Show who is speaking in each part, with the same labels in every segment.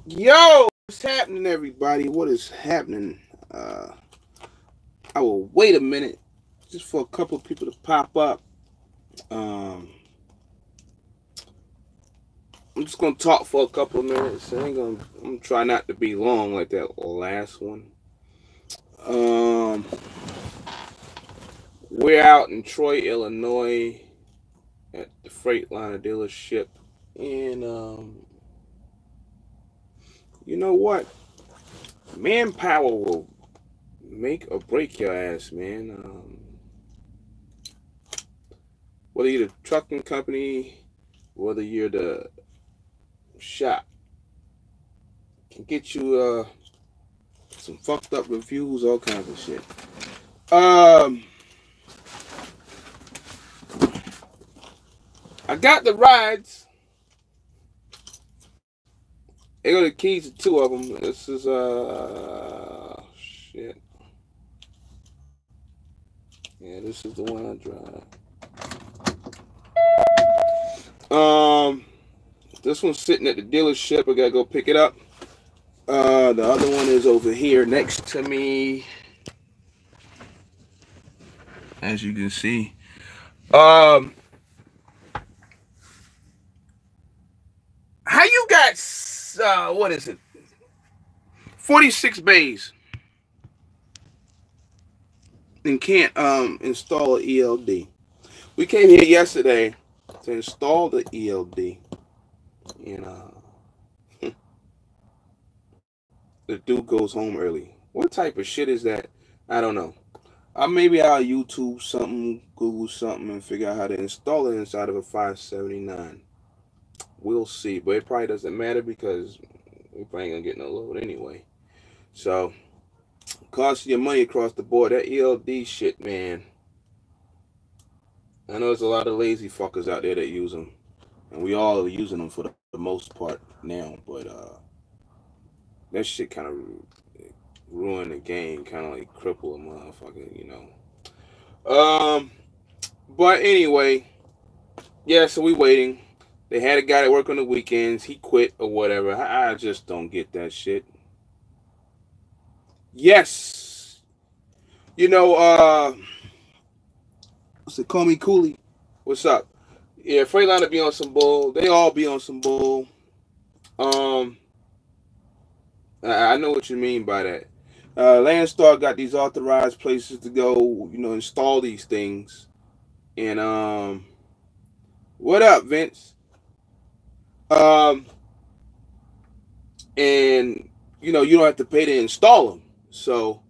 Speaker 1: Yo, what's happening, everybody? What is happening? Uh, I will wait a minute just for a couple of people to pop up. Um, I'm just gonna talk for a couple of minutes. I'm gonna try not to be long like that last one. Um, we're out in Troy, Illinois, at the Freightliner dealership, and you know what? Manpower will make or break your ass, man. Whether you're the trucking company, whether you're the shop, can get you some fucked up reviews, all kinds of shit. Um, I got the rides. They got the keys to two of them. This is shit. Yeah, this is the one I drive. Um, this one's sitting at the dealership. I gotta go pick it up. The other one is over here next to me, as you can see. Um, how you got what is it? 46 bays and can't install an ELD. We came here yesterday to install the ELD, and the dude goes home early. What type of shit is that? I don't know. Maybe I'll YouTube something, Google something, and figure out how to install it inside of a 579. We'll see, but it probably doesn't matter because we probably ain't gonna get no load anyway. So, costing your money across the board. That ELD shit, man. I know there's a lot of lazy fuckers out there that use them, and we all are using them for the most part now. But that shit kind of ruin the game, kind of like cripple a motherfucker, you know. But anyway, yeah. So we waiting. They had a guy that work on the weekends. He quit or whatever. I just don't get that shit. Yes, you know. What's it? Call me Cooley. What's up? Yeah, Freightliner be on some bull. They all be on some bull. Um, I know what you mean by that. Landstar got these authorized places to go, install these things. And what up, Vince? Um, and you don't have to pay to install them. So,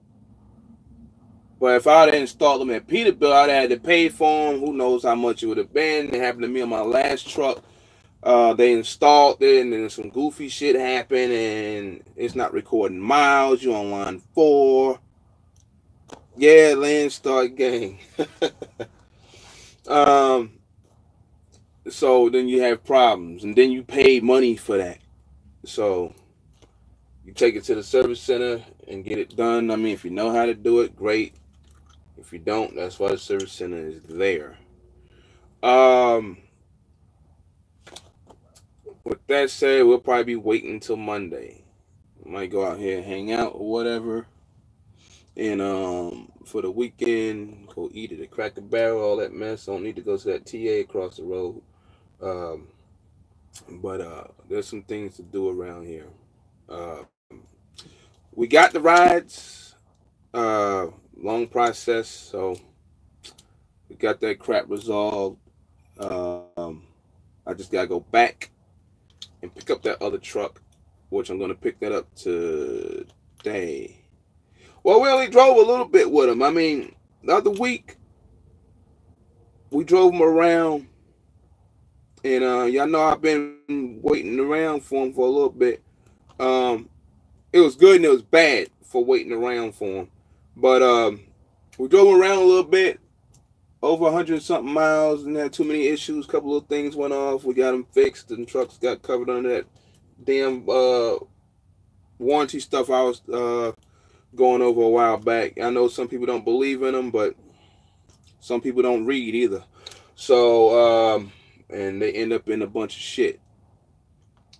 Speaker 1: but if I'd have installed them at Peterbilt, I'd have had to pay for them. Who knows how much it would have been? It happened to me on my last truck. They installed it, and then some goofy shit happened, and it's not recording miles. You on line 4. Yeah, Landstar gang. um, so then you have problems, and then you pay money for that. So you take it to the service center and get it done. I mean, if you know how to do it, great. If you don't, that's why the service center is there. Um, with that said, we'll probably be waiting until Monday. Might go out here and hang out or whatever. And for the weekend, go eat at a Cracker Barrel, all that mess. Don't need to go to that TA across the road. Um, but there's some things to do around here. Um, we got the rides. Long process, so we got that crap resolved. Um, I just gotta go back and pick up that other truck, which I'm gonna pick that up today. Well, we only drove a little bit with him. I mean, the other week we drove him around, and y'all know I've been waiting around for him for a little bit. Um, it was good and it was bad for waiting around for him, but we drove him around a little bit, over 100 something miles, and had too many issues. A couple of things went off. We got them fixed, and trucks got covered under that damn warranty stuff I was going over a while back. I know some people don't believe in them, but some people don't read either. So, and they end up in a bunch of shit.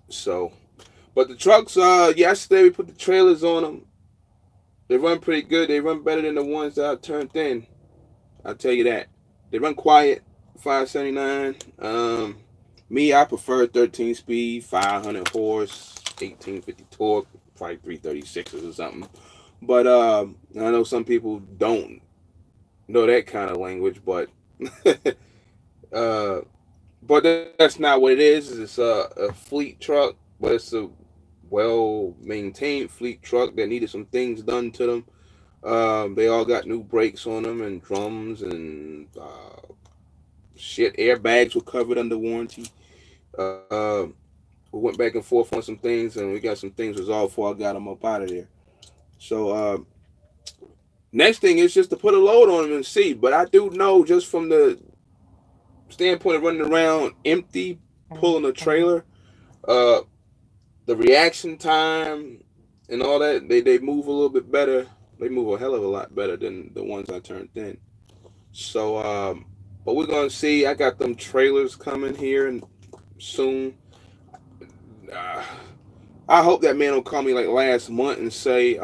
Speaker 1: So, But the trucks, yesterday we put the trailers on them. They run pretty good. They run better than the ones that I turned in. I'll tell you that. They run quiet, 579. Me, I prefer 13 speed, 500 horse, 1850 torque, probably 336s or something. But I know some people don't know that kind of language, but uh, but that's not what it is. It's a fleet truck, but it's a well maintained fleet truck that needed some things done to them. They all got new brakes on them and drums and shit. Airbags were covered under warranty. Uh, we went back and forth on some things, and we got some things resolved before I got them up out of there. So next thing is just to put a load on them and see. But I do know just from the standpoint of running around empty, pulling a trailer, the reaction time and all that, they move a little bit better. They move a hell of a lot better than the ones I turned in. So, but we're gonna see. I got them trailers coming here and soon. Uh, I hope that man will call me like last month and say,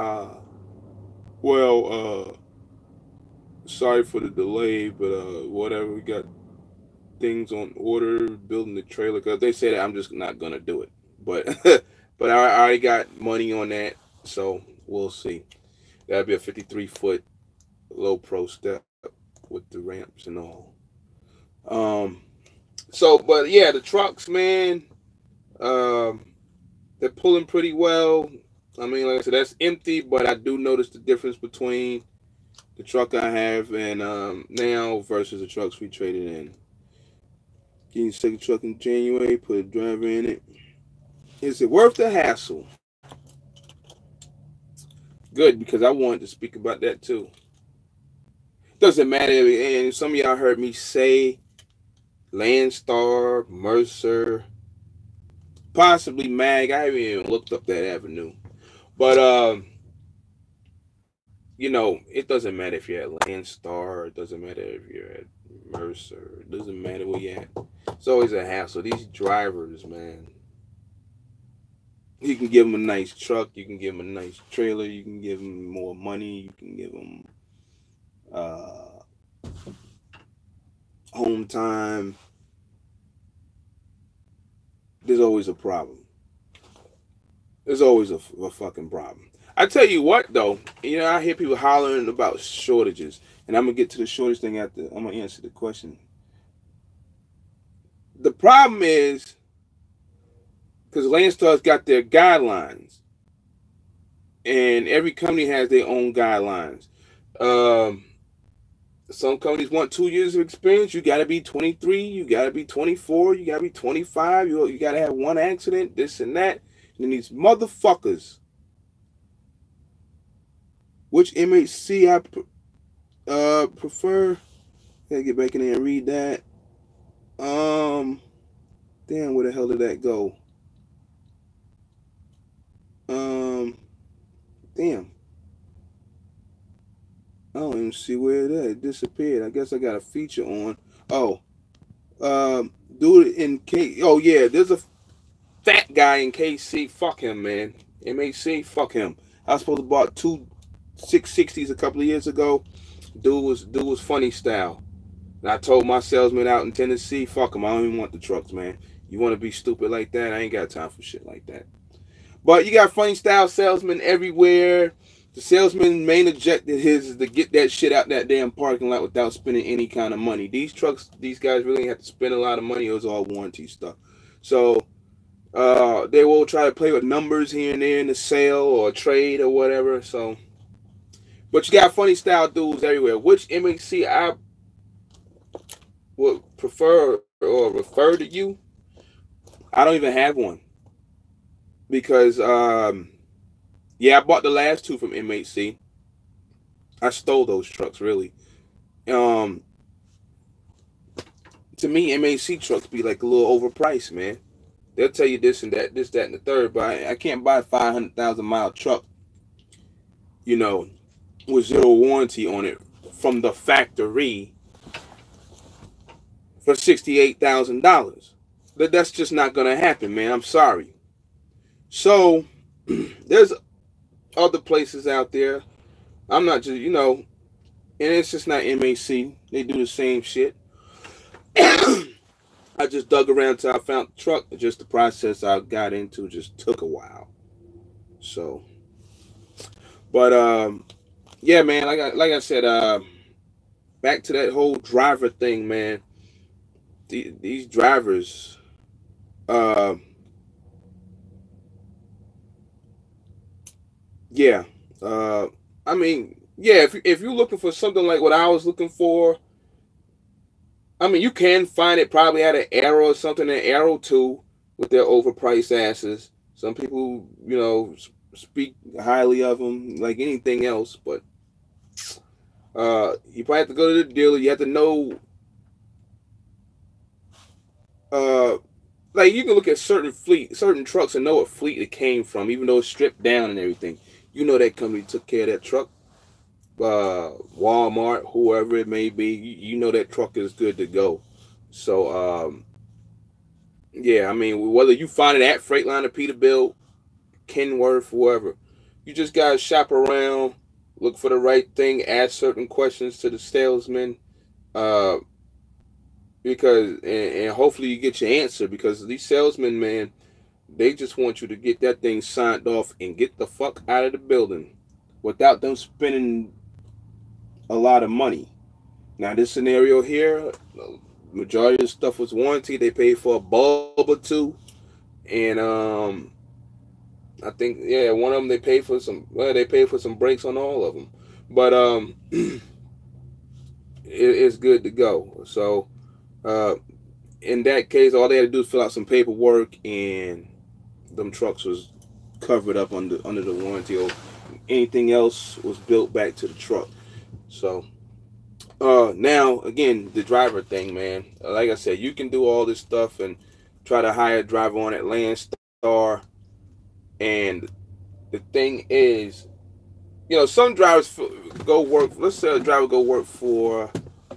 Speaker 1: well, sorry for the delay, but whatever, we got things on order, building the trailer. Because they said I'm just not gonna do it, but but I already got money on that, so we'll see. That'd be a 53-foot low pro step with the ramps and all. So, but yeah, the trucks, man, they're pulling pretty well. I mean, like I said, that's empty, but I do notice the difference between the truck I have and now versus the trucks we traded in. Getting a second truck in January, put a driver in it. Is it worth the hassle? Good, because I wanted to speak about that too. Doesn't matter, and some of y'all heard me say Landstar, Mercer, possibly Mag. I haven't even looked up that avenue. But you know, it doesn't matter if you're at Landstar, it doesn't matter if you're at Mercer, it doesn't matter where you're at. It's always a hassle. These drivers, man. You can give them a nice truck, you can give them a nice trailer, you can give them more money, you can give them home time. There's always a problem. There's always a fucking problem. I tell you what, though, you know, I hear people hollering about shortages, and I'm gonna get to the shortage thing after. I'm gonna answer the question. The problem is because Landstar's got their guidelines, and every company has their own guidelines. Some companies want 2 years of experience. You got to be 23. You got to be 24. You got to be 25. You got to have one accident, this and that. And then these motherfuckers, which MHC I prefer. Gotta get back in there and read that. Damn, where the hell did that go? Damn. I don't even see where it disappeared. I guess I got a feature on. Oh, dude in K. Oh yeah, there's a fat guy in KC. Fuck him, man. MHC. Fuck him. I was supposed to bought two 660s a couple of years ago. Dude was funny style. And I told my salesman out in Tennessee, fuck him. I don't even want the trucks, man. You want to be stupid like that? I ain't got time for shit like that. But you got funny style salesmen everywhere. The salesman's main objective is to get that shit out that damn parking lot without spending any kind of money. These trucks, these guys really have to spend a lot of money. It was all warranty stuff. So they will try to play with numbers here and there in the sale or trade or whatever. So, but you got funny style dudes everywhere. Which MHC I would prefer or refer to you? I don't even have one. Because, yeah, I bought the last two from MHC. I stole those trucks, really. To me, MHC trucks be like a little overpriced, man. They'll tell you this and that, this, that, and the third, but I can't buy a 500,000 mile truck, you know, with zero warranty on it from the factory for $68,000. That's just not gonna happen, man. I'm sorry. So there's other places out there. I'm not just, and it's just not MAC. They do the same shit. I just dug around till I found the truck. Just the process I got into just took a while. So, but yeah, man. Like I said, back to that whole driver thing, man. These drivers, uh, yeah. Uh, I mean, yeah. If you're looking for something like what I was looking for, I mean, you can find it probably at an Arrow or something, an Arrow too, with their overpriced asses. Some people, speak highly of them, like anything else. But you probably have to go to the dealer. You have to know, uh, like you can look at certain trucks, and know what fleet it came from, even though it's stripped down and everything. You know that company took care of that truck. Walmart, whoever it may be, you know that truck is good to go. So, yeah, I mean, whether you find it at Freightliner, Peterbilt, Kenworth, whoever, you just gotta shop around, look for the right thing, ask certain questions to the salesman, uh, and hopefully you get your answer, because these salesmen, man, they just want you to get that thing signed off and get the fuck out of the building without them spending a lot of money. Now, this scenario here, majority of the stuff was warranty. They paid for a bulb or two, and I think, yeah, one of them they paid for some. Well, they paid for some brakes on all of them, but it's good to go. So, in that case, all they had to do is fill out some paperwork, and them trucks was covered up under the warranty, or anything else was built back to the truck. So, now again, the driver thing, man. Like I said, you can do all this stuff and try to hire a driver on at Landstar, and the thing is, some drivers go work. Let's say a driver go work for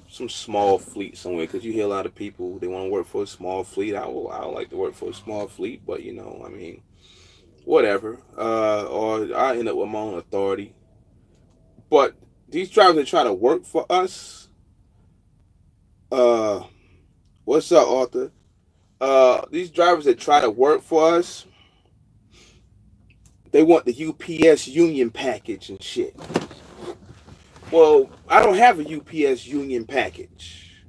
Speaker 1: some small fleet somewhere, because you hear a lot of people, they want to work for a small fleet. I don't like to work for a small fleet, but I mean, whatever. Or I end up with my own authority. But these drivers that try to work for us, what's up, Arthur? These drivers that try to work for us, they want the UPS union package and shit. Well, I don't have a UPS union package.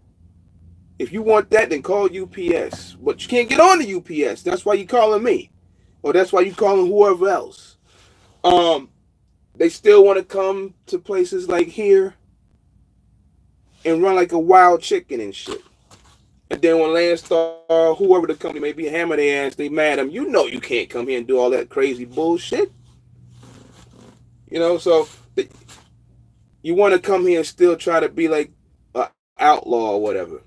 Speaker 1: If you want that, then call UPS. But you can't get on the UPS. That's why you're calling me. Or that's why you're calling whoever else. They still want to come to places like here and run like a wild chicken and shit. And then when Landstar, whoever the company may be, hammer their ass, they mad at them. You know you can't come here and do all that crazy bullshit. So you want to come here and still try to be like an outlaw or whatever.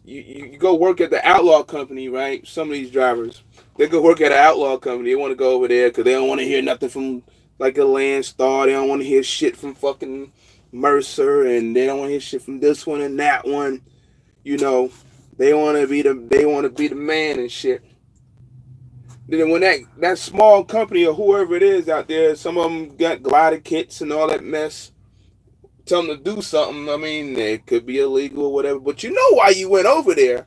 Speaker 1: You go work at the outlaw company, right? Some of these drivers, they go work at an outlaw company. They want to go over there because they don't want to hear nothing from like a Landstar. They don't want to hear shit from fucking Mercer, and they don't want to hear shit from this one and that one. They want to be the man and shit. Then when that small company or whoever it is out there, some of them got glider kits and all that mess, tell them to do something. I mean, it could be illegal or whatever, but you know why you went over there.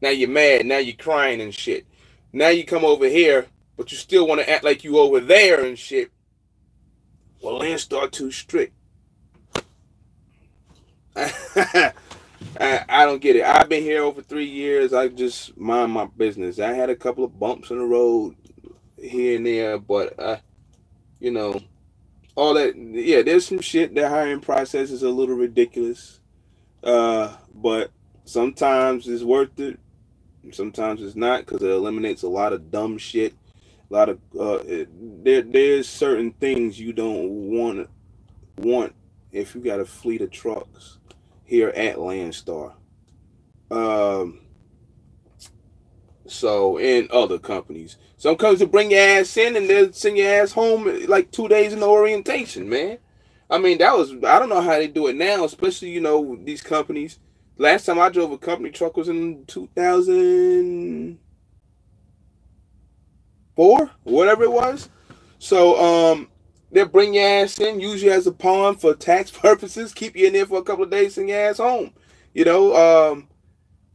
Speaker 1: Now you're mad. Now you're crying and shit. Now you come over here, but you still want to act like you over there and shit. Well, Landstar too strict. I don't get it. I've been here over 3 years. I just mind my business. I had a couple of bumps in the road here and there, but all that. Yeah, there's some shit. The hiring process is a little ridiculous, but sometimes it's worth it. Sometimes it's not, because it eliminates a lot of dumb shit. A lot of there's certain things you don't want if you got a fleet of trucks here at Landstar. So, in other companies, some companies will bring your ass in and they'll send your ass home like 2 days in the orientation, man. I mean, I don't know how they do it now, especially, these companies. Last time I drove a company truck was in 2000. 4, whatever it was. So they'll bring your ass in, use you as a pawn for tax purposes, keep you in there for a couple of days, send your ass home. You know,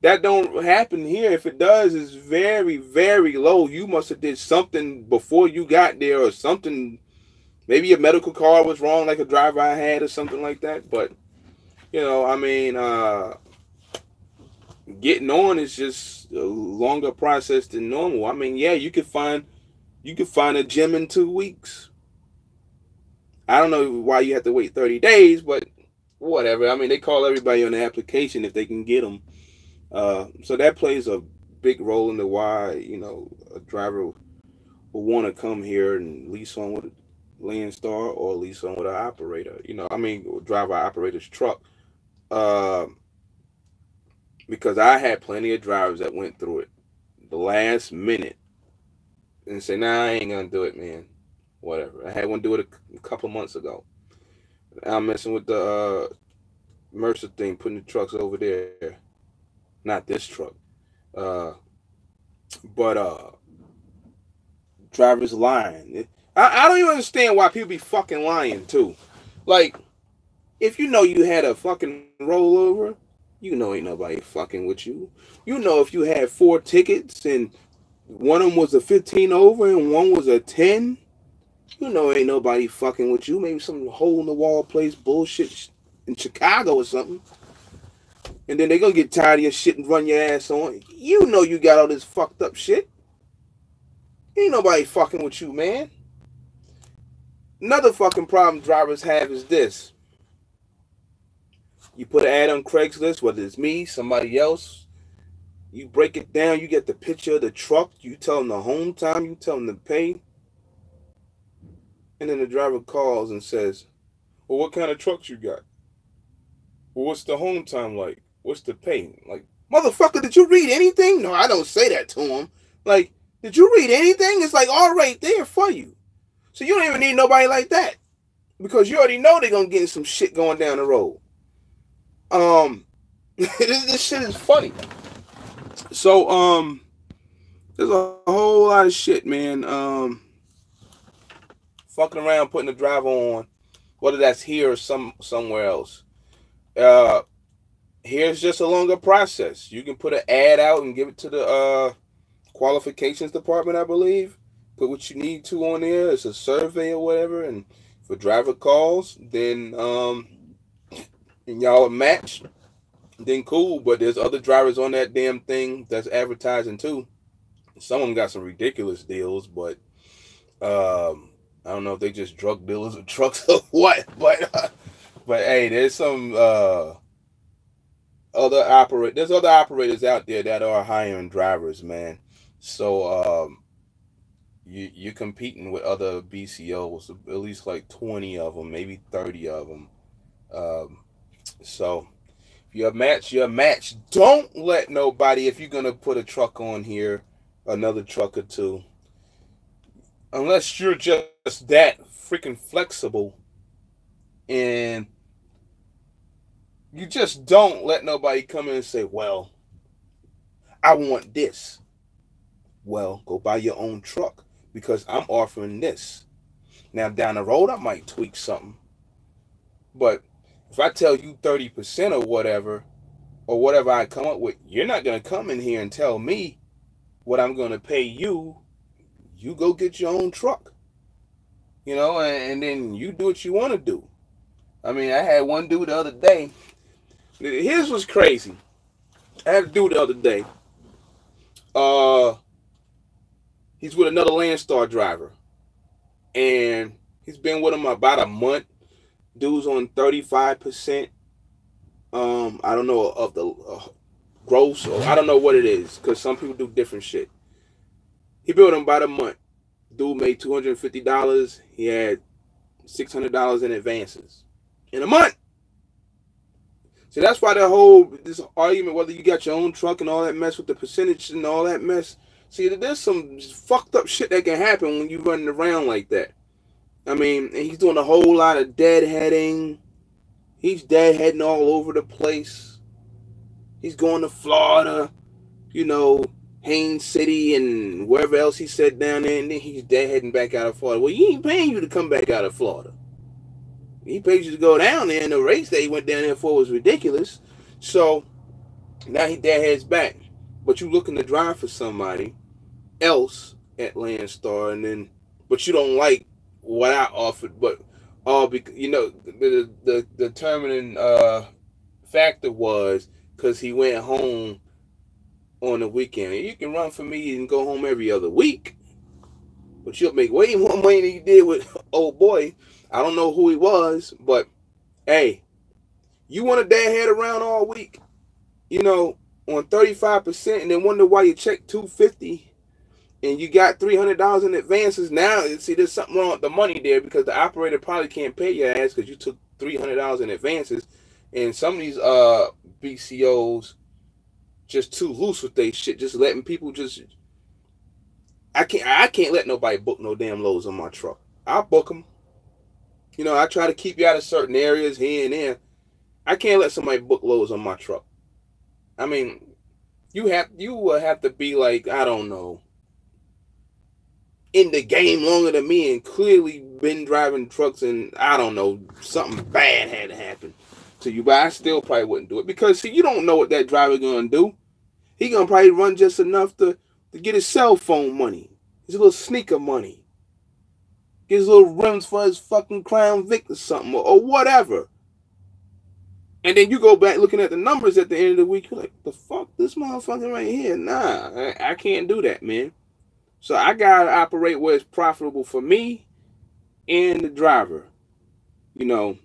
Speaker 1: that don't happen here. If it does, it's very, very low. You must have did something before you got there or something. Maybe your medical card was wrong, like a driver I had or something like that. But, you know, I mean, getting on is just a longer process than normal. I mean, yeah, you could find a gym in 2 weeks. I don't know why you have to wait 30 days, but whatever. I mean, they call everybody on the application if they can get them. So that plays a big role in the why, you know, a driver will want to come here and lease on with Landstar or lease on with an operator. You know, I mean, drive an operator's truck. Because I had plenty of drivers that went through it the last minute and say, nah, I ain't gonna do it, man. Whatever. I had one do it a couple months ago. I'm messing with the Mercer thing, putting the trucks over there. Not this truck. But drivers lying. I don't even understand why people be fucking lying too. Like, if you know you had a fucking rollover, you know ain't nobody fucking with you. You know if you had 4 tickets and one of them was a 15 over and one was a 10, you know ain't nobody fucking with you. Maybe some hole in the wall place bullshit in Chicago or something. And then they gonna get tired of your shit and run your ass on. You know you got all this fucked up shit. Ain't nobody fucking with you, man. Another fucking problem drivers have is this. You put an ad on Craigslist, whether it's me, somebody else. You break it down, you get the picture of the truck, you tell them the home time, you tell them the pay. And then the driver calls and says, well, what kind of trucks you got? Well, what's the home time like? What's the pay? Like, motherfucker, did you read anything? No, I don't say that to him. Like, did you read anything? It's like all right there for you. So you don't even need nobody like that. Because you already know they're going to get some shit going down the road. This shit is funny. So, there's a whole lot of shit, man. Fucking around, putting the driver on, whether that's here or somewhere else. Here's just a longer process. You can put an ad out and give it to the qualifications department, I believe. Put what you need to on there. It's a survey or whatever, and for driver calls, then and y'all match, then cool. But there's other drivers on that damn thing that's advertising too. Some of them got some ridiculous deals, but I don't know if they just drug dealers or trucks or what. But hey, there's some other operators out there that are hiring drivers, man. So you're competing with other BCOs, at least like 20 of them, maybe 30 of them. So if you're a match, you're a match. Don't let nobody, if you're going to put a truck on here, another truck or two, unless you're just that freaking flexible, and you just don't let nobody come in and say, well, I want this. Well, go buy your own truck because I'm offering this. Now, down the road, I might tweak something. But if I tell you 30% or whatever I come up with, you're not going to come in here and tell me what I'm going to pay you. You go get your own truck. You know, and then you do what you want to do. I mean, I had one dude the other day. His was crazy. I had a dude the other day. He's with another Landstar driver. And he's been with him about a month. Dude's on 35%. I don't know of the gross, or I don't know what it is, because some people do different shit. He been with him about a month. Dude made $250. He had $600 in advances in a month. So that's why this argument, whether you got your own truck and all that mess with the percentage and all that mess. See, there's some fucked up shit that can happen when you're running around like that. I mean, he's doing a whole lot of deadheading. He's deadheading all over the place. He's going to Florida, you know, Haines City and wherever else he said down there, and then he's dead heading back out of Florida. Well, he ain't paying you to come back out of Florida. He paid you to go down there, and the race that he went down there for was ridiculous. So now he dead heads back. But you looking to drive for somebody else at Landstar, and then but you don't like what I offered, but all because the determining factor was because he went home on the weekend. You can run for me and go home every other week, but you'll make way more money than you did with old boy. I don't know who he was, but hey, you want a dad head around all week, on 35%, and then wonder why you check $250 and you got $300 in advances. Now, see, there's something wrong with the money there because the operator probably can't pay your ass because you took $300 in advances, and some of these BCOs just too loose with their shit, just letting people just. I can't let nobody book no damn loads on my truck. I'll book them. I try to keep you out of certain areas here and there. I can't let somebody book loads on my truck. I mean, you will have to be like, I don't know, in the game longer than me and clearly been driving trucks, and I don't know, something bad had to happen to you, but I still probably wouldn't do it because, see, you don't know what that driver gonna do. He gonna probably run just enough to get his cell phone money, his little sneaker money, get his little rims for his fucking Crown Vic or something, or whatever. And then you go back looking at the numbers at the end of the week, you're like, the fuck, this motherfucker right here? Nah, I can't do that, man. So I gotta operate where it's profitable for me and the driver. This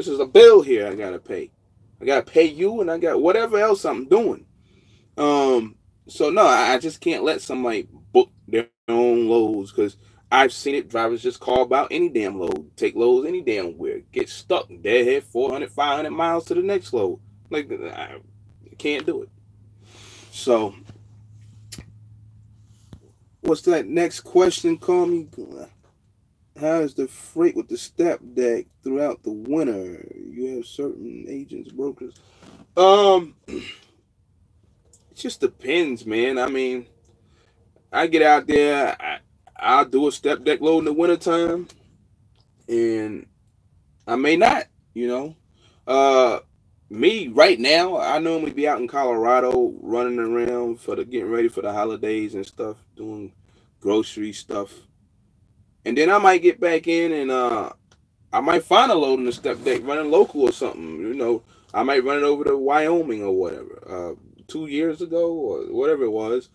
Speaker 1: is a bill here I gotta pay. I gotta pay you, and I got whatever else I'm doing. So no, I just can't let somebody book their own loads because I've seen it. Drivers just call about any damn load, take loads any damn where, get stuck, deadhead 400, 500 miles to the next load. Like, I can't do it. So, what's that next question? Call me. How is the freight with the step deck throughout the winter? You have certain agents, brokers. It just depends, man. I mean, I get out there, I'll do a step deck load in the wintertime, and I may not, Me, right now, I normally be out in Colorado running around getting ready for the holidays and stuff, doing grocery stuff. And then I might get back in and I might find a load in the step deck running local or something. I might run it over to Wyoming or whatever. 2 years ago or whatever it was,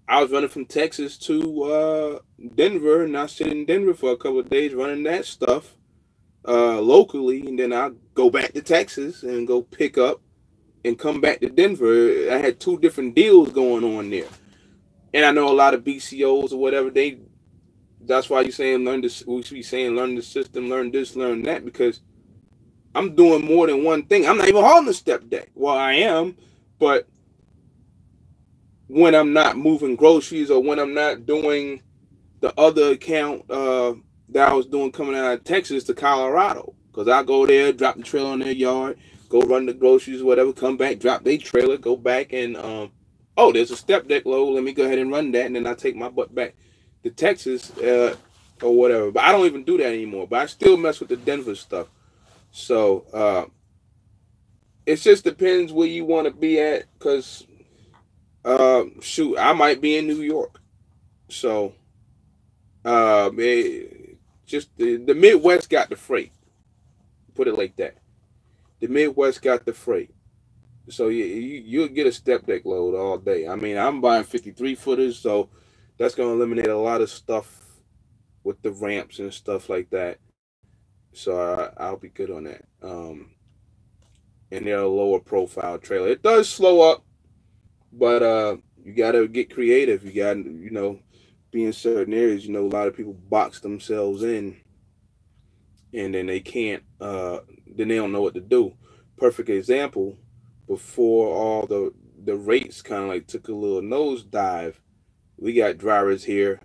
Speaker 1: I was running from Texas to Denver, and I stayed in Denver for a couple of days running that stuff locally, and then I'll go back to Texas and go pick up and come back to Denver. I had 2 different deals going on there. And I know a lot of BCOs or whatever, that's why you're saying we should be saying learn the system, learn this, learn that, because I'm doing more than one thing. I'm not even hauling the step deck. Well, I am, but when I'm not moving groceries or when I'm not doing the other account that I was doing coming out of Texas to Colorado, because I go there, drop the trailer on their yard, go run the groceries, whatever, come back, drop their trailer, go back and there's a step deck load. Let me go ahead and run that, and then I take my butt back to Texas or whatever. But I don't even do that anymore. But I still mess with the Denver stuff. So it just depends where you want to be at, because I might be in New York. So just the Midwest got the freight. Put it like that. The Midwest got the freight. So you'll get a step deck load all day. I mean, I'm buying 53 footers, so that's going to eliminate a lot of stuff with the ramps and stuff like that. So I'll be good on that. And they're a lower profile trailer. It does slow up, but you got to get creative. You got to, be in certain areas. A lot of people box themselves in, and then they can't, then they don't know what to do. Perfect example, before all the rates kind of like took a little nosedive, we got drivers here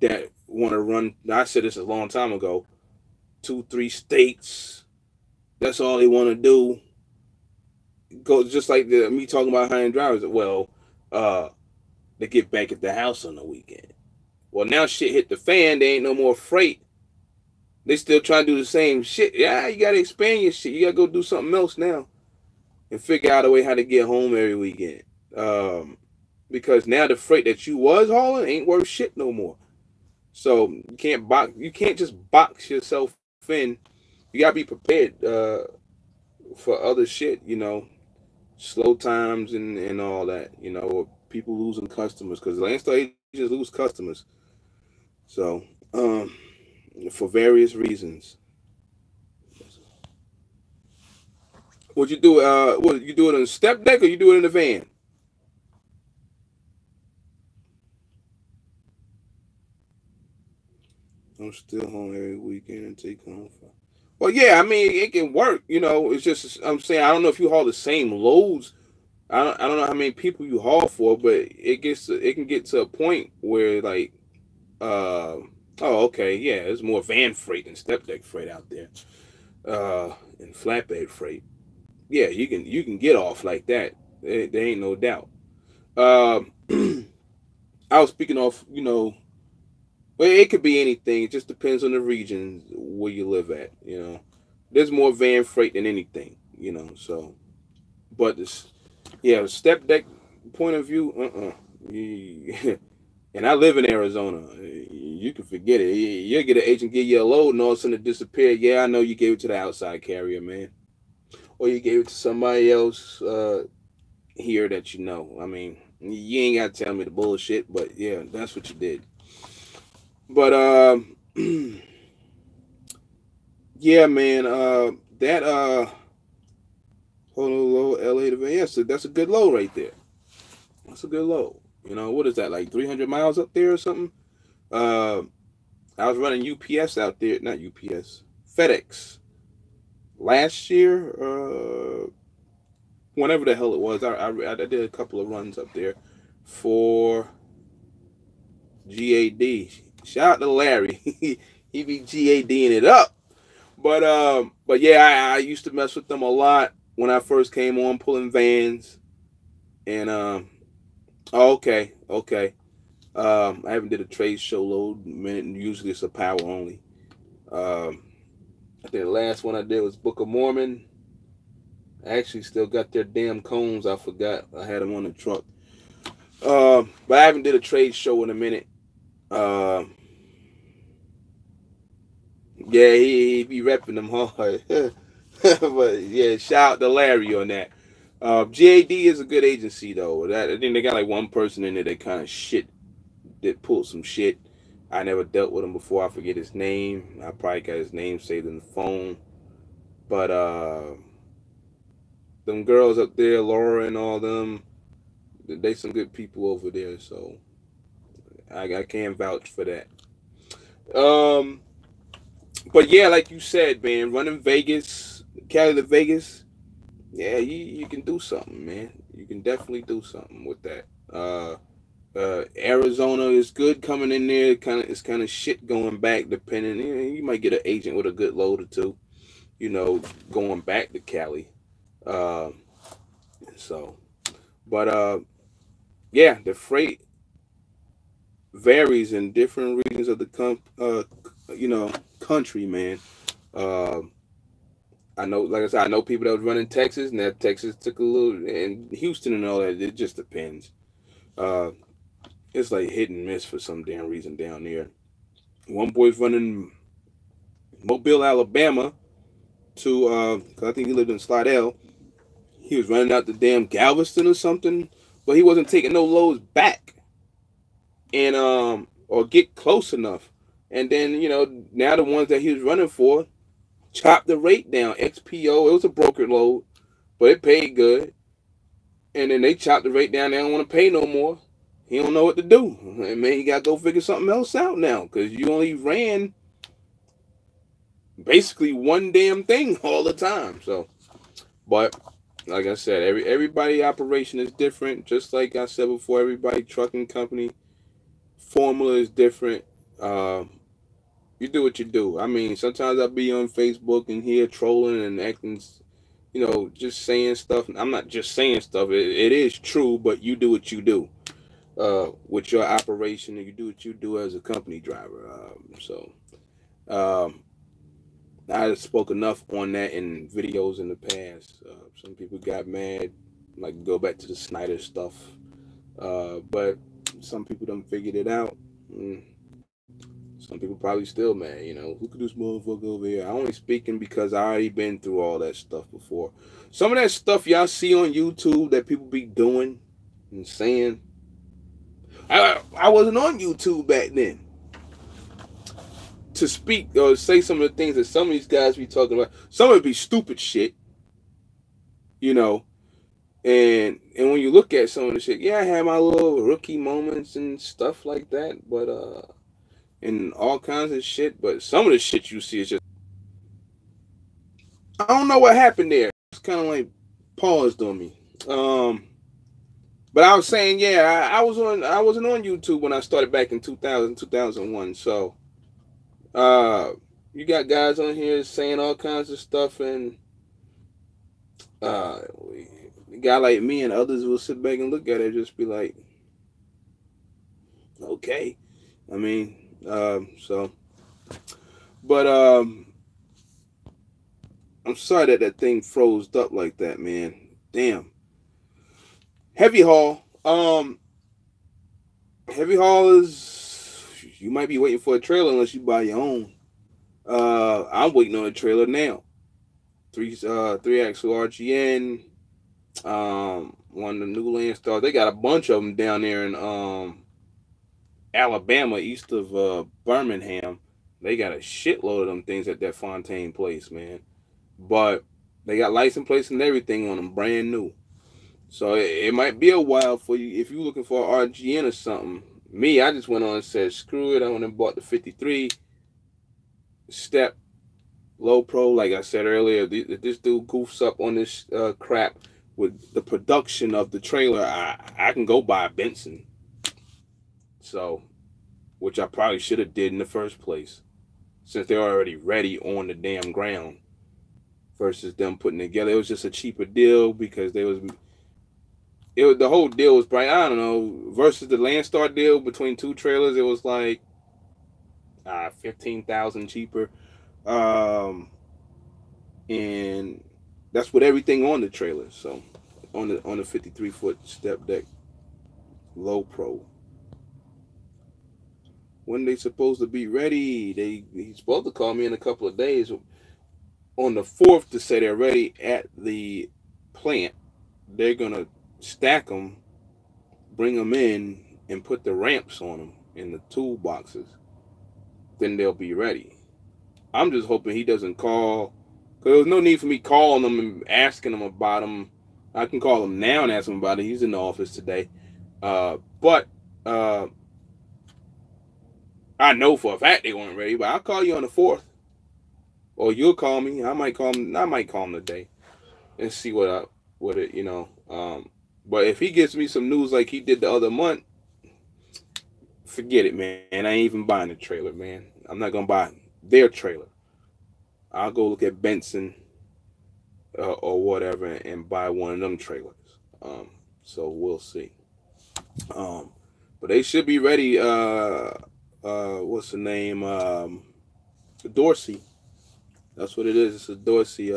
Speaker 1: that want to run. I said this a long time ago, 2-3 states. That's all they want to do. goes just like me talking about hiring drivers. Well, they get back at the house on the weekend. Well, now shit hit the fan. There ain't no more freight. They still trying to do the same shit. Yeah, you gotta expand your shit. You gotta go do something else now and figure out a way how to get home every weekend. Because now the freight that you was hauling ain't worth shit no more. So you can't just box yourself in. You gotta be prepared for other shit, slow times and all that, people losing customers because Landstar agents lose customers. So, for various reasons. What you do? What you do it on a step deck or you do it in the van? I'm still home every weekend and take home. Well, yeah, I mean it can work. It's just I'm saying I don't know if you haul the same loads. I don't know how many people you haul for, but it can get to a point where like, oh okay, yeah, there's more van freight than step deck freight out there, and flatbed freight. Yeah, you can get off like that. There ain't no doubt. Um, I was speaking of, well, it could be anything. It just depends on the region where you live at. There's more van freight than anything. So, but this, yeah, step deck point of view, and I live in Arizona. You can forget it. You'll get an agent give you a load and all of a sudden it disappear. Yeah, I know you gave it to the outside carrier, man, or you gave it to somebody else here that you know. I mean, you ain't got to tell me the bullshit, but yeah, that's what you did. But yeah, man, that Honolulu, LA to Van, yes, that's a good load right there. That's a good load. What is that, like 300 miles up there or something? Uh, I was running UPS out there, not UPS, FedEx last year. Whenever the hell it was, I did a couple of runs up there for GAD. Shout out to Larry. He be GADing it up. But yeah, I used to mess with them a lot when I first came on pulling vans. And oh, okay. I haven't did a trade show load minute. Usually it's a power only. I think the last one I did was Book of Mormon. I actually still got their damn cones. I forgot I had them on the truck. But I haven't did a trade show in a minute. Yeah, he be repping them hard. But yeah, shout out to Larry on that. GAD is a good agency though. I think they got like one person in there that kind of shit that pulled some shit. I never dealt with him before. I forget his name. I probably got his name saved in the phone. But them girls up there, Laura and all them, they some good people over there. So I can't vouch for that. Um, but yeah, like you said, man, running Vegas, Cali to Vegas, yeah, you can do something, man. You can definitely do something with that. Arizona is good coming in there. It's kind of shit going back. Depending, you might get an agent with a good load or two. Going back to Cali. Uh, so, but yeah, the freight varies in different regions of the country, man. Uh, I know, like I said, I know people that was running Texas, and that Texas took a little, and Houston and all that. It just depends. Uh, it's like hit and miss for some damn reason down there. One boy's running Mobile, Alabama to, 'cause I think he lived in Slidell. He was running out to damn Galveston or something, but he wasn't taking no loads back and or get close enough. And then now the ones that he was running for chopped the rate down. XPO, it was a broker load, but it paid good. And then they chopped the rate down. They don't want to pay no more. He don't know what to do. And man, you got to go figure something else out now because you only ran basically one damn thing all the time. So, but like I said, everybody operation is different. Just like I said before, everybody trucking company formula is different. You do what you do. I mean, sometimes I'll be on Facebook and here trolling and acting, just saying stuff. I'm not just saying stuff. It is true, but you do what you do with your operation, and you do what you do as a company driver. Um, I spoke enough on that in videos in the past. Some people got mad, like go back to the Snyder stuff, but some people done figured it out. Mm, some people probably still mad. Look at this motherfucker over here. I only speaking because I already been through all that stuff before. Some of that stuff y'all see on YouTube that people be doing and saying. I wasn't on YouTube back then to speak or say some of the things that some of these guys be talking about. Some of it be stupid shit, you know. And when you look at some of the shit, yeah, I had my little rookie moments and stuff like that, but and all kinds of shit. But some of the shit you see is just, I don't know what happened there. It's kind of like paused on me. But I was saying, yeah, I wasn't on YouTube when I started back in 2000, 2001. So you got guys on here saying all kinds of stuff, and a guy like me and others will sit back and look at it and just be like, okay. I mean, but I'm sorry that thing froze up like that, man. Damn. Heavy haul. Heavy haul is, you might be waiting for a trailer unless you buy your own. I'm waiting on a trailer now. 3-axle RGN. One of the new Landstar. They got a bunch of them down there in Alabama, east of Birmingham. They got a shitload of them things at that Fontaine place, man. But they got license plates and everything on them, brand new. So it might be a while for you if you're looking for an RGN or something. Me, I just went on and said, screw it. I went and bought the 53 step low pro. Like I said earlier, this dude goofs up on this crap with the production of the trailer. I can go buy a Benson. So, which I probably should have did in the first place, since they're already ready on the damn ground. Versus them putting it together, it was just a cheaper deal because the whole deal was probably, I don't know, versus the Landstar deal between two trailers, it was like $15,000 cheaper, and that's with everything on the trailer. So on the 53-foot step deck low pro. When they supposed to be ready? He's supposed to call me in a couple of days on the 4th to say they're ready at the plant. They're gonna stack them, bring them in, and put the ramps on them in the toolboxes. Then they'll be ready. I'm just hoping he doesn't call, because there was no need for me calling him and asking him about them. I can call him now and ask him about it. He's in the office today. But I know for a fact they weren't ready, but I'll call you on the 4th. Or you'll call me. I might call him today and see what it, but if he gives me some news like he did the other month, forget it, man. I ain't even buying the trailer, man. I'm not gonna buy their trailer. I'll go look at Benson or whatever and buy one of them trailers. So we'll see. But they should be ready. What's the name? Dorsey. That's what it is. It's a Dorsey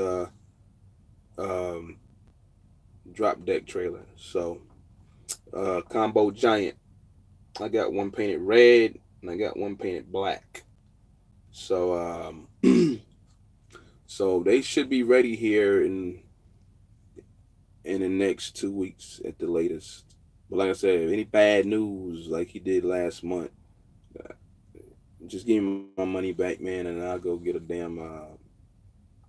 Speaker 1: drop deck trailer. So combo giant. I got one painted red and I got one painted black. So so they should be ready here in the next 2 weeks at the latest. But like I said, any bad news like he did last month, just give me my money back, man, and I'll go get a damn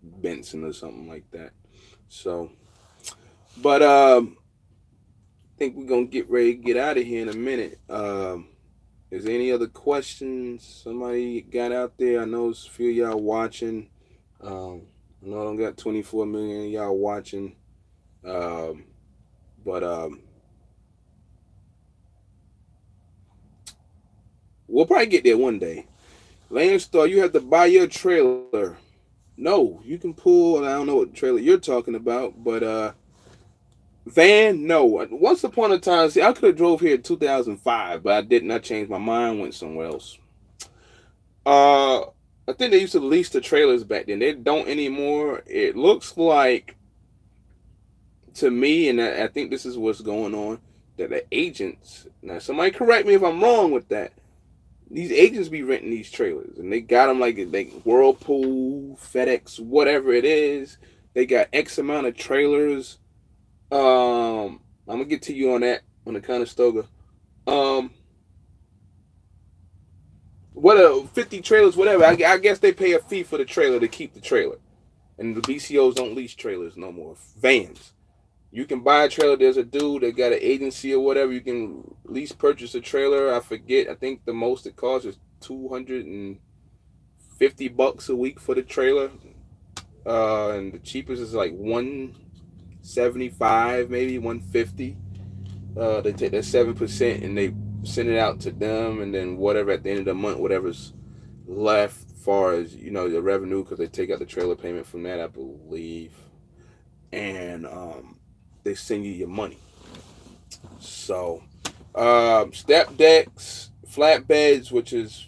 Speaker 1: Benson or something like that. So, but I think we're gonna get ready to get out of here in a minute. Is there any other questions somebody got out there? I know a few of y'all watching. I know I don't got 24 million of y'all watching. But we'll probably get there one day. Landstar, you have to buy your trailer No, you can pull. I don't know what trailer you're talking about, but van, no. Once upon a time, see, I could have drove here in 2005, but I didn't. I changed my mind, went somewhere else. Uh, I think they used to lease the trailers back then. They don't anymore. It looks like to me, and I think this is what's going on, that the agents. Now, somebody correct me if I'm wrong with that. These agents be renting these trailers, and they got them like Whirlpool, FedEx, whatever it is. They got X amount of trailers. I'm gonna get to you on that on the Conestoga. Um, what 50 trailers, whatever. I guess they pay a fee for the trailer to keep the trailer, and the BCOs don't lease trailers no more. Vans. You can buy a trailer. There's a dude that got an agency or whatever. You can lease purchase a trailer. I forget. I think the most it costs is $250 a week for the trailer. And the cheapest is like 175, maybe 150. They take that 7% and they send it out to them, and then whatever at the end of the month, whatever's left, as far as the revenue, because they take out the trailer payment from that, I believe, and they send you your money. So, step decks, flatbeds, which is,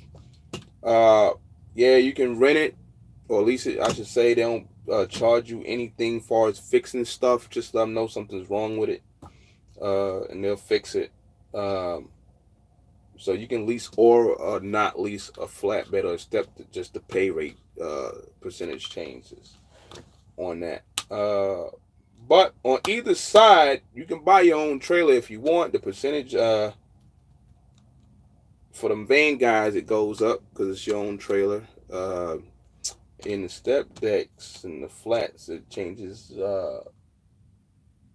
Speaker 1: yeah, you can rent it, or at least I should say they don't charge you anything as far as fixing stuff. Just let them know something's wrong with it, and they'll fix it. So you can lease or not lease a flatbed or a step, just the pay rate percentage changes on that. But on either side, you can buy your own trailer if you want. The percentage for them van guys, it goes up because it's your own trailer. In the step decks and the flats, it changes, or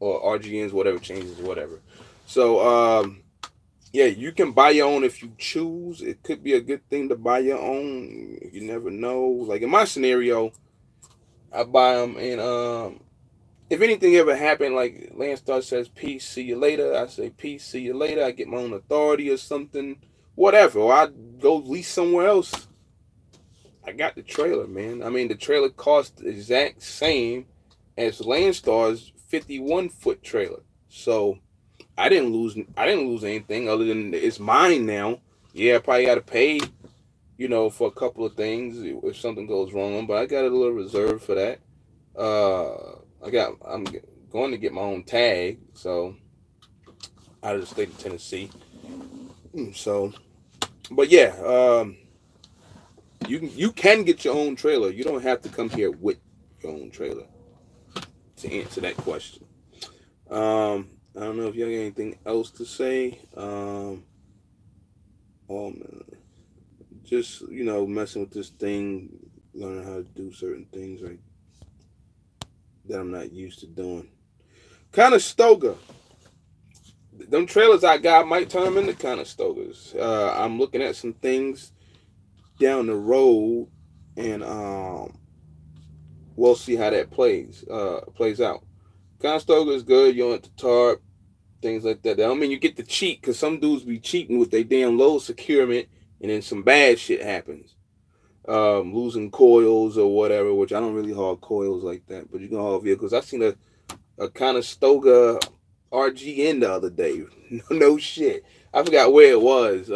Speaker 1: RGNs, whatever changes, whatever. So, yeah, you can buy your own if you choose. It could be a good thing to buy your own. You never know. Like in my scenario, I buy them, and if anything ever happened, like Landstar says, peace, see you later. I say, peace, see you later. I get my own authority or something, whatever. Or I go lease somewhere else. I got the trailer, man. I mean, the trailer cost the exact same as Landstar's 51-foot trailer. So I didn't lose anything other than it's mine now. Yeah, I probably got to pay, for a couple of things if something goes wrong, but I got a little reserve for that. I'm going to get my own tag, so out of the state of Tennessee. So, but yeah, you can get your own trailer. You don't have to come here with your own trailer to answer that question. I don't know if you have anything else to say. Just messing with this thing, learning how to do certain things right that I'm not used to doing. Conestoga. Them trailers I got, I might turn them into Conestogas. I'm looking at some things down the road, and we'll see how that plays out. Conestoga is good. You don't have to tarp, things like that. That don't mean you get to cheat, because some dudes be cheating with their damn load securement, and then some bad shit happens. Losing coils or whatever, which I don't really haul coils like that, but you can haul vehicles. I seen a Conestoga RGN the other day. No shit. I forgot where it was.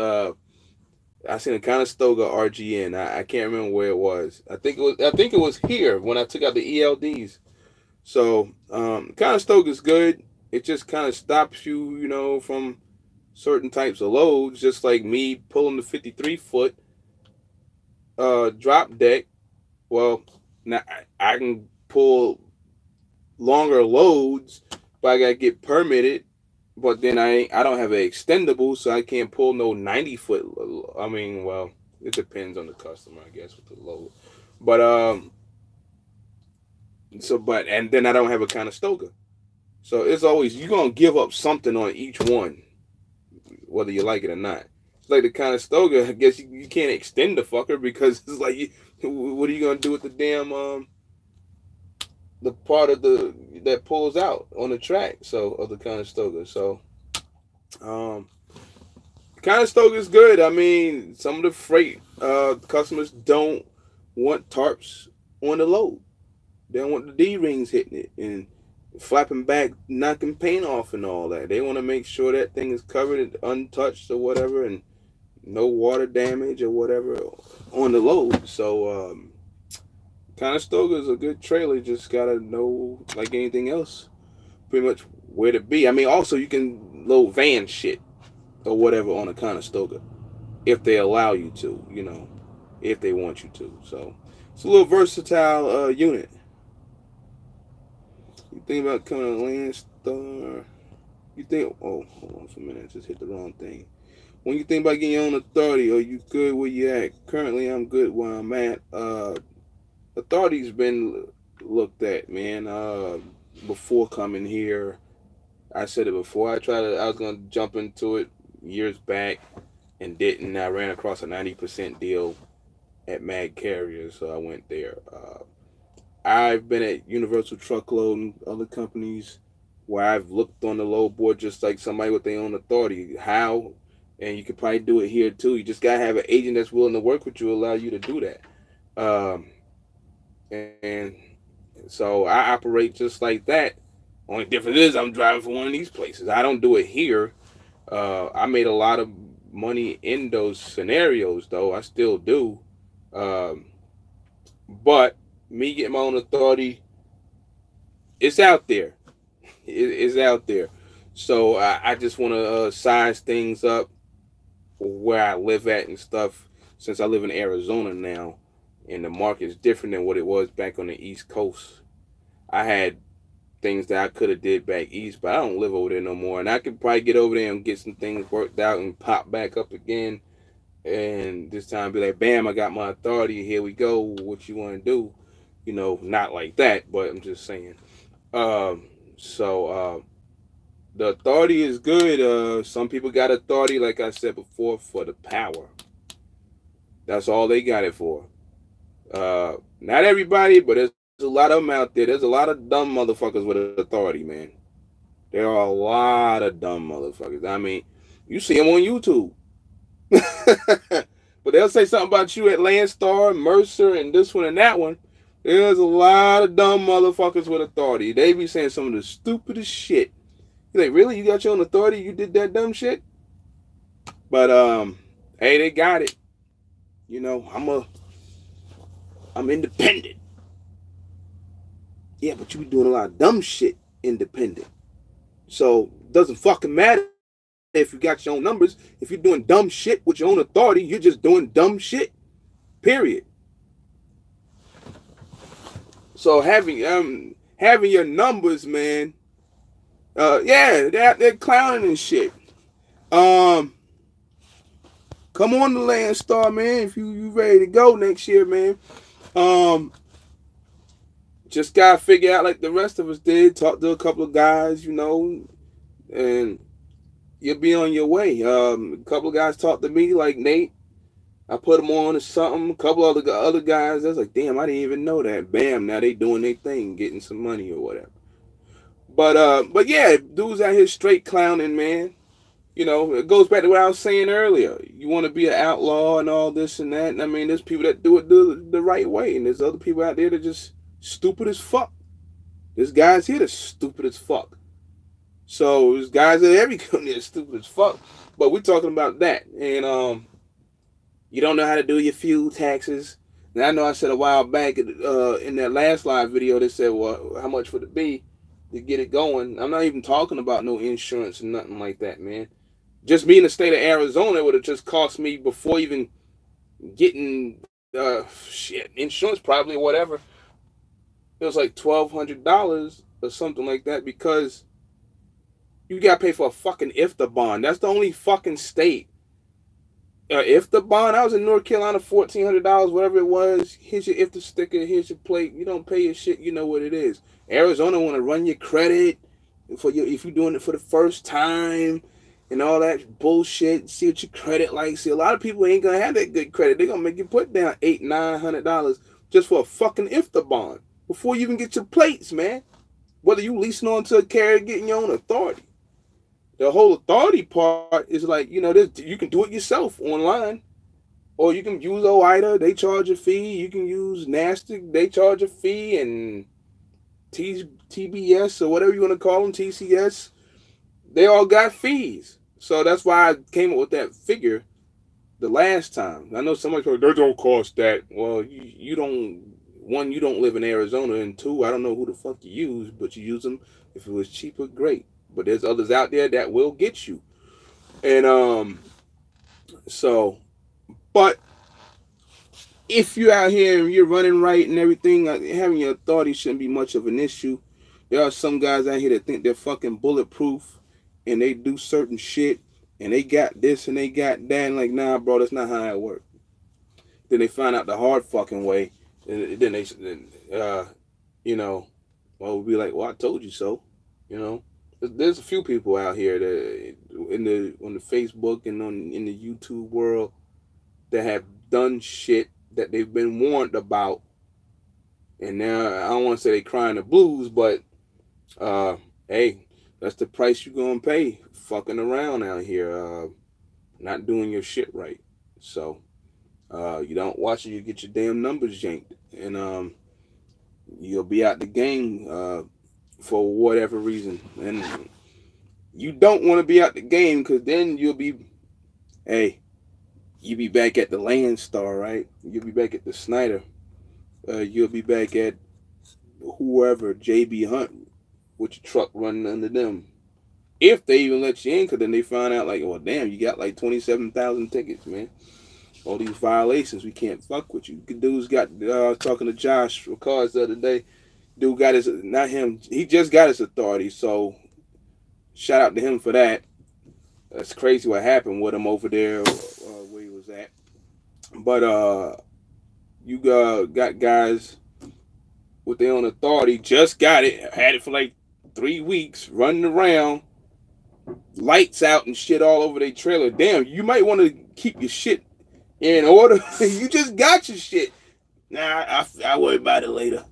Speaker 1: I seen a Conestoga RGN. I can't remember where it was. I think it was here when I took out the ELDs. So Conestoga is good. It just kind of stops you, from certain types of loads, just like me pulling the 53-foot drop deck. Well, now I can pull longer loads, but I gotta get permitted. But then I don't have an extendable, so I can't pull no 90-foot. I mean, well, it depends on the customer, I guess, with the load. But and then I don't have a Conestoga. So it's always, you're gonna give up something on each one, whether you like it or not. Like the Conestoga, I guess you can't extend the fucker, because it's like, what are you gonna do with the damn the part of that pulls out on the track, so of the Conestoga. So Conestoga is good. I mean, some of the freight customers don't want tarps on the load. They don't want the D-rings hitting it and flapping back, knocking paint off and all that. They want to make sure that thing is covered and untouched or whatever, and no water damage or whatever on the load. So Conestoga is a good trailer. Just gotta know, like anything else, pretty much where to be. I mean, also you can load van shit or whatever on a Conestoga if they allow you to, you know, if they want you to. So it's a little versatile unit. You think about coming to Landstar? You think? Oh, hold on for a minute. I just hit the wrong thing. When you think about getting your own authority, are you good where you at? Currently, I'm good where I'm at. Authority's been looked at, man. Before coming here, I said it before. I was gonna jump into it years back and didn't. I ran across a 90% deal at Mag Carrier, so I went there. I've been at Universal Truckload and other companies where I've looked on the load board just like somebody with their own authority. How? And you could probably do it here too. You just gotta have an agent that's willing to work with you, allow you to do that. And so I operate just like that. Only difference is I'm driving for one of these places. I don't do it here. I made a lot of money in those scenarios, though. I still do. But me getting my own authority, it's out there. It's out there. So I just want to size things up where I live at and stuff. Since I live in Arizona now, and the market is different than what it was back on the East Coast. I had things that I could have did back east, but I don't live over there no more. And I could probably get over there and get some things worked out and pop back up again. And this time be like, bam, I got my authority. Here we go. What you want to do? You know, not like that, but I'm just saying. The authority is good. Some people got authority, like I said before, for the power. That's all they got it for. Not everybody, but there's a lot of them out there. There's a lot of dumb motherfuckers with authority, man. There are a lot of dumb motherfuckers. I mean, you see them on YouTube. But they'll say something about you at Landstar, Mercer, and this one and that one. There's a lot of dumb motherfuckers with authority. They be saying some of the stupidest shit. You're like, really? You got your own authority? You did that dumb shit? But, hey, they got it. You know, I'm independent. Yeah, but you be doing a lot of dumb shit independent. So it doesn't fucking matter if you got your own numbers. If you're doing dumb shit with your own authority, you're just doing dumb shit. Period. So having your numbers, man. Yeah, they're clowning and shit. Come on to Landstar, man. If you ready to go next year, man. Just gotta figure out like the rest of us did. Talk to a couple of guys, you know, and you'll be on your way. A couple of guys talked to me, like Nate. I put them on to something. A couple of other guys, I was like, damn, I didn't even know that. Bam, now they doing their thing, getting some money or whatever. But yeah, dudes out here straight clowning, man. You know, it goes back to what I was saying earlier. You want to be an outlaw and all this and that. And I mean, there's people that do it the right way, and there's other people out there that just stupid as fuck. This guy's here that's stupid as fuck. So there's guys at every company that's stupid as fuck. But we're talking about that. And you don't know how to do your fuel taxes. And I know I said a while back in that last live video, they said, well, how much would it be to get it going? I'm not even talking about no insurance and nothing like that, man. Just me in the state of Arizona would have just cost me before even getting insurance, probably whatever. It was like $1,200 or something like that, because you got to pay for a fucking IFTA bond. That's the only fucking state. IFTA bond, I was in North Carolina, $1,400, whatever it was. Here's your IFTA sticker, here's your plate. You don't pay your shit, you know what it is. Arizona want to run your credit for you if you're doing it for the first time and all that bullshit. See what your credit like. See, a lot of people ain't gonna have that good credit. They're gonna make you put down $800-900 just for a fucking IFTA bond before you even get your plates, man. Whether you leasing on to a carrier, getting your own authority. The whole authority part is like, you know, you can do it yourself online, Or you can use OIDA, they charge a fee. You can use NASTIC, they charge a fee. And TBS or whatever you want to call them, TCS, they all got fees. So that's why I came up with that figure the last time. I know somebody's like, they don't cost that. Well, you don't, one, you don't live in Arizona, and two, I don't know who the fuck you use, but you use them. If it was cheaper, great. But there's others out there that will get you. And so, but if you're out here and you're running right and everything, having your authority shouldn't be much of an issue. There are some guys out here that think they're fucking bulletproof and they do certain shit and they got this and they got that. And like, nah, bro, that's not how that works. Then they find out the hard fucking way. And then they, you know, well, we'll be like, well, I told you so. You know, there's a few people out here that on the Facebook and in the YouTube world that have done shit that they've been warned about. And now I don't want to say they crying the blues, but hey, that's the price you're gonna pay fucking around out here, not doing your shit right. So you don't watch it, you get your damn numbers yanked, and you'll be out the game for whatever reason. And you don't want to be out the game, because then you'll be, hey, you'll be back at the Landstar, right? You'll be back at the Snyder. You'll be back at whoever, JB Hunt, with your truck running under them. If they even let you in, because then they find out, like, well, damn, you got like 27,000 tickets, man. All these violations, we can't fuck with you. Dude's got, I was talking to Josh Ricards the other day. Dude got his, not him, he just got his authority, so shout out to him for that. That's crazy what happened with him over there where he was at. But you got guys with their own authority, just got it, had it for like 3 weeks, running around, lights out and shit all over their trailer. Damn, you might want to keep your shit in order. You just got your shit. Nah, I worry about it later.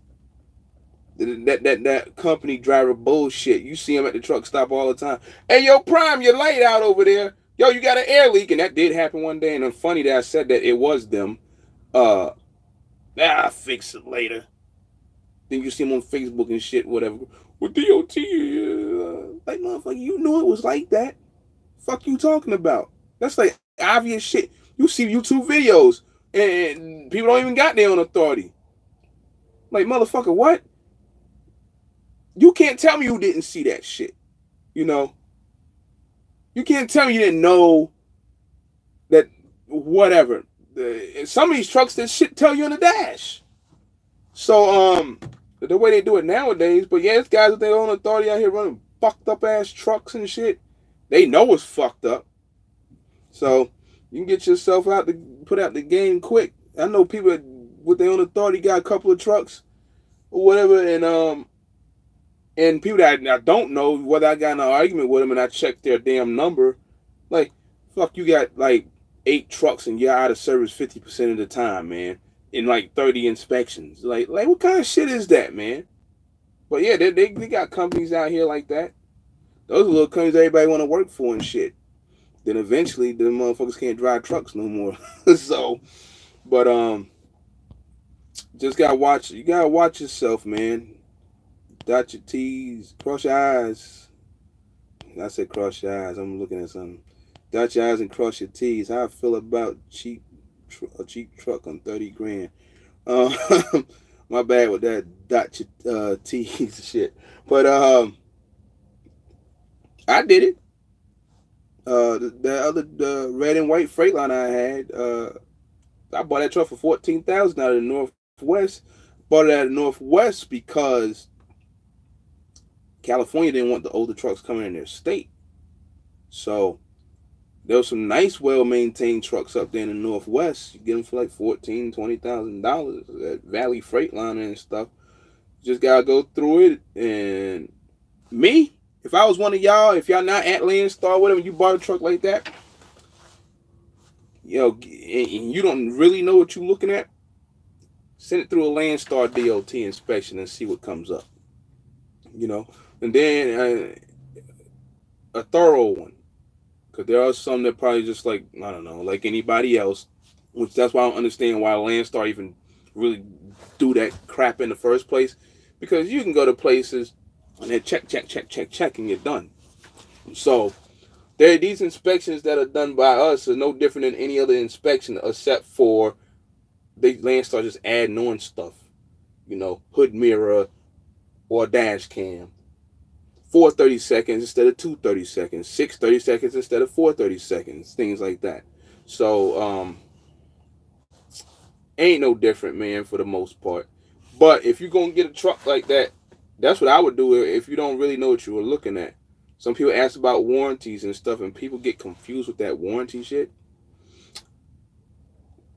Speaker 1: That company driver bullshit. You see him at the truck stop all the time. Hey, yo, Prime, your light out over there. Yo, you got an air leak. And that did happen one day. And it's funny that I said that it was them. I'll fix it later. Then you see him on Facebook and shit, whatever. With DOT, like, motherfucker, you knew it was like that. Fuck you talking about? That's like obvious shit. You see YouTube videos and people don't even got their own authority. Like, motherfucker, what? You can't tell me you didn't see that shit. You know? You can't tell me you didn't know that whatever. Some of these trucks, that shit tell you on the dash. So, the way they do it nowadays, but yeah, it's guys with their own authority out here running fucked up ass trucks and shit. They know it's fucked up. So, you can get yourself out to put out the game quick. I know people with their own authority got a couple of trucks or whatever, and people that I don't know, whether I got in an argument with them and I checked their damn number, like, fuck, you got like 8 trucks and you're out of service 50% of the time, man, in like 30 inspections. Like what kind of shit is that, man? But yeah, they got companies out here like that. Those are little companies everybody want to work for and shit. Then eventually, the motherfuckers can't drive trucks no more. So, but just gotta watch. You gotta watch yourself, man. Dot your T's, cross your I's. I said cross your eyes. I'm looking at something. Dot your I's and cross your T's. How I feel about a cheap truck on 30 grand. My bad with that dot your T's shit. But I did it. The red and white Freightliner I had, I bought that truck for $14,000 out of the Northwest. Bought it out of the Northwest because California didn't want the older trucks coming in their state. So there was some nice, well-maintained trucks up there in the Northwest. You get them for like $14,000, $20,000 at Valley Freightliner and stuff. Just gotta go through it. And me, if I was one of y'all, if y'all not at Landstar, whatever, you bought a truck like that, you know, and you don't really know what you're looking at, send it through a Landstar DOT inspection and see what comes up. You know, and then a thorough one. Because there are some that probably just like, I don't know, like anybody else, which that's why I don't understand why Landstar even really do that crap in the first place, because you can go to places and then check, and you're done. So these inspections that are done by us are no different than any other inspection, except for Landstar just adding on stuff, you know, hood mirror or dash cam. 4 30 seconds instead of 2 30 seconds, 6 30 seconds instead of 4 30 seconds, things like that. So ain't no different, man, for the most part. But if you're gonna get a truck like that, that's what I would do if you don't really know what you were looking at. Some people ask about warranties and stuff, and people get confused with that warranty shit.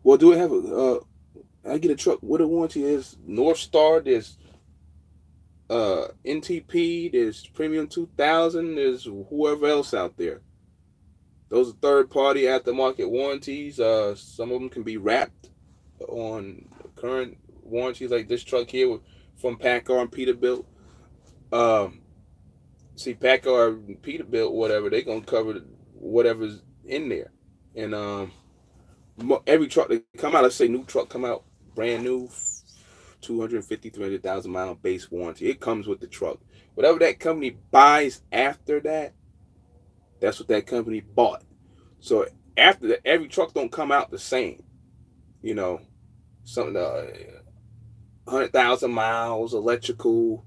Speaker 1: Well, do it have I get a truck with a warranty? There's North Star, there's NTP, there's Premium 2000, there's whoever else out there. Those are third-party aftermarket warranties. Some of them can be wrapped on current warranties, like this truck here from PACCAR and Peterbilt. See, PACCAR and Peterbilt, whatever, they gonna cover whatever's in there. And every truck that come out, let's say new truck come out, brand new, 250, 300,000 mile base warranty. It comes with the truck. Whatever that company buys after that, that's what that company bought. So after that, every truck don't come out the same. You know, something 100,000 miles, electrical.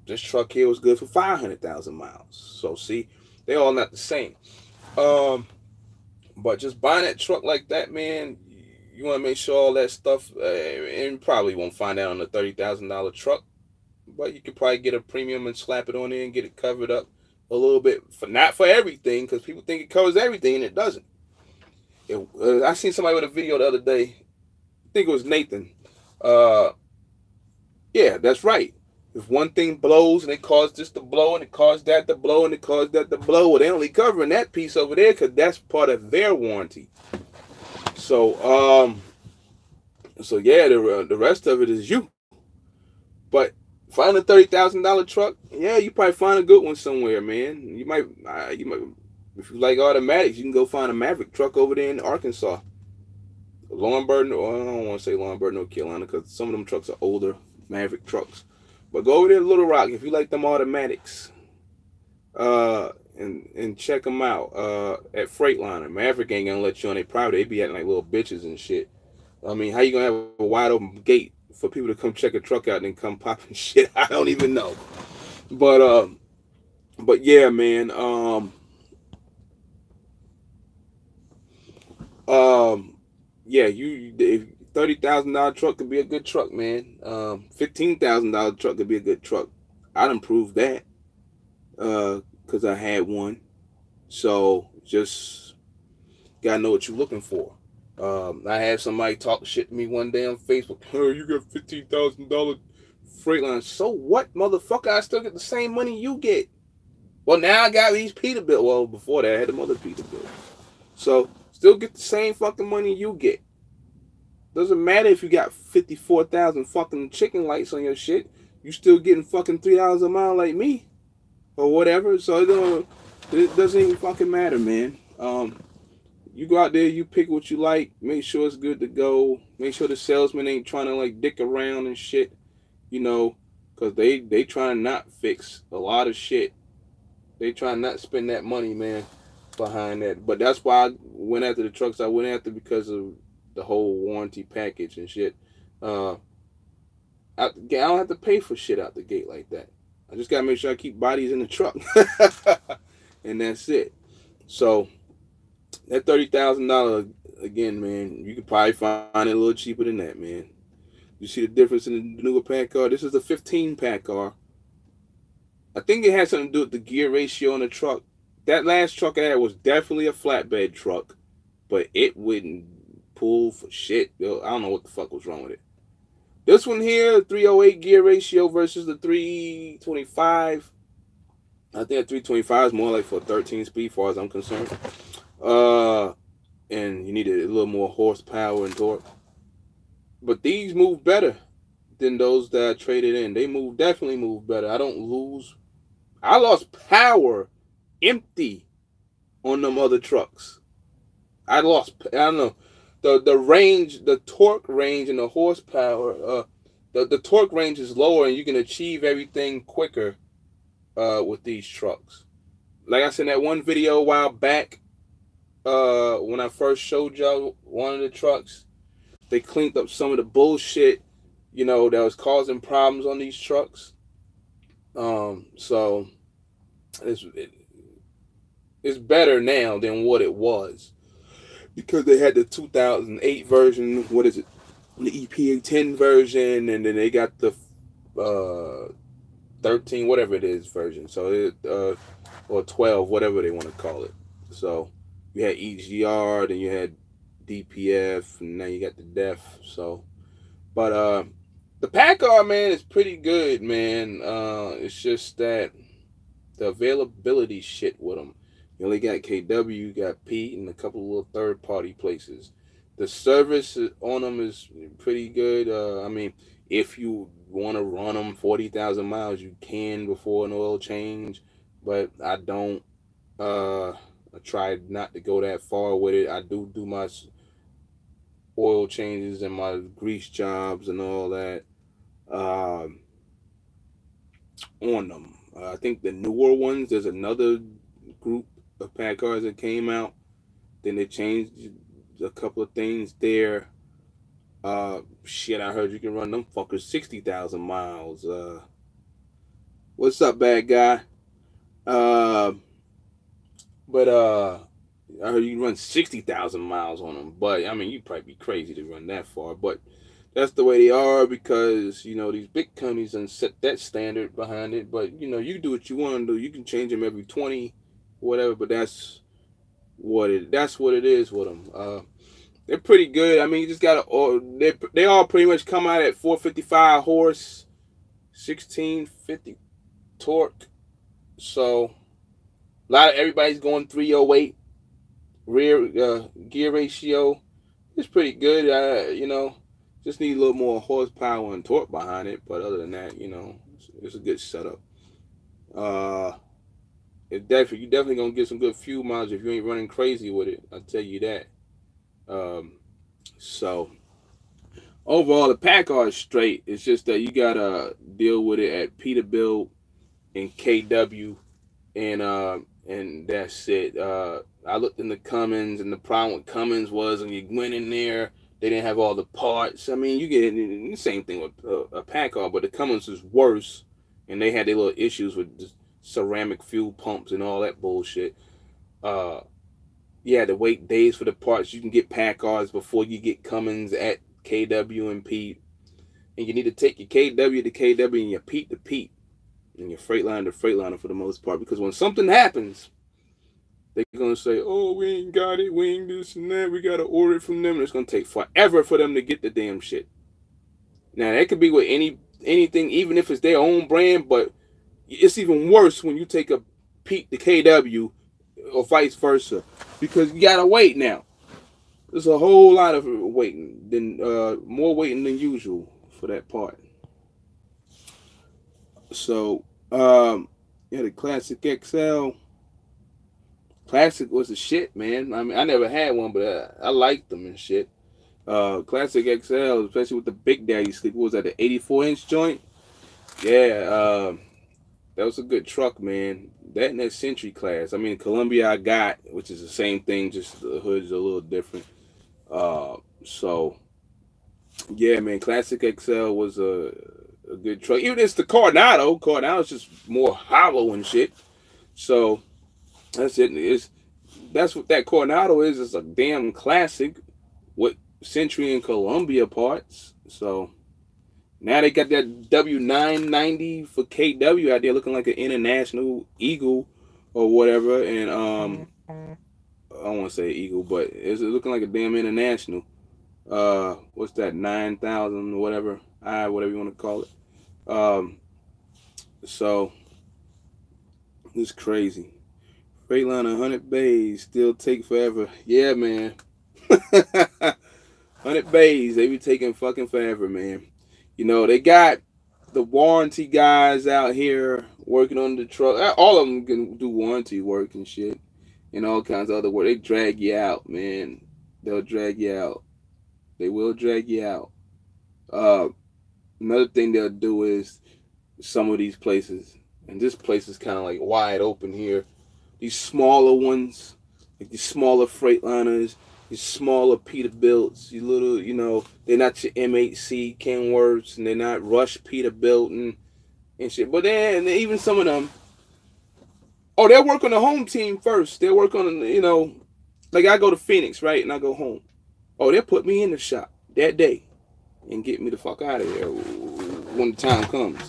Speaker 1: This truck here was good for 500,000 miles. So see, they all not the same. But just buying that truck like that, man, you want to make sure all that stuff, and you probably won't find out on a $30,000 truck, but you could probably get a premium and slap it on there and get it covered up a little bit, not for everything, because people think it covers everything and it doesn't. I seen somebody with a video the other day, I think it was Nathan. Yeah, that's right. If one thing blows and it caused this to blow and it caused that to blow and it caused that to blow, well, they're only covering that piece over there because that's part of their warranty. So, so yeah, the rest of it is you. But find a $30,000 truck, yeah, you probably find a good one somewhere, man. You might, if you like automatics, you can go find a Maverick truck over there in Arkansas. Lawrenceburg, or I don't want to say Lawrenceburg, North Carolina, because some of them trucks are older Maverick trucks. But go over there to Little Rock if you like them automatics, and check them out at Freightliner. Maverick ain't gonna let you on their private. They be acting like little bitches and shit. I mean, how you gonna have a wide open gate for people to come check a truck out and then come popping shit? I don't even know. But yeah, man. Yeah, $30,000 truck could be a good truck, man. $15,000 truck could be a good truck. I'd improve that, because I had one. So just gotta know what you're looking for. I had somebody talk shit to me one day on Facebook. Oh, you got $15,000 Freightliner. So what, motherfucker? I still get the same money you get. Well, now I got these Peterbilt. Well, before that, I had the other Peterbilt. So still get the same fucking money you get. Doesn't matter if you got 54,000 fucking chicken lights on your shit. You still getting fucking $3 a mile like me, or whatever. So it doesn't even fucking matter, man. You go out there, you pick what you like. Make sure it's good to go. Make sure the salesman ain't trying to like dick around and shit. You know, because they try not fix a lot of shit. They try not spend that money, man, behind that. But that's why I went after the trucks I went after, because of the whole warranty package and shit. I don't have to pay for shit out the gate like that. I just gotta make sure I keep bodies in the truck. And that's it. So that $30,000, again, man, you could probably find it a little cheaper than that, man. You see the difference in the newer PACCAR? This is the 15 PACCAR. I think it had something to do with the gear ratio on the truck. That last truck I had was definitely a flatbed truck, but it wouldn't pull for shit. I don't know what the fuck was wrong with it. This one here, 308 gear ratio versus the 325. I think the 325 is more like for 13 speed, as far as I'm concerned. And you need a little more horsepower and torque. But these move better than those that I traded in. They definitely move better. I don't lose. I lost power empty on them other trucks. I don't know. the range, the torque range, and the horsepower. The torque range is lower, and you can achieve everything quicker with these trucks. Like I said in that one video a while back, when I first showed y'all one of the trucks, they cleaned up some of the bullshit, you know, that was causing problems on these trucks. So it's better now than what it was, because they had the 2008 version. What is it? The EPA 10 version, and then they got the 13, whatever it is, version. So it or 12, whatever they want to call it. So you had EGR, then you had DPF, and now you got the DEF. So, but the PACCAR, man, is pretty good, man. It's just that the availability shit with them. You only got KW, you got Pete, and a couple of little third-party places. The service on them is pretty good. I mean, if you want to run them 40,000 miles, you can before an oil change. But I don't. I try not to go that far with it. I do my oil changes and my grease jobs and all that on them. I think the newer ones, there's another group of PACCARs that came out. Then they changed a couple of things there. Shit, I heard you can run them fuckers 60,000 miles. What's up, bad guy? But I heard you can run 60,000 miles on them. But I mean, you'd probably be crazy to run that far. But that's the way they are, because, you know, these big companies and set that standard behind it. But, you know, you do what you want to do. You can change them every 20, whatever. But that's what it is with them. They're pretty good. I mean, you just gotta. They all pretty much come out at 455 horse, 1650 torque. So a lot of everybody's going 308 rear gear ratio. It's pretty good. You know, just need a little more horsepower and torque behind it. But other than that, you know, it's a good setup. You're definitely gonna get some good fuel mileage if you ain't running crazy with it. I'll tell you that. So overall, the PACCAR is straight. It's just that you gotta deal with it at Peterbilt and KW, and that's it. I looked in the Cummins, and the problem with Cummins was when you went in there, they didn't have all the parts. I mean, you get the same thing with a PACCAR, but the Cummins is worse, and they had their little issues with the ceramic fuel pumps and all that bullshit. You had to wait days for the parts. You can get PACCARs before you get Cummins at KW and Pete. And you need to take your KW to KW and your Pete to Pete. And your Freightliner to Freightliner for the most part. Because when something happens, they're going to say, oh, we ain't got it. We ain't this and that. We got to order it from them. And it's going to take forever for them to get the damn shit. Now, that could be with anything, even if it's their own brand. But it's even worse when you take a Pete to KW or vice versa, because you gotta wait now. There's a whole lot of waiting, more waiting than usual for that part. So yeah, the Classic XL. Classic was the shit, man. I mean, I never had one, but I liked them and shit. Classic XL, especially with the Big Daddy sleep. What was that, the 84-inch joint? Yeah, that was a good truck, man. That and that Century class. I mean, Columbia I got, which is the same thing, just the hood's a little different. So, yeah, man, Classic XL was a good truck. Even it's the Coronado. Coronado's just more hollow and shit. So, that's it. That's what that Coronado is. It's a damn classic with Century and Columbia parts. So, now they got that W990 for KW out there looking like an International Eagle or whatever. And I don't want to say Eagle, but it's looking like a damn International. What's that, 9,000 or whatever, whatever you want to call it. So it's crazy. Freightliner 100 bays still take forever. Yeah, man. 100 bays, they be taking fucking forever, man. You know, they got the warranty guys out here working on the truck. All of them can do warranty work and shit and all kinds of other work. They drag you out, man. They'll drag you out. They will drag you out. Uh, Another thing they'll do is some of these places, and this place is kind of like wide open here. These smaller ones, like these smaller Freightliners, these smaller Peterbilts, these little, they're not your MHC Kenworths, and they're not Rush Peterbilt and shit. But then even some of them, oh, they'll work on the home team first. They'll work on, like I go to Phoenix, right, and I go home. Oh, they'll put me in the shop that day and get me the fuck out of there when the time comes.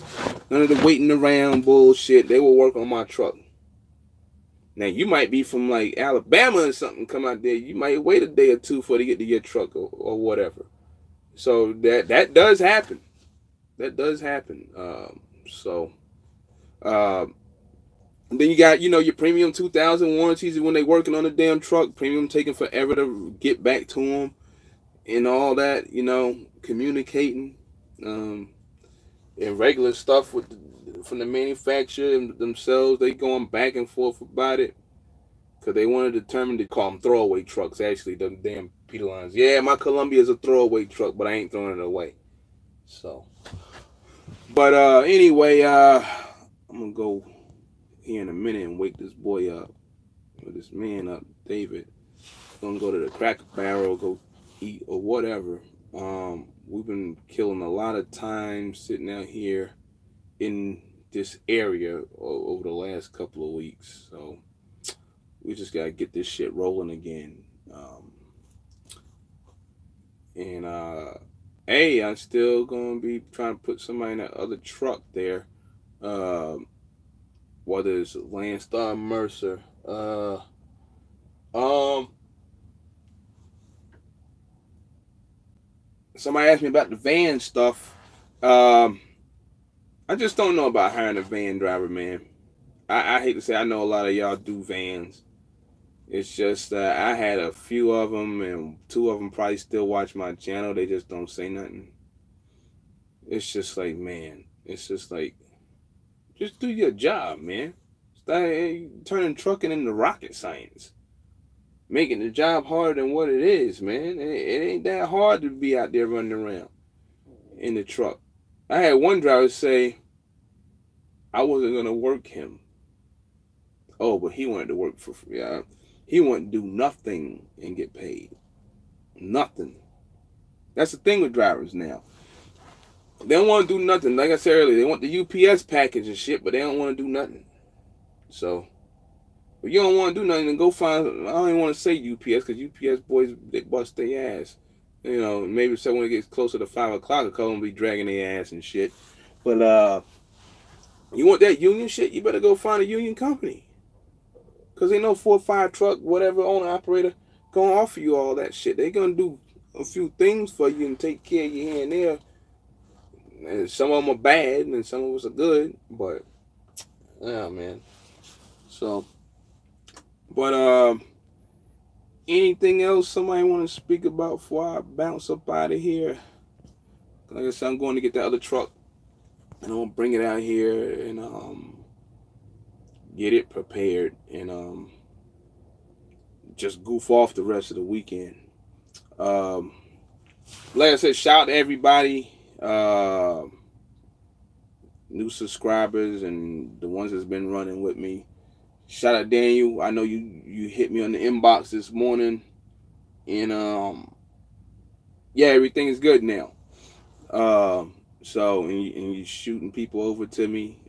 Speaker 1: None of the waiting around bullshit. They will work on my truck. Now, you might be from like Alabama or something, come out there. You might wait a day or two before they get to your truck or whatever. So that does happen. That does happen. Then you got, your premium 2000 warranties when they working on the damn truck. Premium taking forever to get back to them and all that, communicating. And regular stuff from the manufacturer themselves, they going back and forth about it because they want to determine to call them throwaway trucks. Actually, the damn Peterlines. Yeah, my Columbia is a throwaway truck, but I ain't throwing it away. So, but anyway, I'm gonna go here in a minute and wake this boy up, or this man up, David. Gonna go to the Cracker Barrel, go eat or whatever. We've been killing a lot of time sitting out here in this area over the last couple of weeks. So we just got to get this shit rolling again. Hey, I'm still going to be trying to put somebody in that other truck there. Whether it's Landstar Mercer. Somebody asked me about the van stuff. I just don't know about hiring a van driver, man. I hate to say I know a lot of y'all do vans. It's just I had a few of them, and 2 of them probably still watch my channel. They just don't say nothing. It's just like, man, it's just like, just do your job, man. Start turning trucking into rocket science. Making the job harder than what it is, man. It ain't that hard to be out there running around in the truck. I had one driver say I wasn't going to work him. Oh, but he wanted to work for free. He wanted to do nothing and get paid. Nothing. That's the thing with drivers now. They don't want to do nothing. Like I said earlier, they want the UPS package and shit, but they don't want to do nothing. So, if you don't want to do nothing, then go find, I don't even want to say UPS, because UPS boys, they bust their ass. Maybe so when it gets closer to 5 o'clock, a couple will be dragging their ass and shit. But, you want that union shit, you better go find a union company. Because they know 4 or 5 truck, whatever owner, operator, going to offer you all that shit. They're going to do a few things for you and take care of you here and there. And some of them are bad and some of us are good. But, yeah, man. So, but, anything else somebody want to speak about before I bounce up out of here? Like I said, I'm going to get that other truck. And I'm going to bring it out here and get it prepared and just goof off the rest of the weekend. Like I said, shout out to everybody, new subscribers and the ones that's been running with me. Shout out Daniel. I know you hit me on the inbox this morning, and yeah, everything is good now. So and you're shooting people over to me.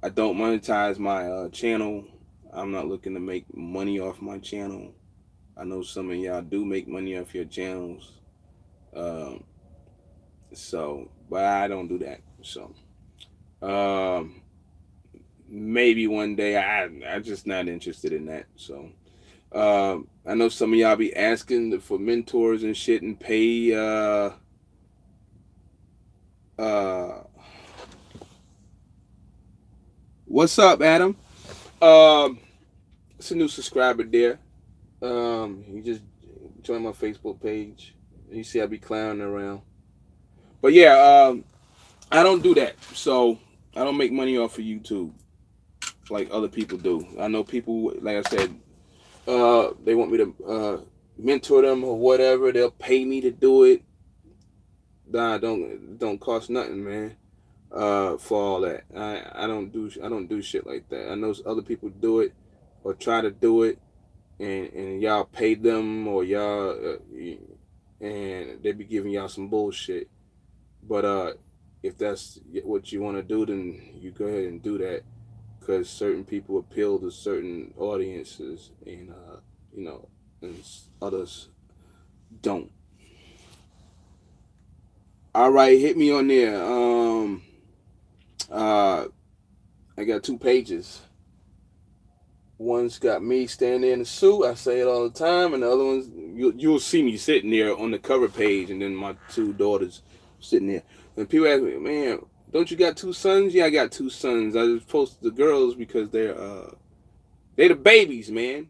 Speaker 1: I don't monetize my channel. I'm not looking to make money off my channel. I know some of y'all do make money off your channels. But I don't do that. So, maybe one day. I'm just not interested in that. So, I know some of y'all be asking for mentors and shit and pay. What's up, Adam? It's a new subscriber there. You just joined my Facebook page. You see I be clowning around. But yeah, I don't do that. So I don't make money off of YouTube like other people do. I know people, like I said, they want me to mentor them or whatever. They'll pay me to do it. Nah, don't cost nothing, man. For all that, I don't do shit like that. I know other people do it or try to do it, and y'all pay them or y'all and they be giving y'all some bullshit. But if that's what you want to do, then you go ahead and do that, because certain people appeal to certain audiences, and you know, and others don't. All right, hit me on there. Uh, I got 2 pages. One's got me standing in the suit. I say it all the time, and the other one's you'll see me sitting there on the cover page, and then my 2 daughters sitting there. And people ask me, "Man, don't you got 2 sons?" Yeah, I got 2 sons. I just posted the girls because they're the babies, man.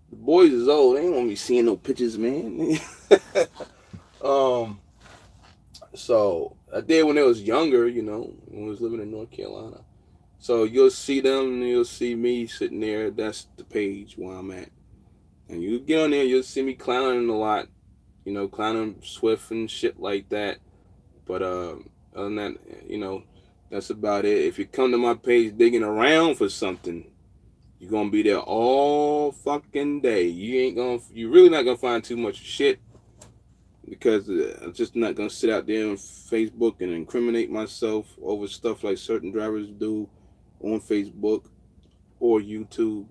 Speaker 1: The boys is old. They ain't want me seeing no pictures, man. um, so I did when I was younger, when I was living in North Carolina. So you'll see them, and you'll see me sitting there. That's the page where I'm at. And you get on there, you'll see me clowning a lot, clowning Swift and shit like that. But other than that, that's about it. If you come to my page digging around for something, you're gonna be there all fucking day. You're really not gonna find too much shit, because I'm just not gonna sit out there on Facebook and incriminate myself over stuff like certain drivers do on Facebook or YouTube.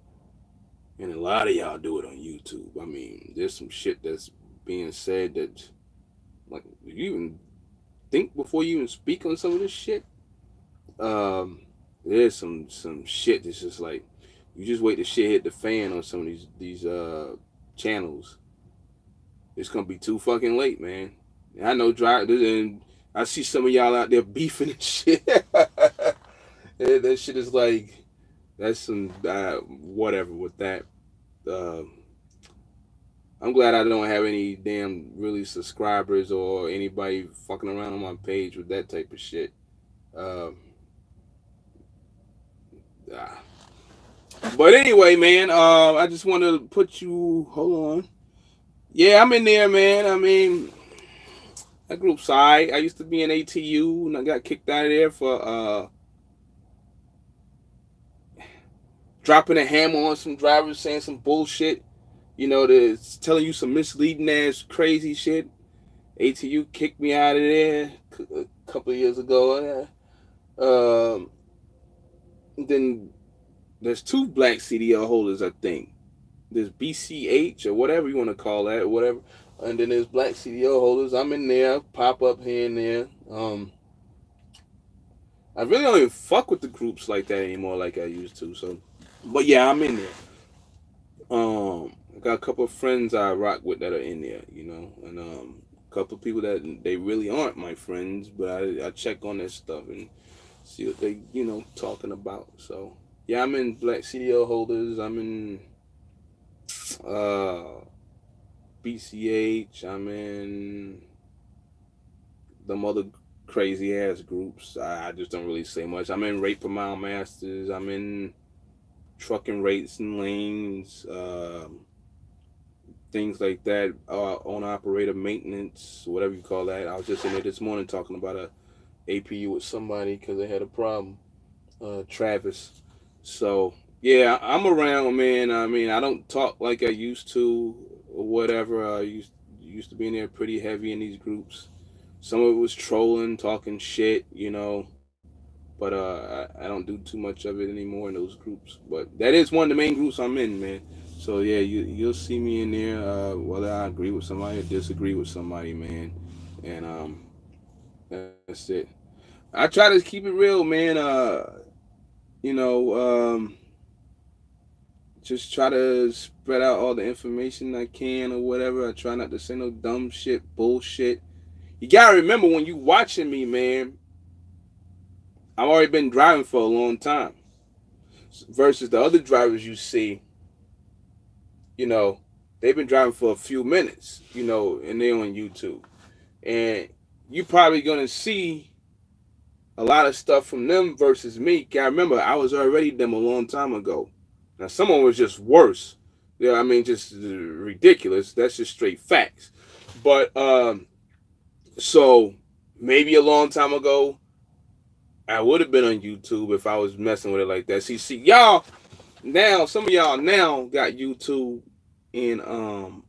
Speaker 1: And a lot of y'all do it on YouTube. I mean, there's some shit that's being said that, like, you even think before you even speak on some of this shit. There's some shit that's just like, you just wait to shit hit the fan on some of these channels. It's gonna be too fucking late, man. I know drivers, and I see some of y'all out there beefing and shit. That shit is like, that's some whatever with that. I'm glad I don't have any damn really subscribers or anybody fucking around on my page with that type of shit. But anyway, man, I just want to put you. Hold on. Yeah, I'm in there, man. I mean, that group's alright. I used to be in ATU, and I got kicked out of there for dropping a hammer on some drivers, saying some bullshit. Telling you some misleading ass crazy shit. ATU kicked me out of there a couple of years ago. Then there's 2 black CDL holders, I think. There's BCH or whatever you want to call that, whatever. And then there's black CDL holders. I'm in there, pop up here and there. I really don't even fuck with the groups like that anymore, like I used to. So, but yeah, I'm in there. I got a couple of friends I rock with that are in there, and a couple of people that they really aren't my friends, but I check on their stuff and see what they, talking about. So yeah, I'm in black CDL holders. I'm in BCH. I'm in them other crazy ass groups. I just don't really say much. I'm in Rate Per Mile Masters. I'm in trucking rates and lanes, things like that. Owner operator maintenance, whatever you call that. I was just in there this morning talking about a APU with somebody because they had a problem. Travis. So yeah, I'm around, man. I mean, I don't talk like I used to or whatever. I used to be in there pretty heavy in these groups. Some of it was trolling, talking shit, but I don't do too much of it anymore in those groups. But that is one of the main groups I'm in, man. So yeah, you'll see me in there, whether I agree with somebody or disagree with somebody, man. And that's it. I try to keep it real, man. You know, just try to spread out all the information I can or whatever. I try not to say no dumb shit, bullshit. You gotta remember, when you watching me, man, I've already been driving for a long time. Versus the other drivers you see, they've been driving for a few minutes, and they're on YouTube. And you probably gonna see a lot of stuff from them versus me. I remember I was already them a long time ago. Now someone was just worse. Yeah, I mean, just ridiculous. That's just straight facts. But so maybe a long time ago, I would have been on YouTube if I was messing with it like that. See, y'all now, some of y'all now got YouTube, and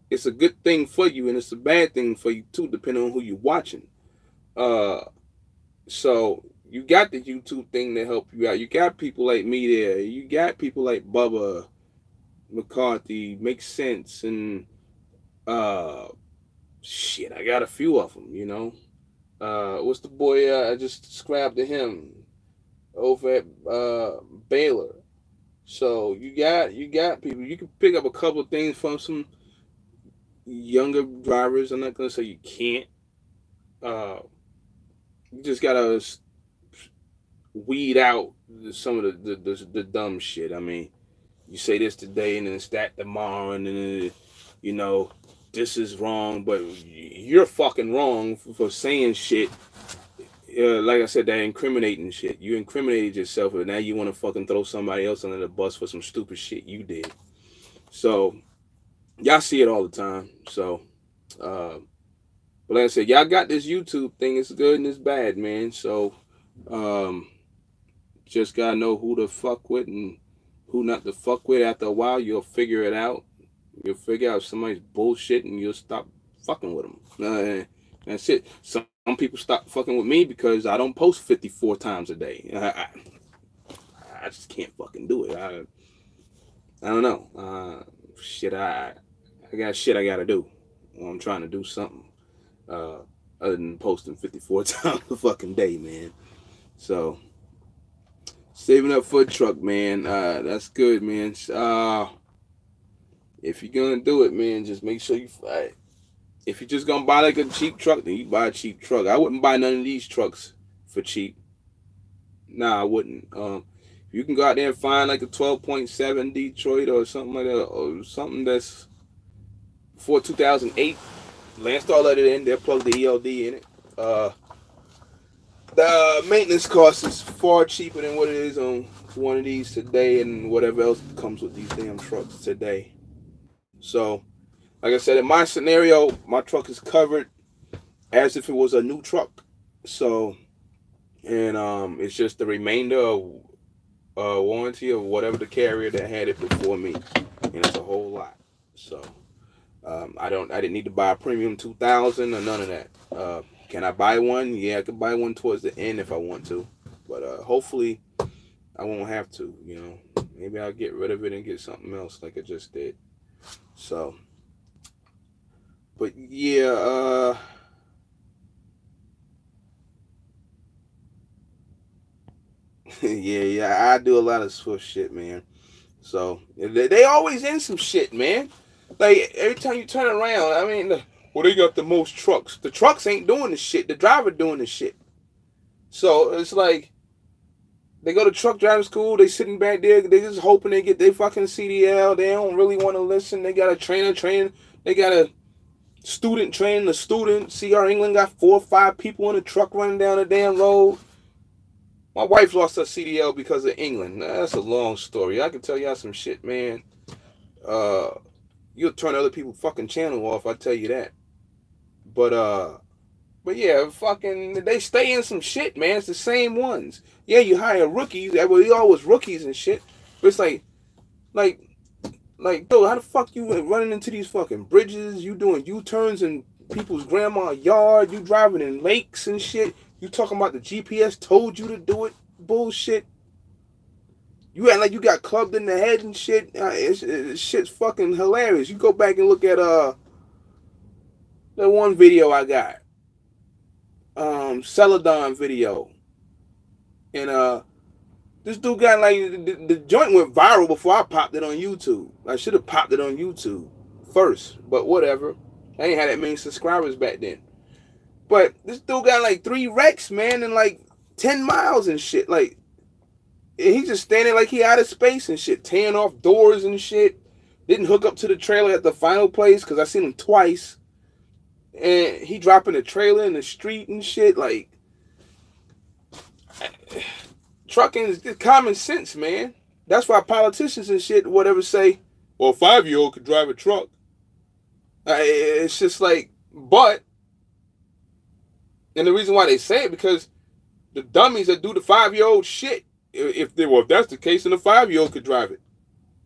Speaker 1: it's a good thing for you, and it's a bad thing for you too, depending on who you're watching. Uh, so you got the YouTube thing to help you out. You got people like me there. You got people like Bubba McCarthy, Makes Sense, and uh, shit, I got a few of them. You know, what's the boy? I just described to him over at Baylor. So you got people. You can pick up a couple of things from some younger drivers. I'm not gonna say you can't. Uh, you just gotta weed out some of the dumb shit. I mean, you say this today and then it's that tomorrow, and then you know this is wrong, but you're fucking wrong for saying shit. Like I said, that incriminating shit. You incriminated yourself, and now you want to fucking throw somebody else under the bus for some stupid shit you did. So y'all see it all the time. So, but like I said, y'all got this YouTube thing. It's good and it's bad, man. So, just gotta know who to fuck with and who not to fuck with. After a while, you'll figure it out. You'll figure out if somebody's bullshit, and you'll stop fucking with them. That's it. Some people stop fucking with me because I don't post 54 times a day. I just can't fucking do it. I don't know. Shit, I got shit I gotta do. I'm trying to do something other than posting 54 times a fucking day, man. So saving up for a truck, man. That's good, man. If you're gonna do it, man, just make sure you fight. If you're just gonna buy like a cheap truck, then you buy a cheap truck. I wouldn't buy none of these trucks for cheap. Nah, I wouldn't. You can go out there and find like a 12.7 Detroit or something like that, or something that's before 2008. Landstar let it in. They'll plug the ELD in it. The maintenance cost is far cheaper than what it is on one of these today, and whatever else comes with these damn trucks today. So, like I said, in my scenario, my truck is covered as if it was a new truck. So, and it's just the remainder of warranty of whatever the carrier that had it before me, and it's a whole lot. So, I didn't need to buy a premium 2000 or none of that. Can I buy one? Yeah, I could buy one towards the end if I want to, but hopefully I won't have to. You know, maybe I'll get rid of it and get something else like I just did. So, but yeah, yeah, I do a lot of Swift shit, man. So they always in some shit, man. Like every time you turn around, I mean, well, they got the most trucks. The trucks ain't doing the shit. The driver doing the shit. So it's like they go to truck driving school. They sitting back there. They just hoping they get their fucking CDL. They don't really want to listen. They got a trainer train. They got a student training the student. CR England got 4 or 5 people in a truck running down the damn road. My wife lost her CDL because of England. That's a long story. I can tell y'all some shit, man. You'll turn other people's fucking channel off, I tell you that. But yeah, fucking, they stay in some shit, man. It's the same ones. Yeah, you hire rookies. Well, we always rookies and shit. But it's like, dude, how the fuck you running into these fucking bridges? You doing U-turns in people's grandma's yard? You driving in lakes and shit? You talking about the GPS told you to do it? Bullshit. You act like you got clubbed in the head and shit. It's shit's fucking hilarious. You go back and look at the one video I got. Celadon video. And this dude got like the joint went viral before I popped it on YouTube. I should have popped it on YouTube first, but whatever. I ain't had that many subscribers back then. But this dude got like 3 wrecks, man, in like 10 miles and shit. Like, he's just standing like he out of space and shit, tearing off doors and shit. Didn't hook up to the trailer at the final place because I seen him twice. And he dropping the trailer in the street and shit. Like, trucking is common sense, man. That's why politicians and shit, whatever, say, well, a 5-year-old could drive a truck. It's just like, but, and the reason why they say it, because the dummies that do the 5-year-old shit, if that's the case, then a 5-year-old could drive it.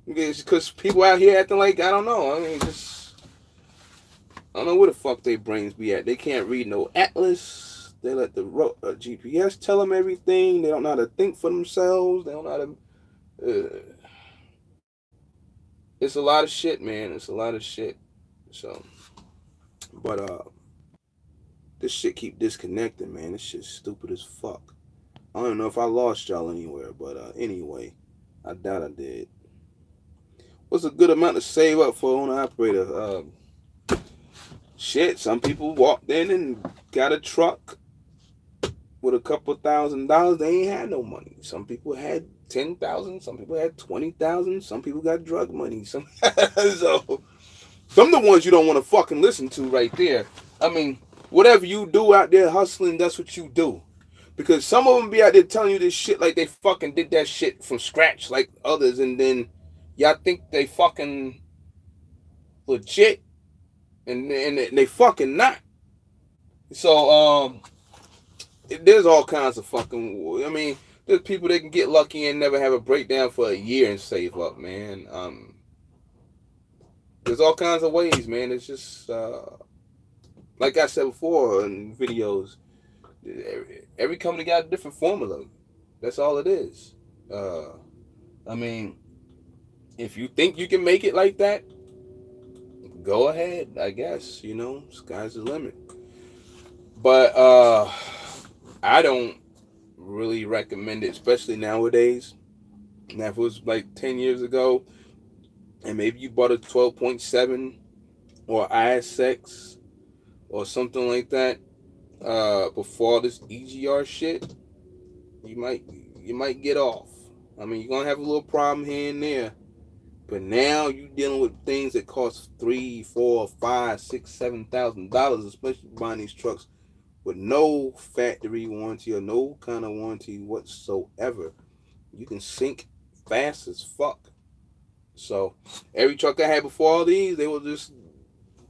Speaker 1: It's because people out here acting like, I don't know. I mean, I don't know where the fuck their brains be at. They can't read no atlas. They let the GPS tell them everything. They don't know how to think for themselves. They don't know how to... it's a lot of shit, man. It's a lot of shit. So, but, this shit keep disconnecting, man. This shit's stupid as fuck. I don't know if I lost y'all anywhere, but, anyway, I doubt I did. What's a good amount to save up for an owner-operator? Shit, some people walked in and got a truck with a couple $1,000. They ain't had no money. Some people had 10,000. Some people had 20,000. Some people got drug money. So, them the ones you don't want to fucking listen to right there. I mean, whatever you do out there hustling, that's what you do. Because some of them be out there telling you this shit like they fucking did that shit from scratch like others, and then y'all think they fucking legit, and they fucking not. So, there's all kinds of fucking, I mean, there's people that can get lucky and never have a breakdown for a year and save up, man. There's all kinds of ways, man. It's just, like I said before in videos, every company got a different formula. That's all it is. I mean, if you think you can make it like that, go ahead, I guess. You know, sky's the limit. But I don't really recommend it, especially nowadays. Now, if it was like 10 years ago, and maybe you bought a 12.7 or ISX or something like that, before this EGR shit, you might get off. I mean, you're gonna have a little problem here and there, but now you're dealing with things that cost $3,000, $4,000, $5,000, $6,000, $7,000, especially buying these trucks with no factory warranty or no kind of warranty whatsoever. You can sink fast as fuck. So every truck I had before all these, they were just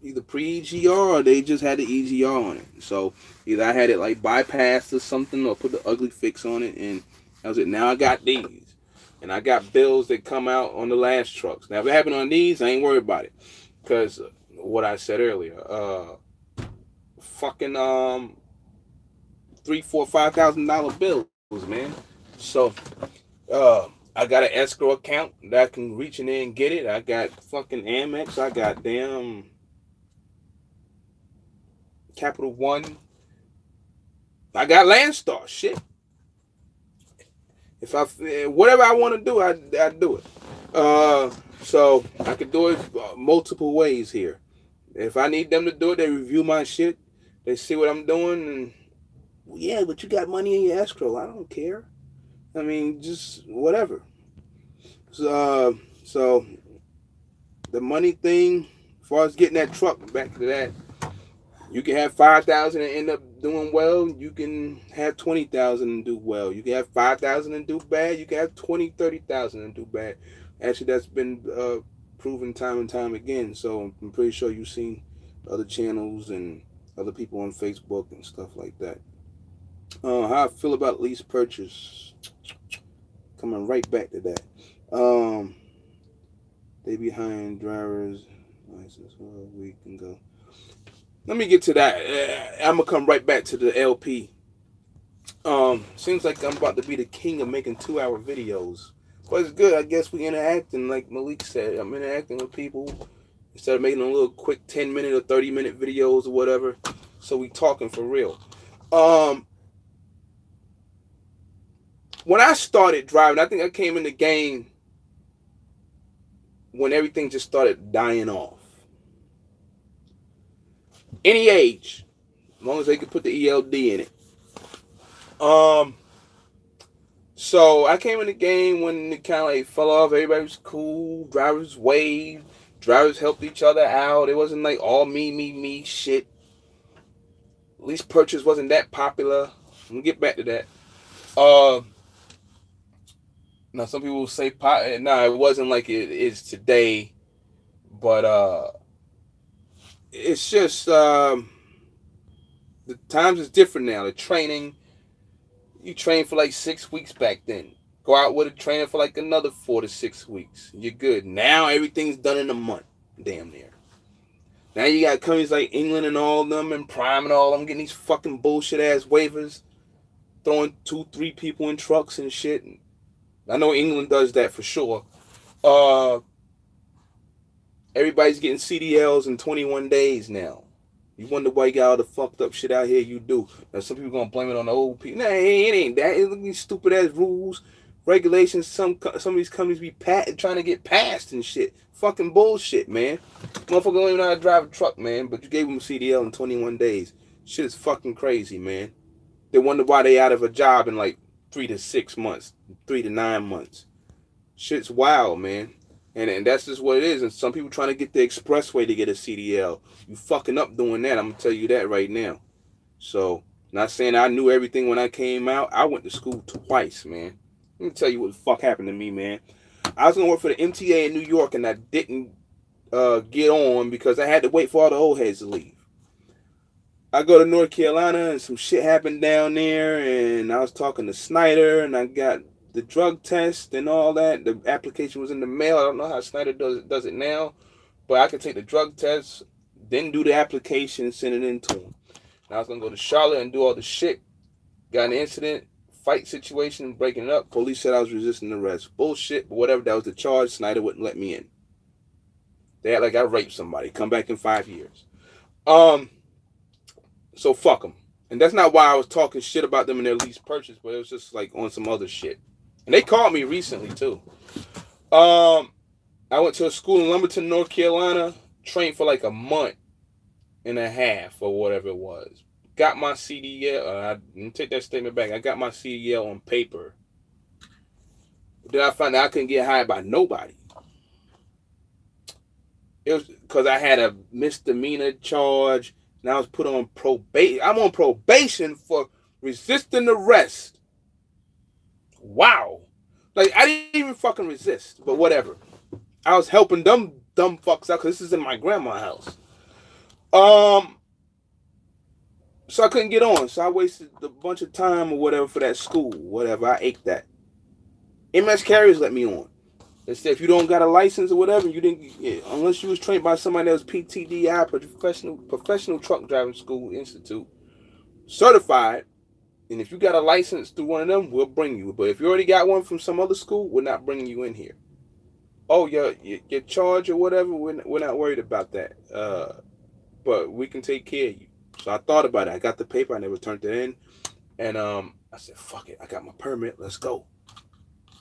Speaker 1: either pre-EGR or they just had the EGR on it. So either I had it like bypassed or something, or put the ugly fix on it, and that was it. Now I got these, and I got bills that come out on the last trucks. Now if it happened on these, I ain't worried about it, because what I said earlier, fucking $3,000, $4,000, $5,000 bills, man. So I got an escrow account that I can reach in there and get it. I got fucking Amex. I got damn Capital One. I got Landstar. Shit. If whatever I want to do, I do it. So I could do it multiple ways here. If I need them to do it, they review my shit. They see what I'm doing, and well, yeah, but you got money in your escrow. I don't care. I mean, just whatever. So the money thing, as far as getting that truck, back to that, you can have 5,000 and end up doing well. You can have 20,000 and do well. You can have 5,000 and do bad. You can have 20, 30,000 and do bad. Actually, that's been proven time and time again. So I'm pretty sure you've seen other channels and other people on Facebook and stuff like that. How I feel about lease purchase. Coming right back to that. They behind drivers license a week and go. Let me get to that. I'm gonna come right back to the LP. Seems like I'm about to be the king of making 2-hour videos. But it's good. I guess we interacting, like Malik said. I'm interacting with people instead of making a little quick 10-minute or 30-minute videos or whatever. So we talking for real. When I started driving, I think I came in the game when everything just started dying off. Any age, as long as they could put the ELD in it. So I came in the game when it kind of like fell off. Everybody was cool. Drivers waved. Drivers helped each other out. It wasn't like all me shit. Lease purchase wasn't that popular. I'm gonna get back to that. Now some people will say nah, it wasn't like it is today, but it's just the times is different now. The training, you train for like 6 weeks back then. Go out with a trainer for like another 4 to 6 weeks. You're good. Now everything's done in a month, damn near. Now you got companies like England and all of them and Prime and all of them getting these fucking bullshit ass waivers, throwing 2, 3 people in trucks and shit. I know England does that for sure. Everybody's getting CDLs in 21 days now. You wonder why you got all the fucked up shit out here. You do. Now some people gonna blame it on the old people. Nah, it ain't that. It's these stupid ass rules, regulations. Some of these companies be trying to get passed and shit. Fucking bullshit, man. Motherfucker don't even know how to drive a truck, man. But you gave them a CDL in 21 days. Shit is fucking crazy, man. They wonder why they out of a job in like 3 to 6 months, 3 to 9 months. Shit's wild, man. And that's just what it is. And some people trying to get the expressway to get a CDL. You fucking up doing that. I'm going to tell you that right now. So, not saying I knew everything when I came out. I went to school twice, man. Let me tell you what the fuck happened to me, man. I was going to work for the MTA in New York, and I didn't get on because I had to wait for all the old heads to leave. I go to North Carolina, and some shit happened down there, and I was talking to Snyder, and I got the drug test and all that. The application was in the mail. I don't know how Snyder does it now, but I could take the drug test, then do the application, and send it in to him. And I was going to go to Charlotte and do all the shit. Got an incident, fight situation, breaking it up. Police said I was resisting arrest. Bullshit, but whatever, that was the charge. Snyder wouldn't let me in. They act like I raped somebody. Come back in 5 years. So fuck them. And that's not why I was talking shit about them in their lease purchase, but it was just like on some other shit. And they called me recently too. I went to a school in Lumberton, North Carolina, trained for like a month and a half or whatever it was. Got my CDL. Let me take that statement back. I got my CDL on paper. Then I found out I couldn't get hired by nobody. It was because I had a misdemeanor charge and I was put on probation. I'm on probation for resisting arrest. Wow. Like, I didn't even fucking resist, but whatever. I was helping them dumb fucks out because this is in my grandma's house. So I couldn't get on. So I wasted a bunch of time or whatever for that school. Whatever. I ate that. MS Carriers let me on. They said if you don't got a license or whatever, you didn't, unless you was trained by somebody that was PTDI, Professional Truck Driving School Institute, certified. And if you got a license through one of them, we'll bring you. But if you already got one from some other school, we're not bringing you in here. Oh, your charge or whatever, we're not worried about that. But we can take care of you. So I thought about it. I got the paper. I never turned it in. And I said, fuck it. I got my permit. Let's go.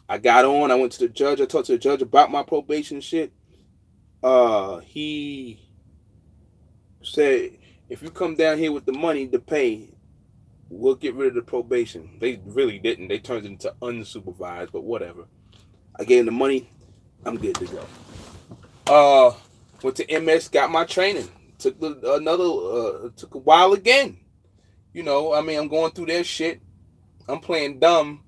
Speaker 1: I got on. I went to the judge. I talked to the judge about my probation shit. He said, if you come down here with the money to pay, we'll get rid of the probation. They really didn't. They turned it into unsupervised, but whatever. I gave them the money. I'm good to go. Went to MS, got my training. Took a while again. You know, I mean, I'm going through their shit. I'm playing dumb.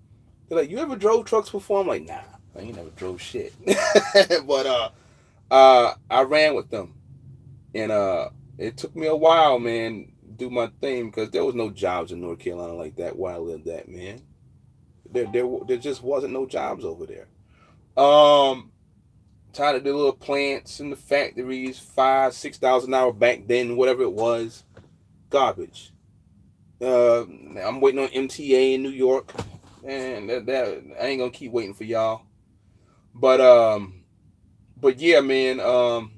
Speaker 1: They're like, you ever drove trucks before? I'm like, nah, I ain't never drove shit. But I ran with them. And it took me a while, man, do my thing because there was no jobs in North Carolina like that where I lived at, man. There just wasn't no jobs over there. Tired of the little plants and the factories, $5,000-$6,000 an hour back then, whatever it was. Garbage. I'm waiting on MTA in New York. And that I ain't gonna keep waiting for y'all. But yeah, man,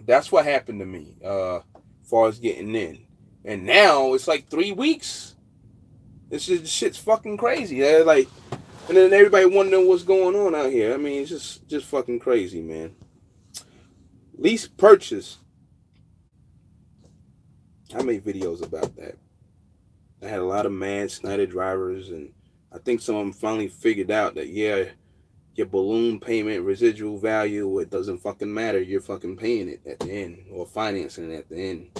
Speaker 1: that's what happened to me, as far as getting in. And now it's like 3 weeks. This shit's fucking crazy. Like, and then everybody wondering what's going on out here. I mean, it's just fucking crazy, man. Lease purchase. I made videos about that. I had a lot of mad Snyder drivers, and I think some of them finally figured out that, yeah, your balloon payment, residual value, it doesn't fucking matter. You're fucking paying it at the end or financing it at the end.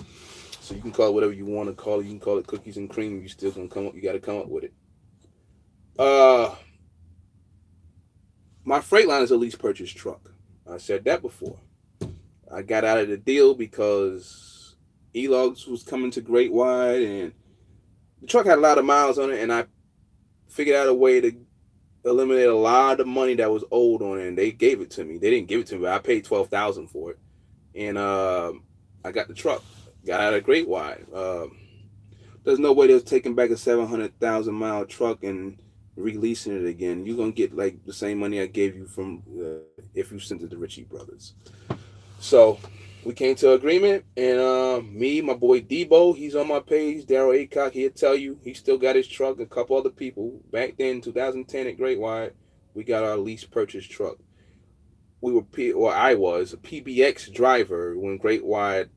Speaker 1: So you can call it whatever you want to call it. You can call it cookies and cream. You still gonna come up. You got to come up with it. My Freightliner is a lease purchase truck. I said that before. I got out of the deal because E-Logs was coming to Great Wide, and the truck had a lot of miles on it, and I figured out a way to eliminate a lot of money that was owed on it, and they gave it to me. They didn't give it to me, but I paid $12,000 for it, and I got the truck. Got out of Great Wide. There's no way they're taking back a 700,000-mile truck and releasing it again. You're gonna get like the same money I gave you from if you sent it to Ritchie Brothers. So we came to agreement, and me, my boy Debo, he's on my page. Daryl Aycock, he'll tell you he still got his truck. A couple other people back then, 2010 at Great Wide, we got our lease purchase truck. I was a PBX driver when Great Wide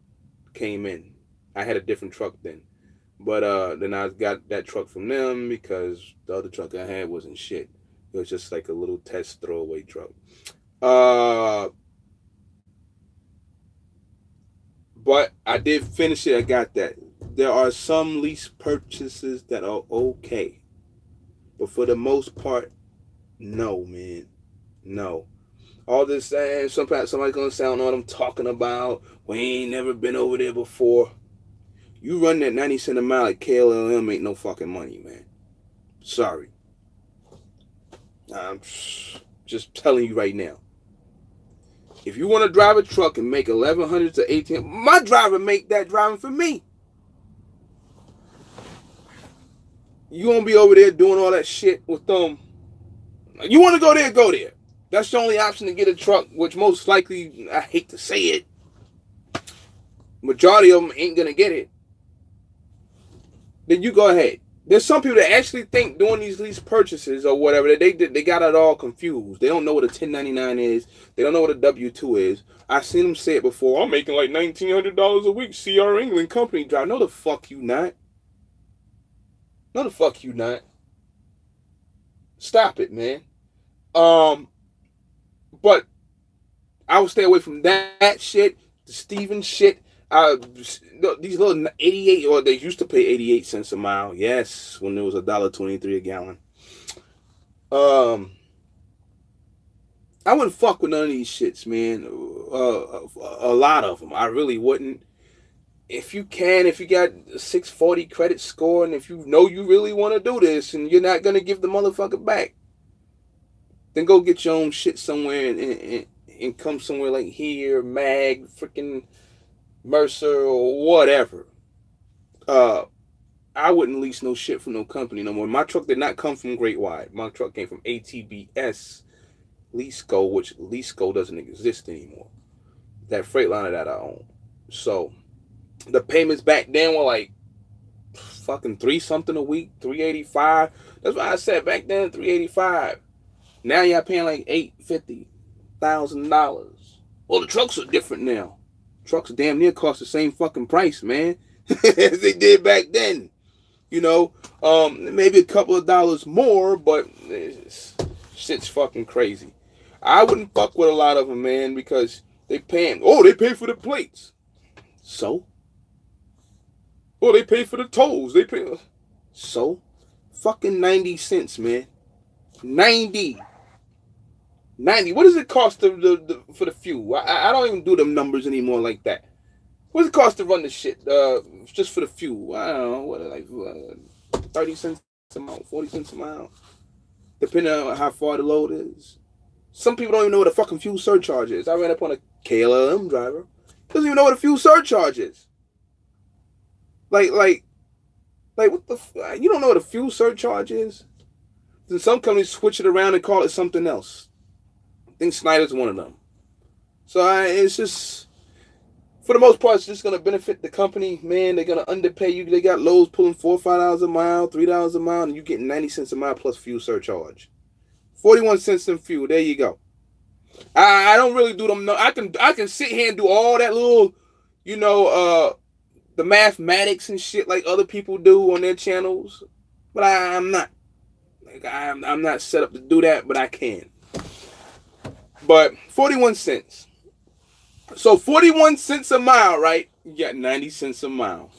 Speaker 1: came in. I had a different truck then. But then I got that truck from them because the other truck I had wasn't shit. It was just like a little test throwaway truck. But I did finish it. I got that. There are some lease purchases that are okay. But for the most part, no, man. No. All this saying, somebody's going to sound what I'm talking about. We ain't never been over there before. You run that 90 cent a mile at KLLM ain't no fucking money, man. Sorry. I'm just telling you right now. If you want to drive a truck and make 1,100 to 1,800, my driver make that driving for me. You won't be over there doing all that shit with them. You want to go there, go there. That's the only option to get a truck, which most likely, I hate to say it, majority of them ain't going to get it. Then you go ahead. There's some people that actually think doing these lease purchases or whatever, that they got it all confused. They don't know what a 1099 is. They don't know what a W-2 is. I've seen them say it before. I'm making like $1,900 a week. CR England company drive. No, the fuck you not. No, the fuck you not. Stop it, man. But I would stay away from that shit, the Steven shit. These little 88, or they used to pay 88 cents a mile. Yes, when it was $1.23 a gallon. I wouldn't fuck with none of these shits, man. A lot of them, I really wouldn't. If you got a 640 credit score, and if you know you really want to do this, and you're not gonna give the motherfucker back, then go get your own shit somewhere and come somewhere like here, Mag, freaking Mercer, or whatever. I wouldn't lease no shit from no company no more. My truck did not come from Great Wide. My truck came from ATBS Leaseco, which Leaseco doesn't exist anymore. That Freightliner that I own. So the payments back then were like fucking $3 something a week, $385. That's why I said back then $385. Now y'all paying like $850,000. Well, the trucks are different now. Trucks damn near cost the same fucking price, man, as they did back then. You know, maybe a couple of dollars more, but shit's fucking crazy. I wouldn't fuck with a lot of them, man, because they pay for the plates. So? Oh, they pay for the tolls. They pay. So? Fucking 90 cents, man. 90. What does it cost for the fuel? I don't even do them numbers anymore like that. What does it cost to run the shit just for the fuel? I don't know, what, like 30 cents a mile, 40 cents a mile, depending on how far the load is. Some people don't even know what a fucking fuel surcharge is. I ran up on a KLM driver. Doesn't even know what a fuel surcharge is. Like what the? You don't know what a fuel surcharge is? Then some companies switch it around and call it something else. I think Snyder's one of them. So it's just, for the most part, it's just going to benefit the company. Man, they're going to underpay you. They got loads pulling $4 or $5 a mile, $3 a mile, and you getting 90 cents a mile plus fuel surcharge. 41 cents in fuel. There you go. I don't really do them. No, I can sit here and do all that little, you know, the mathematics and shit like other people do on their channels, but I'm not. Like, I'm not set up to do that, but I can. But 41 cents. So 41 cents a mile, right? You got 90 cents a mile.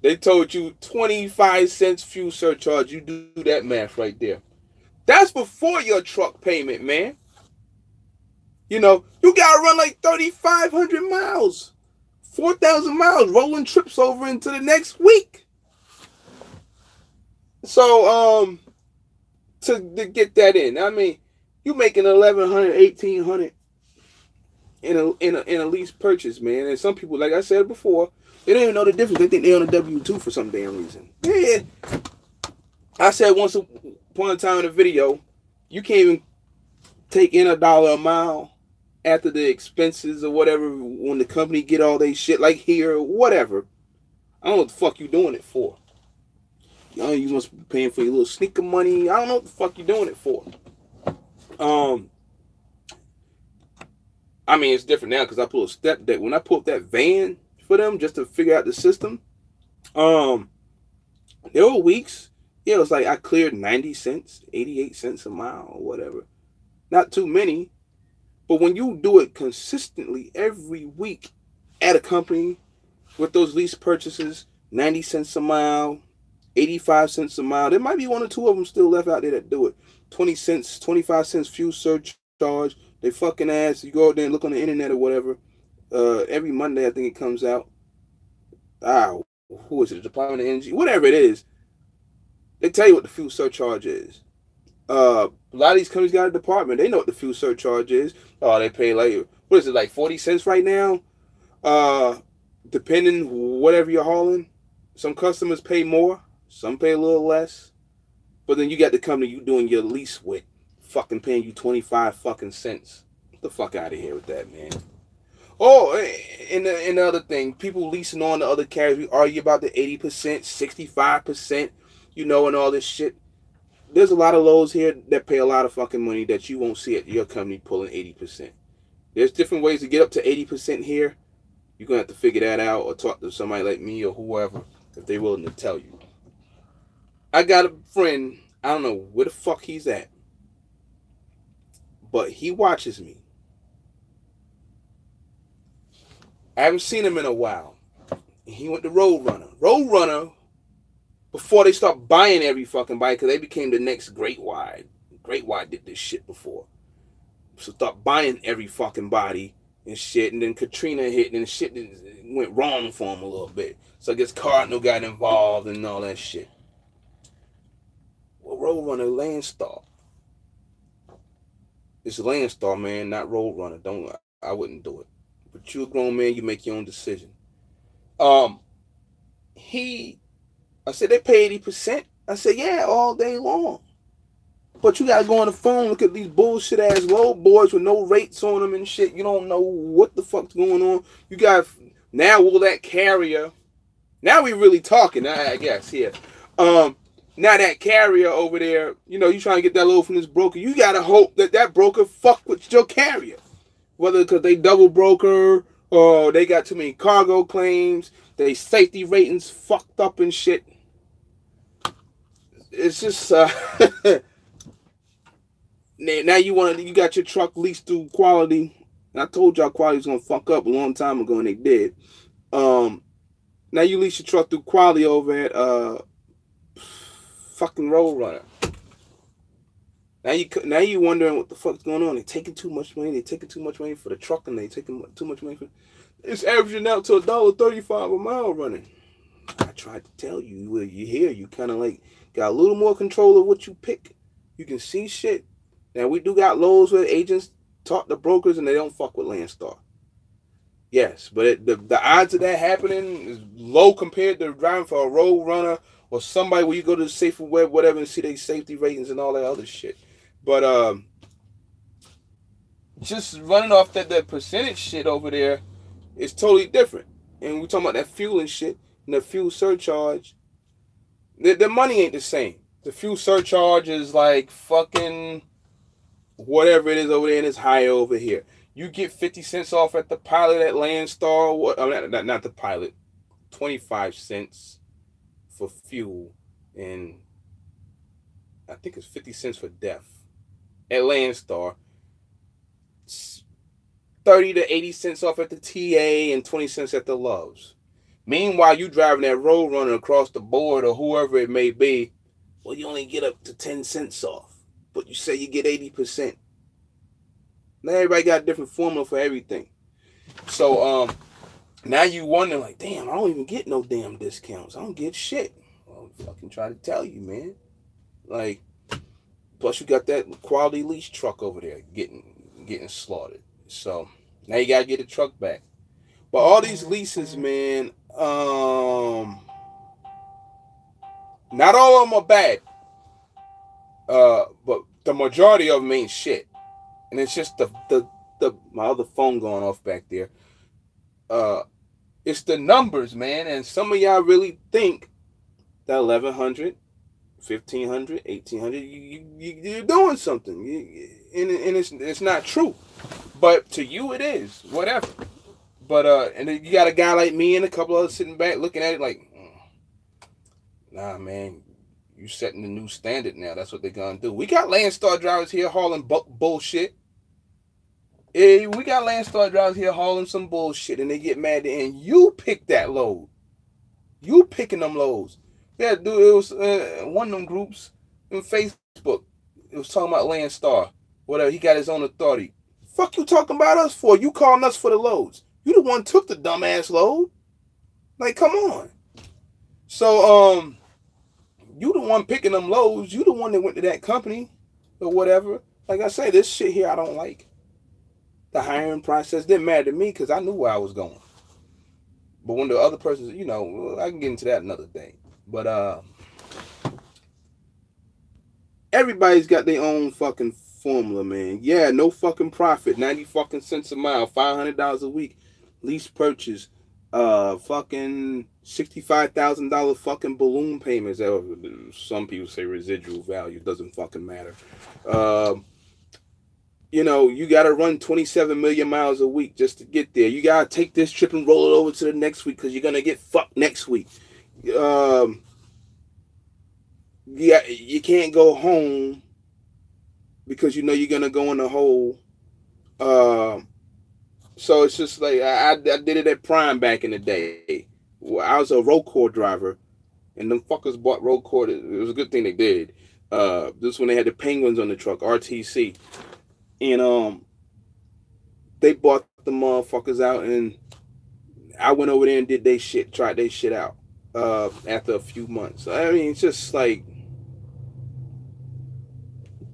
Speaker 1: They told you 25 cents fuel surcharge. You do that math right there. That's before your truck payment, man. You know, you gotta run like 3,500 miles, 4,000 miles, rolling trips over into the next week. So, to get that in, I mean, you making 1,100, 1,800 in a lease purchase, man. And some people, like I said before, they don't even know the difference. They think they're on a W-2 for some damn reason. Yeah. I said once upon a time in a video, you can't even take in $1 a mile after the expenses or whatever when the company get all they shit like here or whatever. I don't know what the fuck you doing it for. You know, you must be paying for your little sneaker money. I don't know what the fuck you doing it for. I mean, it's different now because I pull a step deck. When I pulled that van for them just to figure out the system, there were weeks, yeah, it was like I cleared 90 cents, 88 cents a mile or whatever. Not too many. But when you do it consistently every week at a company with those lease purchases, 90 cents a mile, 85 cents a mile, there might be one or two of them still left out there that do it. 20 cents, 25 cents fuel surcharge. They fucking ass. You go out there and look on the internet or whatever. Every Monday, I think it comes out. Who is it? The Department of Energy? Whatever it is. They tell you what the fuel surcharge is. A lot of these companies got a department. They know what the fuel surcharge is. Oh, they pay like, what is it, like 40 cents right now? Depending whatever you're hauling. Some customers pay more. Some pay a little less. But then you got the company you doing your lease with fucking paying you 25 fucking cents. Get the fuck out of here with that, man. Oh, and the other thing, people leasing on the other carriers, we argue about the 80%, 65%, you know, and all this shit. There's a lot of lows here that pay a lot of fucking money that you won't see at your company pulling 80%. There's different ways to get up to 80% here. You're going to have to figure that out or talk to somebody like me or whoever if they're willing to tell you. I got a friend, I don't know where the fuck he's at, but he watches me. I haven't seen him in a while. He went to Roadrunner. Roadrunner, before they start buying every fucking bike, because they became the next Great Wide. Great Wide did this shit before. So start buying every fucking body and shit. And then Katrina hit and shit went wrong for him a little bit. So I guess Cardinal got involved and all that shit. Well, Roadrunner, Landstar. It's Landstar, man, not Roadrunner. I wouldn't do it. But you're a grown man, you make your own decision. I said, they pay 80%. I said, yeah, all day long. But you gotta go on the phone, look at these bullshit ass road boys with no rates on them and shit. You don't know what the fuck's going on. You got, now will that carrier, now we really talking, I guess, yeah. Now that carrier over there, you know, you trying to get that load from this broker, you gotta hope that that broker fuck with your carrier. Whether because they double broker or they got too many cargo claims, they safety ratings fucked up and shit. It's just now you got your truck leased through Quality. I told y'all Quality was gonna fuck up a long time ago, and they did. Now you lease your truck through Quality over at fucking Roadrunner. Now you wondering what the fuck's going on. They taking too much money. They taking too much money for the truck, and they taking too much money for. It's averaging out to $1.35 a mile running. I tried to tell you. You hear? You kind of like got a little more control of what you pick. You can see shit. Now we do got lows where agents talk to brokers and they don't fuck with Landstar. Yes, but the odds of that happening is low compared to driving for a Roadrunner or somebody where you go to the Safer Web, whatever, and see their safety ratings and all that other shit. But just running off that percentage shit over there is totally different. And we're talking about that fuel and shit and the fuel surcharge. The money ain't the same. The fuel surcharge is like fucking whatever it is over there and it's higher over here. You get 50 cents off at the Pilot at Landstar. Not the Pilot. 25 cents for fuel. And I think it's 50 cents for DEF. At Landstar. 30 to 80 cents off at the TA and 20 cents at the Loves. Meanwhile, you driving that Roadrunner across the board or whoever it may be, well, you only get up to 10 cents off. but you say you get 80%. Now everybody got a different formula for everything. So now you wonder like, damn, I don't even get no damn discounts. I don't get shit. Well, fucking try to tell you, man. Like, plus you got that quality lease truck over there getting slaughtered. So now you gotta get the truck back. But all these leases, man, not all of them are bad. But the majority of them ain't shit. And it's just the my other phone going off back there. It's the numbers, man. And some of y'all really think that 1,100, 1,500, 1,800, you're doing something. And it's not true. But to you, it is. Whatever. But and then you got a guy like me and a couple others sitting back looking at it like, nah, man, you setting the new standard now. That's what they're gonna do. We got Landstar drivers here hauling bullshit. Yeah, we got Landstar drivers here hauling some bullshit, and they get mad and you pick that load. You picking them loads. Yeah, dude, it was one of them groups in Facebook. It was talking about Landstar. Whatever, he got his own authority. Fuck you talking about us for? You calling us for the loads. You the one who took the dumbass load. Like, come on. So, you the one picking them loads. You the one that went to that company or whatever. Like I say, this shit here I don't like. The hiring process didn't matter to me because I knew where I was going. But when the other person, you know, I can get into that another day. But everybody's got their own fucking formula, man. Yeah, no fucking profit. 90 fucking cents a mile, $500 a week. Lease purchase. Fucking $65,000 fucking balloon payments. Some people say residual value. Doesn't fucking matter. You know, you got to run 27 million miles a week just to get there. You got to take this trip and roll it over to the next week because you're going to get fucked next week. Yeah, you can't go home because you know you're going to go in the hole. So it's just like, I did it at Prime back in the day. I was a Rollcore driver, and them fuckers bought Rollcore. It was a good thing they did. This when they had the Penguins on the truck, RTC. And they bought the motherfuckers out, and I went over there and did they shit, tried they shit out after a few months. I mean, it's just like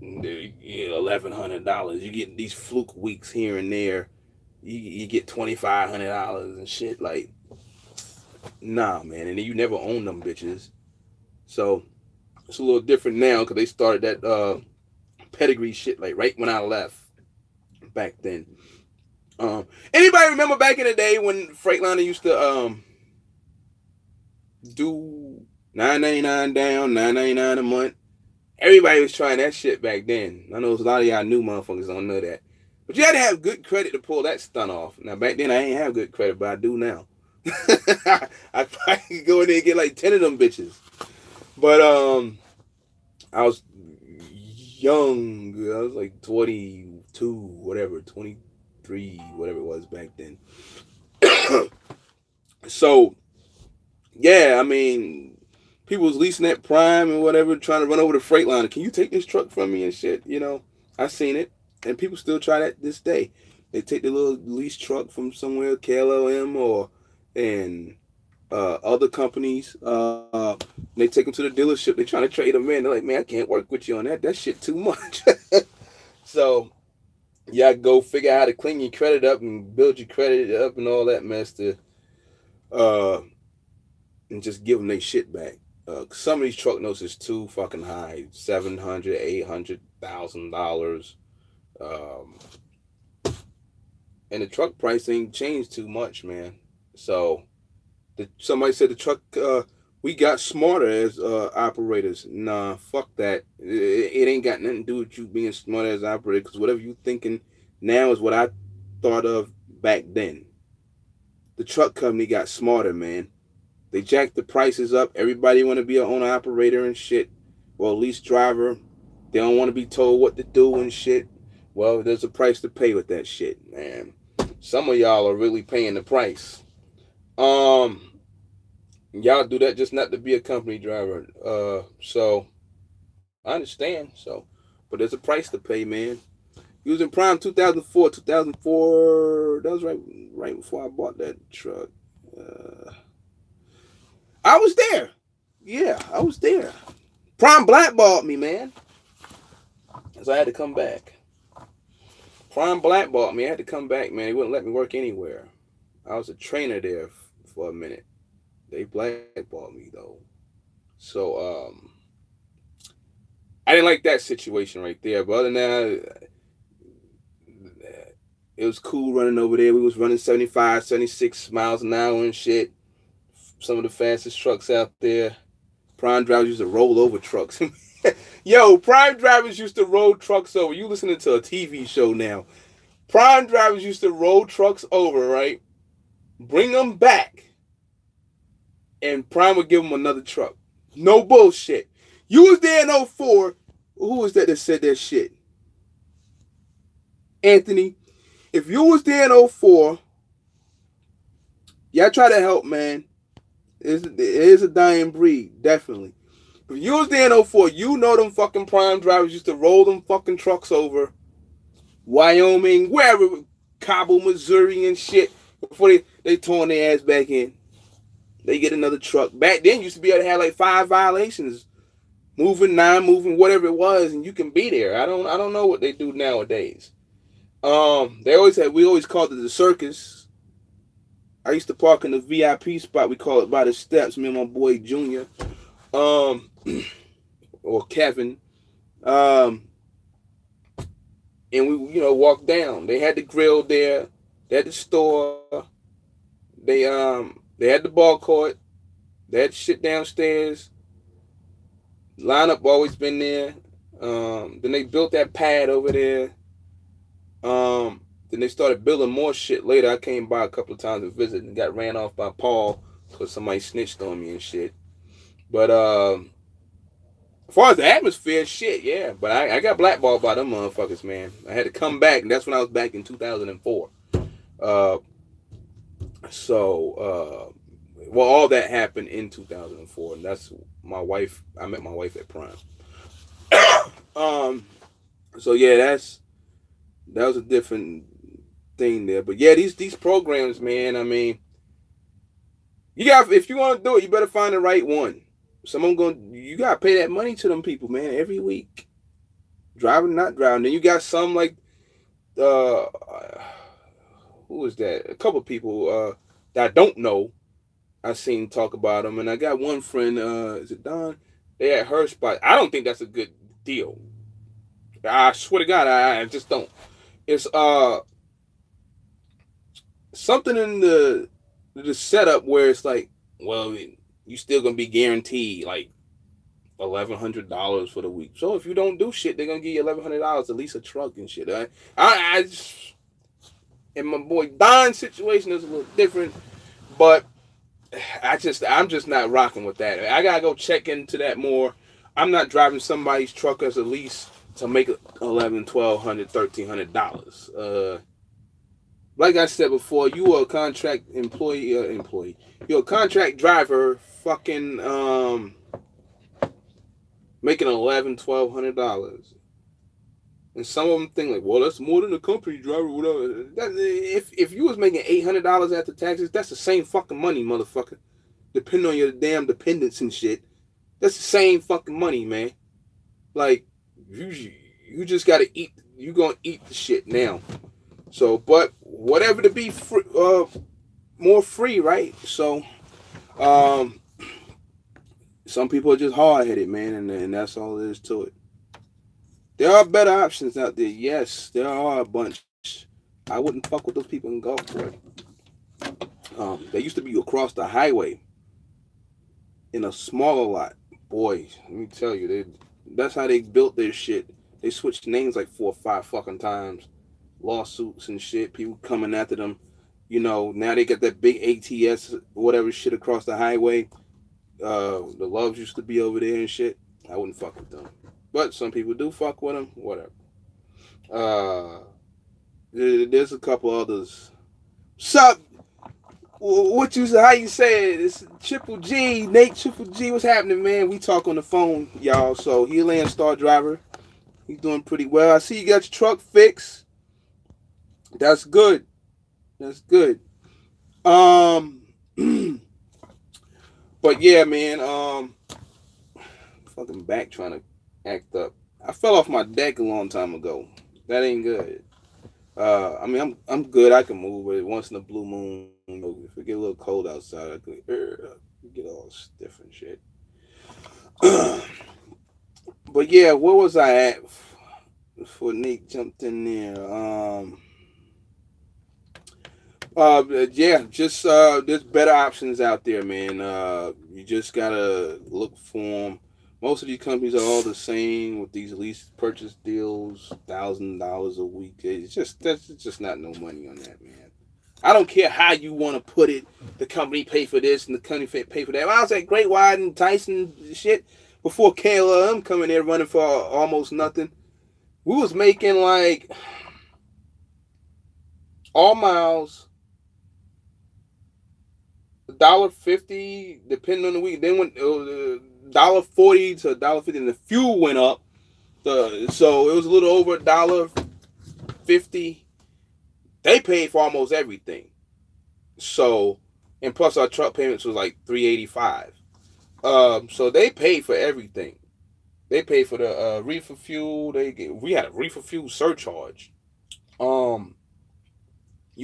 Speaker 1: $1,100. You get these fluke weeks here and there. You get $2,500 and shit. Like, nah, man. And you never own them bitches. So it's a little different now because they started that pedigree shit like right when I left back then. Anybody remember back in the day when Freightliner used to do $9.99 down, $9.99 a month? Everybody was trying that shit back then. I know a lot of y'all new motherfuckers don't know that. But you had to have good credit to pull that stunt off. Now back then I ain't have good credit, but I do now. I probably could go in there and get like 10 of them bitches. But I was young. I was like 22, whatever, 23, whatever it was back then. So, yeah, I mean, people was leasing that Prime and whatever, trying to run over the Freightliner. Can you take this truck from me and shit? You know, I seen it. And people still try that this day. They take the little lease truck from somewhere, KLM or other companies. They take them to the dealership. They trying to trade them in. They're like, man, I can't work with you on that. That shit too much. So, yeah, go figure out how to clean your credit up and build your credit up and all that mess to, and just give them their shit back. Some of these truck notes is too fucking high, $700,000, $800,000. And the truck price ain't changed too much, man. So somebody said the truck we got smarter as operators. Nah, fuck that. It ain't got nothing to do with you being smart as an operator, because whatever you thinking now is what I thought of back then. The truck company got smarter, man. They jacked the prices up. Everybody want to be an owner operator and shit. Well, lease driver. They don't want to be told what to do and shit. Well, there's a price to pay with that shit, man. Some of y'all are really paying the price. Y'all do that just not to be a company driver. So I understand. So but there's a price to pay, man. Using Prime 2004, 2004. That was right before I bought that truck. I was there. Yeah, I was there. Prime blackballed me, man. So I had to come back. Prime blackballed me. I had to come back, man. They wouldn't let me work anywhere. I was a trainer there for a minute. They blackballed me, though. So, I didn't like that situation right there. But other than that, it was cool running over there. We was running 75, 76 miles an hour and shit. Some of the fastest trucks out there. Prime drivers used to roll over trucks. Yo, Prime drivers used to roll trucks over. You listening to a TV show now. Prime drivers used to roll trucks over, right? Bring them back. And Prime would give them another truck. No bullshit. You was there in 04. Who was that said that shit? Anthony. If you was there in 04, y'all try to help, man. It is a dying breed, definitely. If you was there in 04, you know them fucking Prime drivers used to roll them fucking trucks over. Wyoming, wherever, Cabo, Missouri and shit. Before they torn their ass back in. They get another truck. Back then, you used to be able to have like 5 violations. Moving, non-moving, whatever it was, and you can be there. I don't know what they do nowadays. We always called it the circus. I used to park in the VIP spot. We call it by the steps. Me and my boy Junior, or Kevin, and we walked down. They had the grill there. They had the store. They had the ball court. They had shit downstairs. Lineup always been there. Then they built that pad over there. Then they started building more shit later. I came by a couple of times to visit and got ran off by Paul because somebody snitched on me and shit. But as far as the atmosphere, shit, yeah. But I got blackballed by them motherfuckers, man. I had to come back, and that's when I was back in 2004. Well, all that happened in 2004, and that's my wife. I met my wife at Prime. So yeah, that was a different thing there. But yeah, these programs, man. I mean, if you want to do it, you better find the right one. You gotta pay that money to them people, man, every week. Driving, not driving. Then you got some like, who is that? A couple people that I don't know. I seen talk about them, and I got one friend. Is it Don? They at her spot. I don't think that's a good deal. I swear to God, I just don't. It's something in the setup where it's like, well, you still gonna be guaranteed like $1,100 for the week. So if you don't do shit, they're gonna give you $1,100 at least a truck and shit. I just, in my boy Don's situation is a little different, but I'm just not rocking with that. I gotta go check into that more. I'm not driving somebody's truck as a lease to make $1,100, $1,200, $1,300. Like I said before, you are a contract employee. You're a contract driver, fucking making $1,100, $1,200. And some of them think like, well, that's more than a company driver, whatever. If you was making $800 after taxes, that's the same fucking money, motherfucker. Depending on your damn dependents and shit, that's the same fucking money, man. Like, you just gotta eat. You gonna eat the shit now. So, but whatever to be free, more free, right? So, some people are just hard headed, man, and that's all there is to it. There are better options out there. Yes, there are a bunch. I wouldn't fuck with those people in Gulfport. They used to be across the highway in a smaller lot. Boy, let me tell you, that's how they built their shit. They switched names like 4 or 5 fucking times. Lawsuits and shit. People coming after them. Now they got that big ATS, whatever shit across the highway. The Loves used to be over there and shit. I wouldn't fuck with them. But some people do fuck with them. Whatever. There's a couple others. Sup? How you say it? It's Triple G, Nate Triple G. What's happening, man? We talk on the phone, y'all. So he Landstar driver. He's doing pretty well. I see you got your truck fixed. That's good. That's good. Um, but yeah, man. Fucking back trying to act up. I fell off my deck a long time ago. That ain't good. I mean, I'm good. I can move, but once in a blue moon, if it get a little cold outside, I could get all stiff and shit. But yeah, where was I at before Nate jumped in there? Yeah, just there's better options out there, man. You just gotta look for them. Most of these companies are all the same with these lease purchase deals, $1,000 a week. That's just not no money on that, man. I don't care how you want to put it. The company pay for this and the company pay for that. When I was at Great Wide and Tyson shit before KLM coming there running for almost nothing, we was making like all miles $1.50 depending on the week. Then when $1.40 to $1.50, and the fuel went up. So it was a little over $1.50. They paid for almost everything. So, and plus our truck payments was like $3.85. So they paid for everything. They paid for the reefer fuel. We had a reefer fuel surcharge. You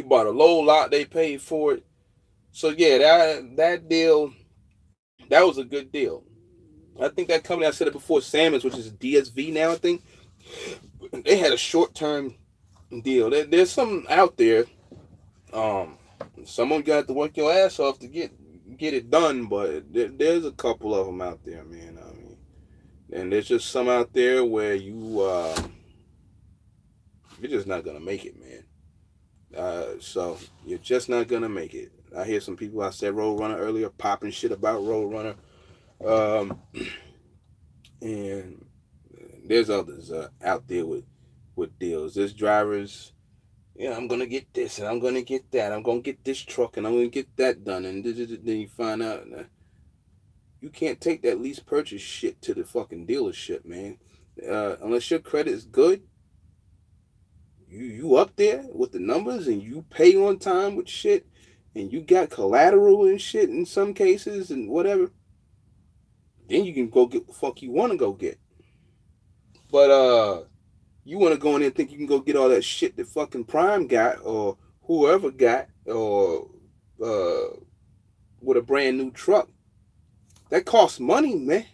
Speaker 1: bought a low lot, they paid for it. So yeah, that deal, that was a good deal. I think that company, I said it before, Salmons, which is DSV now, I think, they had a short-term deal. There's some out there. Someone got to work your ass off to get it done, but there's a couple of them out there, man. I mean, and there's just some out there where you're just not gonna make it, man. So you're just not gonna make it. I hear some people, I said Roadrunner earlier, popping shit about Roadrunner. And there's others out there with deals. There's drivers, yeah, I'm gonna get this and I'm gonna get that. I'm gonna get this truck and I'm gonna get that done. And then you find out you can't take that lease purchase shit to the fucking dealership, man. Unless your credit is good, you up there with the numbers and you pay on time with shit and you got collateral and shit in some cases and whatever, then you can go get the fuck you want to go get. But you want to go in there and think you can go get all that shit that fucking Prime got or whoever got or with a brand new truck. That costs money, man.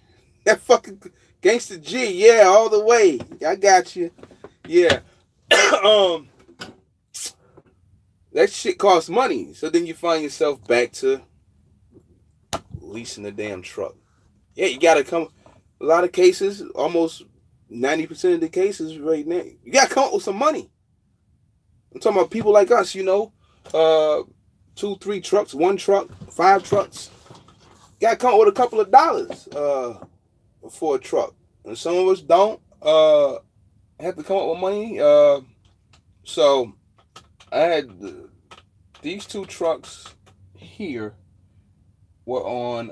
Speaker 1: That fucking Gangsta G, yeah, all the way. I got you. Yeah. That shit costs money. So then you find yourself back to leasing a damn truck. Yeah, you gotta come. A lot of cases, almost 90% of the cases right now, you gotta come up with some money. I'm talking about people like us, 2, 3 trucks, 1 truck, 5 trucks. You gotta come up with a couple of dollars for a truck. And some of us don't have to come up with money. So I had these 2 trucks here were on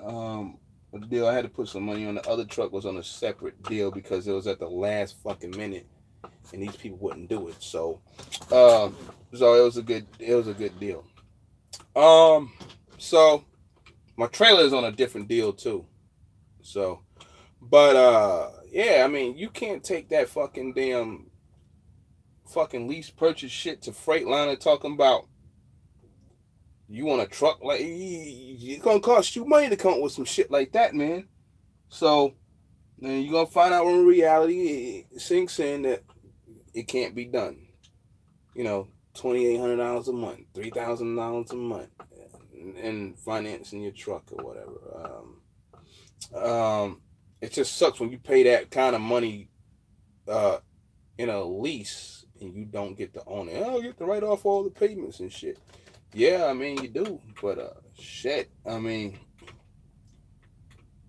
Speaker 1: a deal. I had to put some money on. The other truck was on a separate deal because it was at the last fucking minute, and these people wouldn't do it. So it was a good deal. So my trailer is on a different deal too. So, but yeah, I mean, you can't take that fucking damn fucking lease purchase shit to Freightliner talking about you want a truck. Like, it's gonna cost you money to come up with some shit like that, man. So then you're gonna find out when reality sinks in that it can't be done. $2,800 a month, $3,000 a month, and financing your truck or whatever. It just sucks when you pay that kind of money in a lease and you don't get to own it. You get to write off all the payments and shit. Yeah, I mean, you do, but shit, I mean,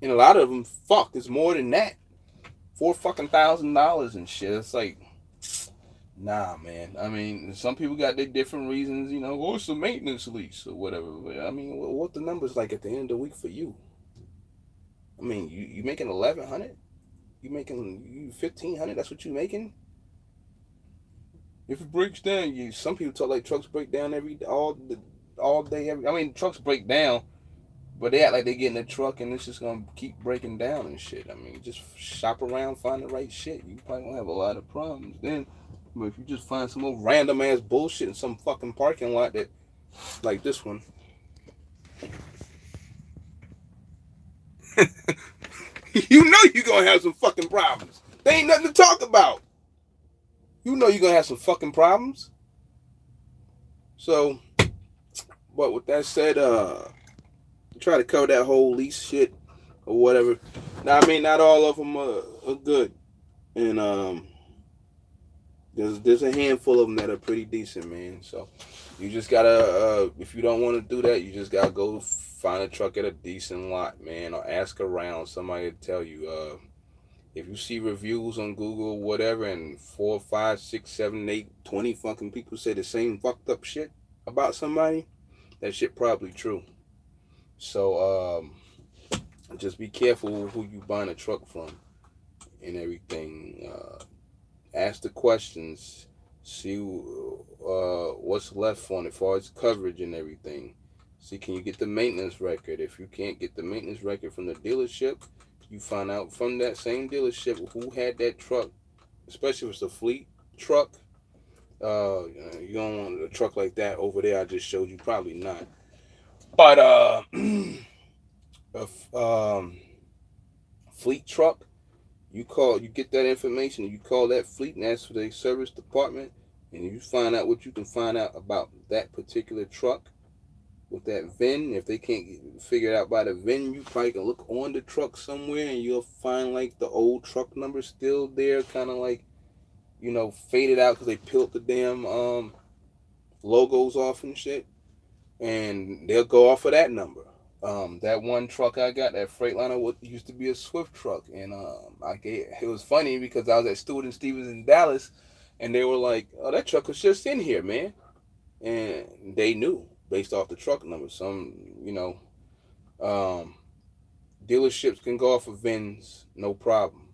Speaker 1: and a lot of them, fuck, it's more than that. $4,000 and shit. It's like, nah, man. I mean, some people got their different reasons, it's a maintenance lease or whatever. But, I mean, what the numbers like at the end of the week for you? I mean, you making $1,100? You making $1,500? That's what you making? If it breaks down, some people talk like trucks break down all day. I mean, trucks break down, but they act like they get in the truck and it's just gonna keep breaking down and shit. I mean, just shop around, find the right shit. You probably won't have a lot of problems then. But if you just find some old random ass bullshit in some fucking parking lot that, like this one, you know you're gonna have some fucking problems. There ain't nothing to talk about. You know you're gonna have some fucking problems. So, but with that said, try to cover that whole lease shit or whatever. Now, I mean, not all of them are good, and there's a handful of them that are pretty decent, man. So you just gotta, if you don't want to do that, you just gotta go find a truck at a decent lot, man, or ask around. Somebody to tell you. If you see reviews on Google or whatever, and 4, 5, 6, 7, 8, 20 fucking people say the same fucked up shit about somebody, that shit probably true. So just be careful who you buying a truck from and everything. Ask the questions. See what's left on it as far as coverage and everything. See, can you get the maintenance record? If you can't get the maintenance record from the dealership, you find out from that same dealership who had that truck, especially if it's a fleet truck. You don't want a truck like that over there I just showed you. Probably not. But a fleet truck, you get that information, and you call that fleet and ask for the service department, and you find out what you can find out about that particular truck with that VIN. If they can't figure it out by the VIN, you probably can look on the truck somewhere and you'll find like the old truck number still there, kind of like, faded out because they peeled the damn logos off and shit, and they'll go off of that number. That one truck I got, that Freightliner, what used to be a Swift truck, and it was funny because I was at Stewart and Stevens in Dallas, and they were like, "Oh, that truck was just in here, man," and they knew based off the truck number. Some, dealerships can go off of VINs, no problem.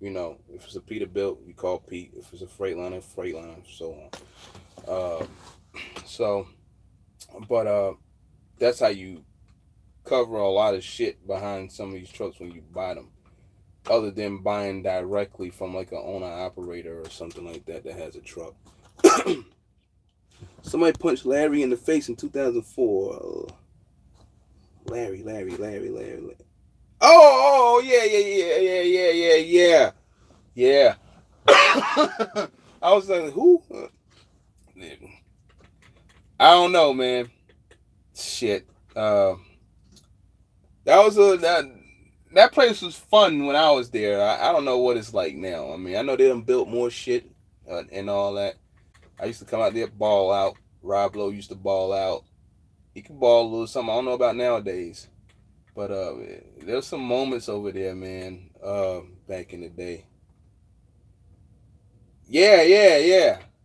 Speaker 1: If it's a Peterbilt, you call Pete. If it's a Freightliner, so on. But that's how you cover a lot of shit behind some of these trucks when you buy them, other than buying directly from like an owner-operator or something like that has a truck. Somebody punched Larry in the face in 2004. Larry. Oh, yeah. I was like, who? I don't know, man. Shit. That place was fun when I was there. I don't know what it's like now. I mean, I know they done built more shit and all that. I used to come out there, ball out. Rob Lowe used to ball out. He could ball a little something. I don't know about nowadays. But there's some moments over there, man, back in the day. Yeah.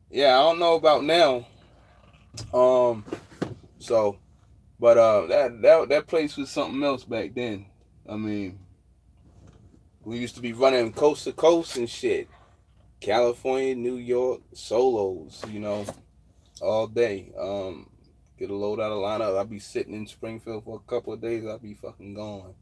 Speaker 1: Yeah, I don't know about now. But that place was something else back then. I mean, we used to be running coast to coast and shit. California, New York, solos, all day. Get a load out of lineup. I'll be sitting in Springfield for a couple of days. I'll be fucking gone.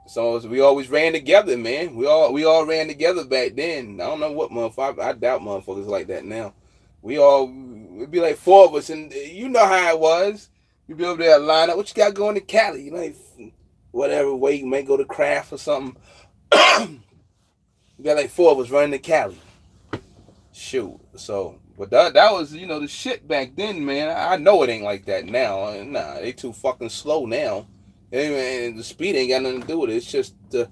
Speaker 1: So we always ran together, man. We all ran together back then. I don't know what motherfucker. I doubt motherfuckers like that now. It'd be like 4 of us, and you know how it was. You'd be over there line up. What you got going to Cali? Whatever way you may go to Craft or something. You got like 4 of us running to Cali. Shoot. So, but that was, the shit back then, man. I know it ain't like that now. Nah, they too fucking slow now. And the speed ain't got nothing to do with it. It's just the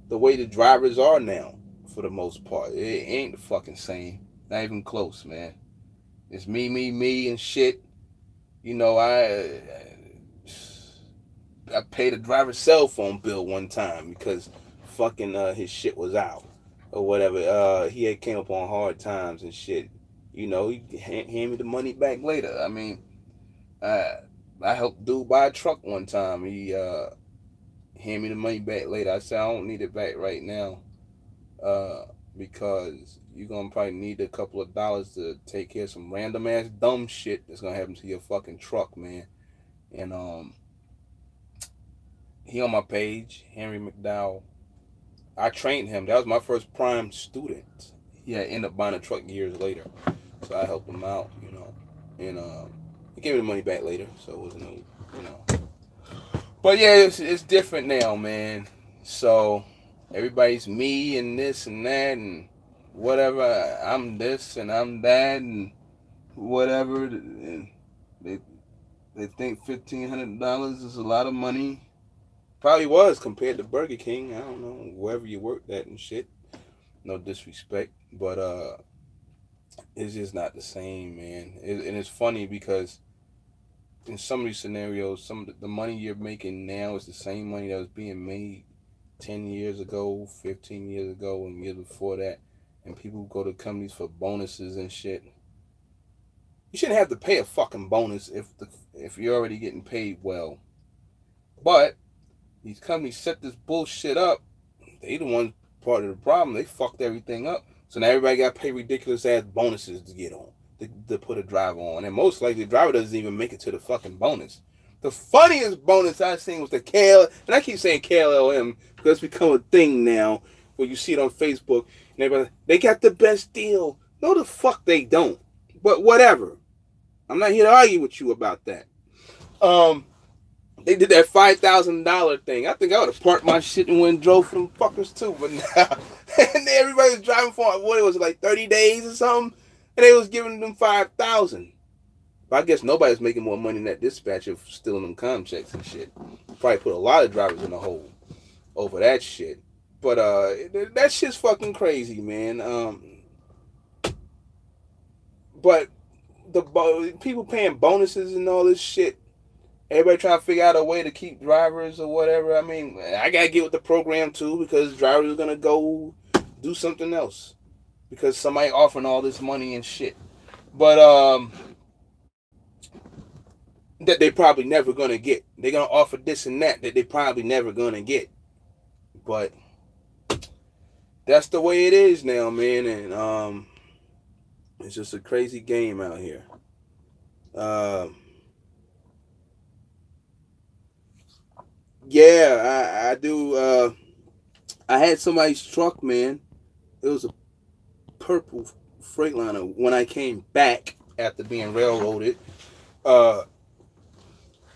Speaker 1: way the drivers are now, for the most part. It ain't the fucking same. Not even close, man. It's me, and shit. I paid a driver's cell phone bill one time because fucking his shit was out or whatever. He had came up on hard times and shit. He hand me the money back later. I mean, I helped dude buy a truck one time. He hand me the money back later. I said, I don't need it back right now. Because you're gonna probably need a couple of dollars to take care of some random ass dumb shit that's gonna happen to your fucking truck, man. And he on my page, Henry McDowell. I trained him. That was my first prime student. He had ended up buying a truck years later, so I helped him out, and he gave me the money back later, so it wasn't no. But yeah, it's different now, man. So everybody's me and this and that and whatever. I'm this and I'm that and whatever. And they think $1,500 is a lot of money. Probably was compared to Burger King. I don't know, wherever you worked at and shit. No disrespect, but it's just not the same, man. And it's funny because in some of these scenarios, some of the money you're making now is the same money that was being made 10 years ago, 15 years ago, and years before that. And people go to companies for bonuses and shit. You shouldn't have to pay a fucking bonus if you're already getting paid well. But these companies set this bullshit up. They the ones part of the problem. They fucked everything up. So now everybody got to pay ridiculous ass bonuses to get on, to put a driver on. And most likely the driver doesn't even make it to the fucking bonus. The funniest bonus I seen was the KL, and I keep saying KLM because it's become a thing now where you see it on Facebook and everybody, they got the best deal. No, the fuck they don't. But whatever. I'm not here to argue with you about that. They did that $5,000 thing. I think I would have parked my shit and went and drove for them fuckers too. But now, and everybody was driving for what, it was like 30 days or something, and they was giving them $5,000. But I guess nobody's making more money than that dispatcher stealing them com checks and shit. Probably put a lot of drivers in the hole over that shit. But that shit's fucking crazy, man. But the people paying bonuses and all this shit. Everybody trying to figure out a way to keep drivers or whatever. I mean, I gotta get with the program too because drivers are gonna go do something else because somebody offering all this money and shit. But that they probably never gonna get. They're gonna offer this and that they probably never gonna get. But that's the way it is now, man. And it's just a crazy game out here. Yeah, I do. I had somebody's truck, man. It was a purple Freightliner when I came back after being railroaded. I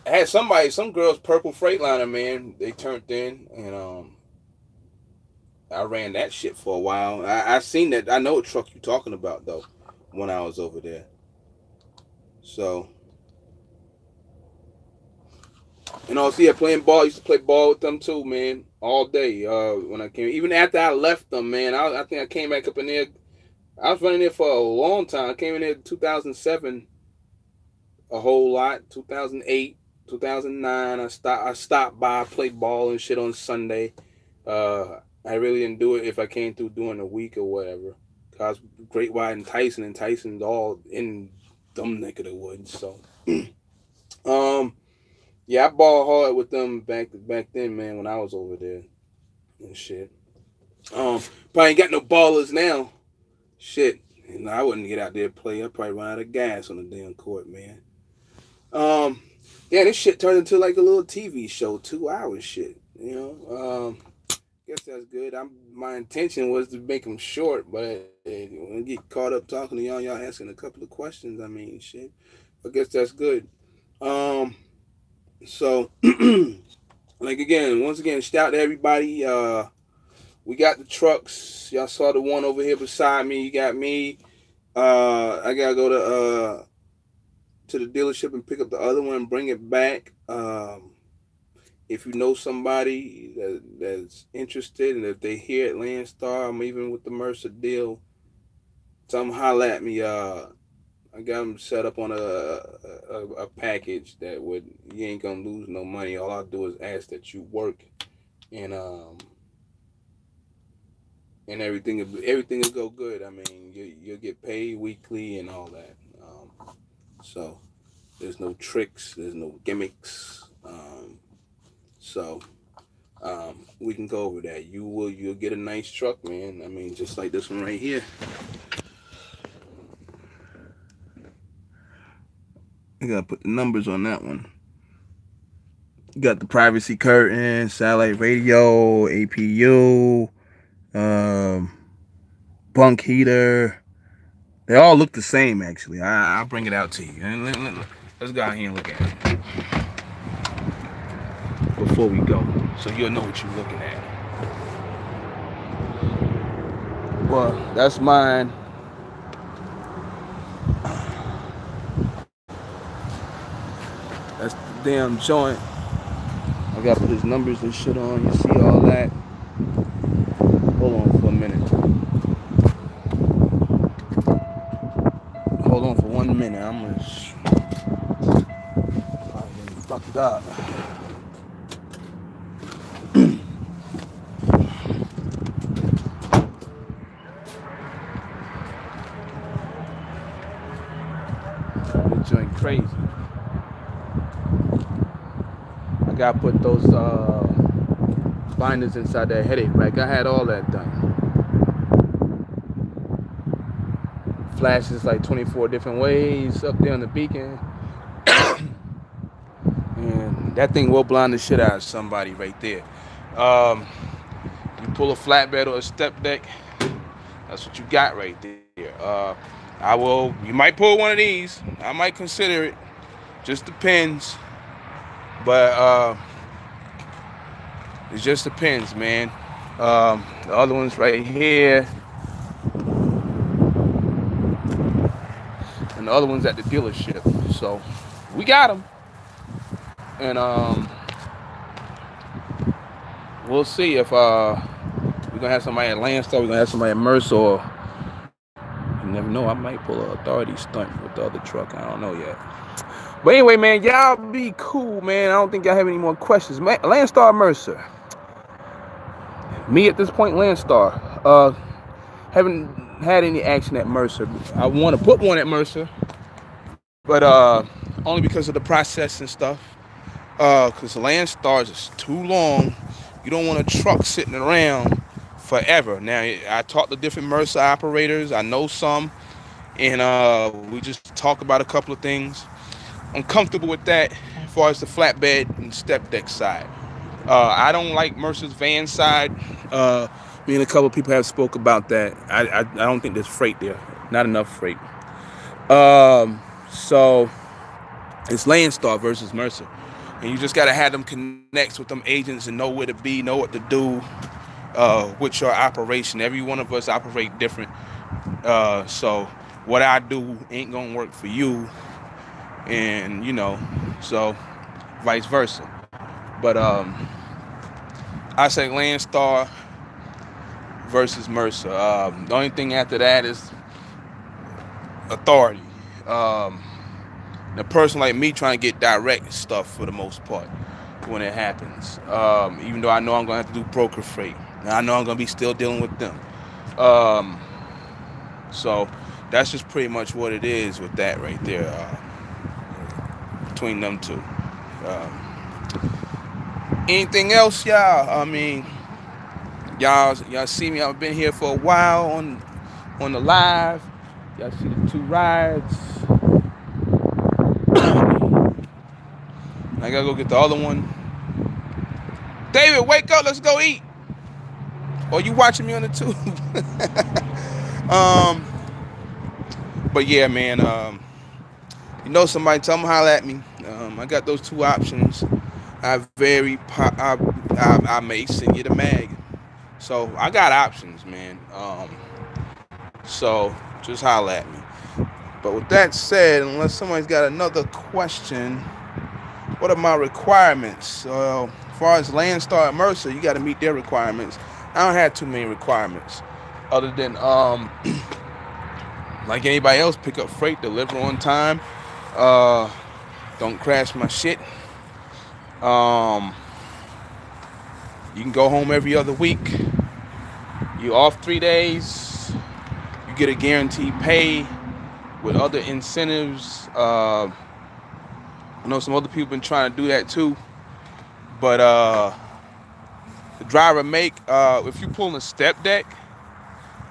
Speaker 1: had some girl's purple Freightliner, man. They turned in, and I ran that shit for a while. I seen that. I know what truck you're talking about though. When I was over there, so. And also, yeah, playing ball. I used to play ball with them too, man, all day. When I came, even after I left them, man, I think I came back up in there. I was running there for a long time. I came in there in 2007, a whole lot. 2008, 2009. I stopped by, played ball and shit on Sunday. I really didn't do it if I came through during the week or whatever. Cause Great White and Tyson's all in dumb neck of the woods. So, yeah, I ball hard with them back then, man, when I was over there and shit. Probably ain't got no ballers now. Shit. And I wouldn't get out there and play. I'd probably run out of gas on the damn court, man. Yeah, this shit turned into like a little TV show, 2 hours shit. Guess that's good. My intention was to make them short, but when I get caught up talking to y'all asking a couple of questions, I mean, shit. I guess that's good. So, like once again, shout out to everybody. We got the trucks. Y'all saw the one over here beside me. You got me. I gotta go to the dealership and pick up the other one and bring it back. If you know somebody that's interested, and if they here at Landstar, I'm even with the Mercer deal, tell them holla at me. I got them set up on a package that you ain't gonna lose no money. All I'll do is ask that you work, and everything will go good. I mean, you'll get paid weekly and all that. So there's no tricks, there's no gimmicks. So We can go over that. You'll get a nice truck, man. I mean, just like this one right here. I gotta put the numbers on that one. You got the privacy curtain, satellite radio, APU, bunk heater. They all look the same, actually. I'll bring it out to you. Let's go out here and look at it before we go, so you'll know what you're looking at. Well, that's mine. That's the damn joint. I gotta put his numbers and shit on. You see all that? Hold on for a minute. Hold on for 1 minute. I'm gonna fuck it up. This joint crazy. I gotta put those binders inside that headache rack. I had all that done. Flashes like 24 different ways up there on the beacon. And that thing will blind the shit out of somebody right there. You pull a flatbed or a step deck, that's what you got right there. You might pull one of these. I might consider it. Just depends. But it just depends, man. The other one's right here. And the other one's at the dealership. So we got them. And we'll see if we're gonna have somebody at Landstar, we're gonna have somebody at Mercer, or you never know, I might pull an authority stunt with the other truck. I don't know yet. But anyway, man, y'all be cool, man. I don't think y'all have any more questions. Man, Landstar, Mercer. Me at this point, Landstar. Haven't had any action at Mercer. I want to put one at Mercer, but only because of the process and stuff. Because Landstar is too long. You don't want a truck sitting around forever. Now, I talked to different Mercer operators. I know some, and we just talk about a couple of things. I'm comfortable with that as far as the flatbed and step deck side. I don't like Mercer's van side. Me and a couple of people have spoke about that. I don't think there's freight there. Not enough freight. So it's Landstar versus Mercer. And you just got to have them connect with them agents and know where to be, know what to do with your operation. Every one of us operate different. So what I do ain't going to work for you. And, you know, so vice versa. But I say Landstar versus Mercer. The only thing after that is authority. A person like me trying to get direct stuff for the most part when it happens. Even though I know I'm going to have to do broker freight. Now, I know I'm going to be still dealing with them. So that's just pretty much what it is with that right there. Between them two. Anything else, y'all? I mean, y'all see me. I've been here for a while on the live. Y'all see the two rides. I gotta go get the other one. David, wake up. Let's go eat. Or you watching me on the tube? But yeah, man. You know, somebody tell them holler at me. I got those two options. I may send you the mag. So I got options, man. So just holler at me. But with that said, unless somebody's got another question, what are my requirements? As far as Landstar and Mercer, you got to meet their requirements. I don't have too many requirements, other than like anybody else, pick up freight, deliver on time. Don't crash my shit. You can go home every other week. You off 3 days. You get a guaranteed pay with other incentives. I know some other people been trying to do that too, but The driver make, if you pull a step deck,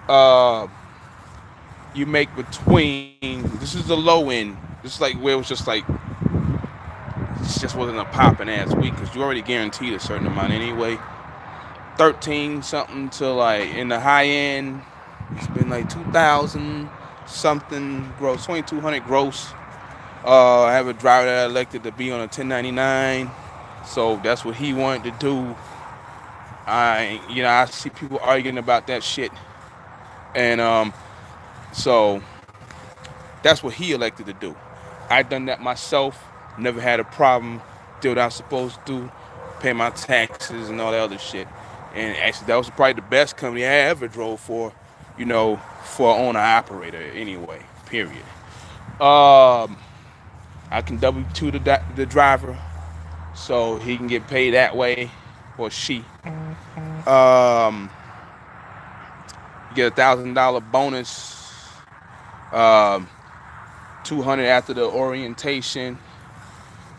Speaker 1: uh, you make between, this is the low end. This is like where it was just like, it just wasn't a popping ass week because you already guaranteed a certain amount anyway. 13 something to like in the high end, it's been like 2,000 something gross, 2,200 gross. I have a driver that I elected to be on a 1099, so that's what he wanted to do. I see people arguing about that shit, and so that's what he elected to do. I done that myself, never had a problem, did what I was supposed to do, pay my taxes and all that other shit. And actually, that was probably the best company I ever drove for, for an owner-operator anyway, period. I can W-2 the driver so he can get paid that way, or she. You get $1,000 bonus, $200 after the orientation,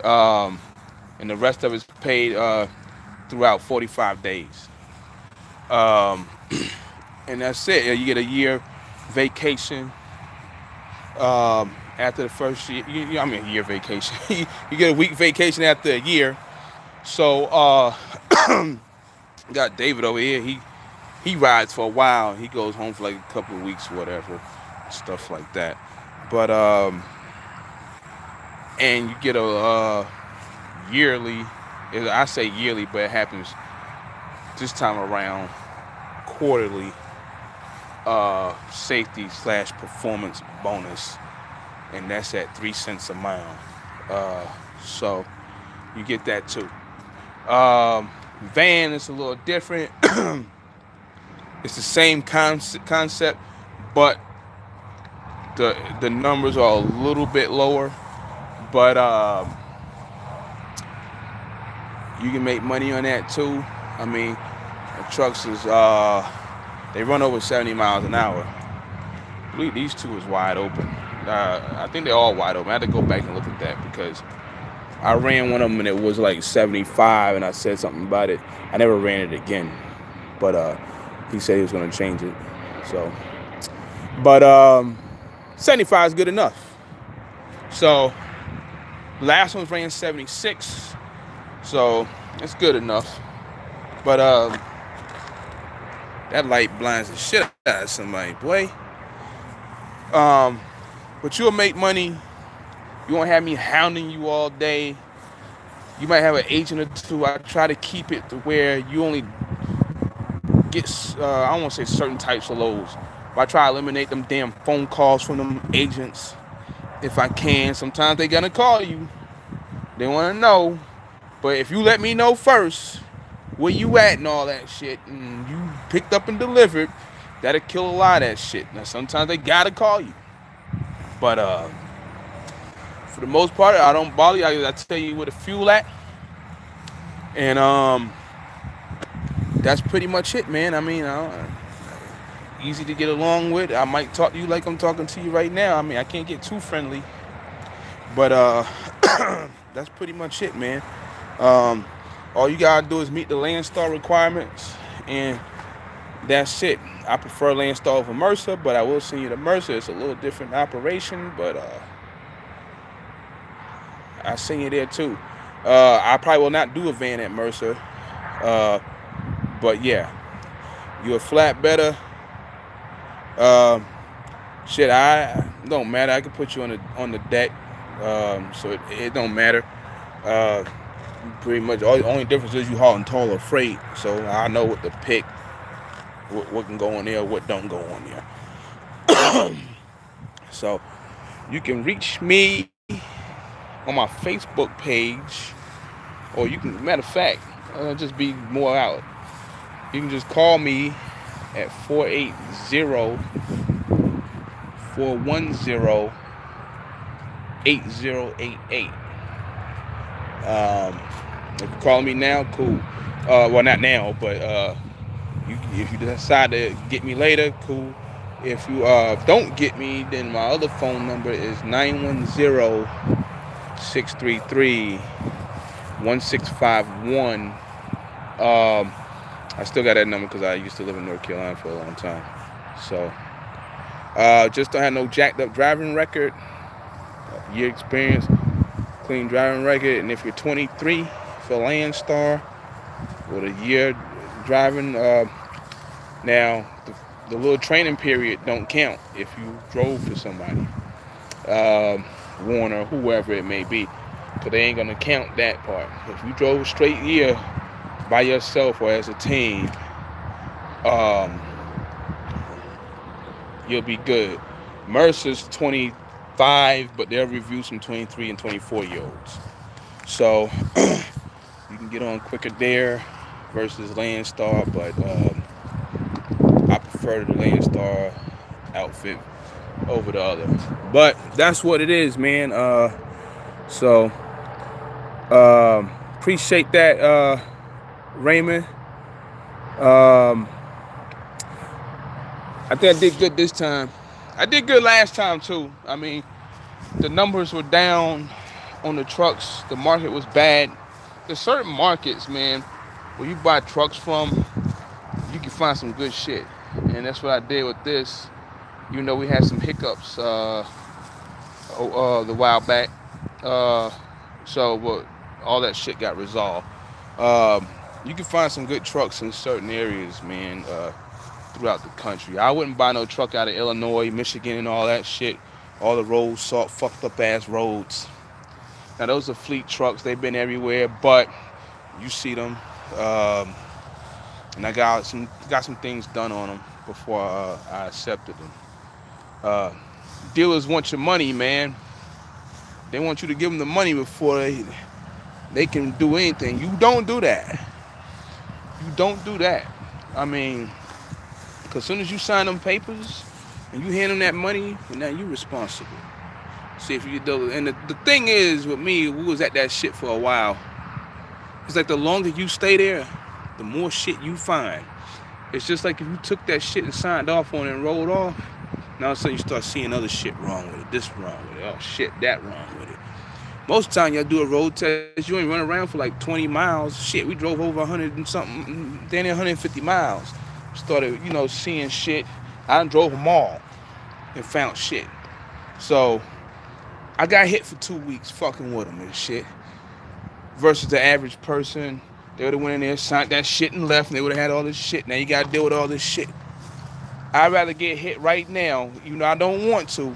Speaker 1: and the rest of it's paid throughout 45 days. And that's it. You get a year vacation. After the first year, a year vacation. You get a week vacation after a year. So, got David over here. He rides for a while. He goes home for like a couple of weeks, whatever, stuff like that. But and you get a yearly. I say yearly, but it happens this time around quarterly safety/performance bonus. And that's at 3 cents a mile. So you get that too. Van is a little different. It's the same concept, but the numbers are a little bit lower. But you can make money on that too. I mean, the trucks is they run over 70 miles an hour. I believe these two is wide open. I think they're all wide open. I had to go back and look at that because I ran one of them and it was like 75 and I said something about it. I never ran it again, but he said he was going to change it. So, but 75 is good enough. So last one's ran 76, so it's good enough. But that light blinds the shit out of somebody, boy. But you'll make money. You won't have me hounding you all day. You might have an agent or two. I try to keep it to where you only get, I don't want to say certain types of loads, but I try to eliminate them damn phone calls from them agents if I can. Sometimes they gonna call you. They want to know. But if you let me know first where you at and all that shit, and you picked up and delivered, that'll kill a lot of that shit. Now, sometimes they gotta call you. But for the most part, I don't bother you. I tell you where the fuel at. And that's pretty much it, man. I mean, easy to get along with. I might talk to you like I'm talking to you right now. I mean, I can't get too friendly. But that's pretty much it, man. All you gotta do is meet the Landstar requirements, and that's it. I prefer Landstar over Mercer, but I will send you to Mercer. It's a little different operation, but I'll send you there too. I probably will not do a van at Mercer, but yeah, you're a flat better. Shit, I don't matter. I can put you on the deck, so it don't matter. Pretty much, the only difference is you hauling taller freight, so I know what to pick. What can go on there, what don't go on there. So you can reach me on my Facebook page, or you can, matter of fact, just be more out. You can just call me at 480-410-8088. If you call me now, cool. Well, not now, but if you decide to get me later, cool. If you don't get me, then my other phone number is 910-633-1651. I still got that number because I used to live in North Carolina for a long time. So, just don't have no jacked up driving record, year experience, clean driving record, and if you're 23 for Landstar with a year driving, now the little training period don't count if you drove for somebody, Warner, whoever it may be, because they ain't gonna count that part. If you drove a straight year by yourself or as a team, you'll be good. Mercer's 25, but they'll review some 23 and 24-year-olds. So you can get on quicker there versus Landstar, but I prefer the Landstar outfit over the other. But that's what it is, man. So appreciate that, Raymond. I think I did good this time. I did good last time too. I mean, the numbers were down on the trucks. The market was bad. There's certain markets, man, where you buy trucks from, you can find some good shit. And that's what I did with this. You know, we had some hiccups the while back. So all that shit got resolved. You can find some good trucks in certain areas, man, throughout the country. I wouldn't buy no truck out of Illinois, Michigan, and all that shit. All the roads, fucked up ass roads. Now those are fleet trucks. They've been everywhere, but you see them. And I got some things done on them before I accepted them. Dealers want your money, man. They want you to give them the money before they can do anything. You don't do that. You don't do that. I mean, because as soon as you sign them papers and you hand them that money, and now you're responsible. See if you do. And the thing is, with me, we was at that shit for a while. It's like the longer you stay there, the more shit you find. It's just like if you took that shit and signed off on it and rolled off, now all of a sudden you start seeing other shit wrong with it, this wrong with it, oh shit, that wrong with it. Most of the time y'all do a road test, you ain't run around for like 20 miles. Shit, we drove over 100 and something, then 150 miles. Started, seeing shit. I done drove them all and found shit. So I got hit for 2 weeks fucking with them and shit. Versus the average person, they would have went in there, signed that shit and left, and they would have had all this shit. Now you got to deal with all this shit. I'd rather get hit right now, I don't want to,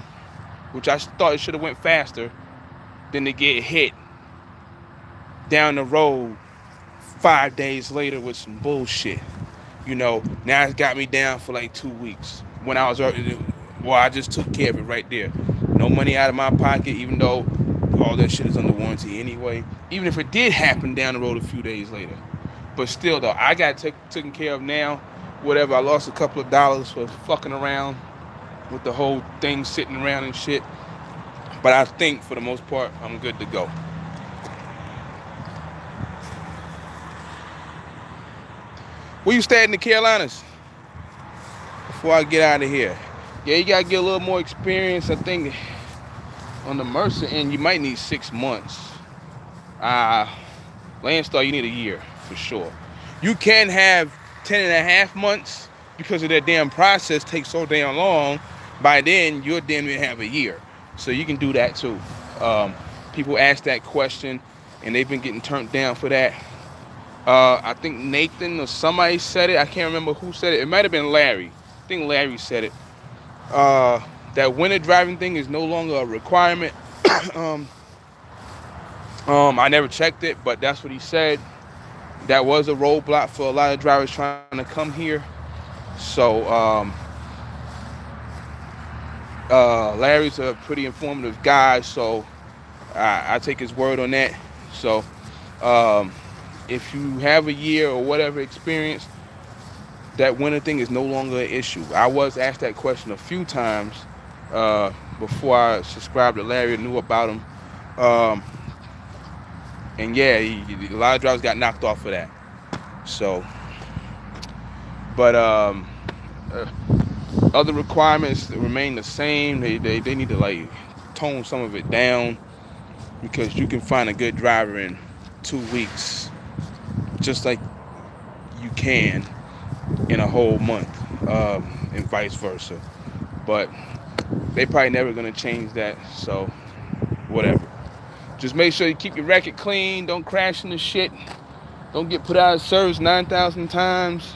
Speaker 1: which I thought it should have went faster, than to get hit down the road 5 days later with some bullshit. Now it's got me down for like 2 weeks. When I was already, I just took care of it right there. No money out of my pocket, even though all that shit is under warranty anyway. Even if it did happen down the road a few days later. But still though, I got taken care of now. Whatever, I lost a couple of dollars for fucking around with the whole thing sitting around and shit. But I think for the most part, I'm good to go. Where you stay in the Carolinas? Before I get out of here. Yeah, you gotta get a little more experience. I think on the Mercer end, you might need 6 months. Landstar, you need a year for sure. You can have 10.5 months because of that damn process takes so damn long. By then, you're damn near have a year. So you can do that too. People ask that question and they've been getting turned down for that. I think Nathan or somebody said it. I can't remember who said it. It might have been Larry. I think Larry said it. That winter driving thing is no longer a requirement. I never checked it, but that's what he said. That was a roadblock for a lot of drivers trying to come here. So Larry's a pretty informative guy, so I take his word on that. So if you have a year or whatever experience, that winter thing is no longer an issue. I was asked that question a few times before I subscribed to Larry and knew about him. And yeah, a lot of drivers got knocked off for that. So, but other requirements remain the same. They need to like tone some of it down, because you can find a good driver in 2 weeks, just like you can in a whole month, and vice versa. But they probably never gonna change that, so whatever. Just make sure you keep your record clean. Don't crash into shit. Don't get put out of service 9,000 times.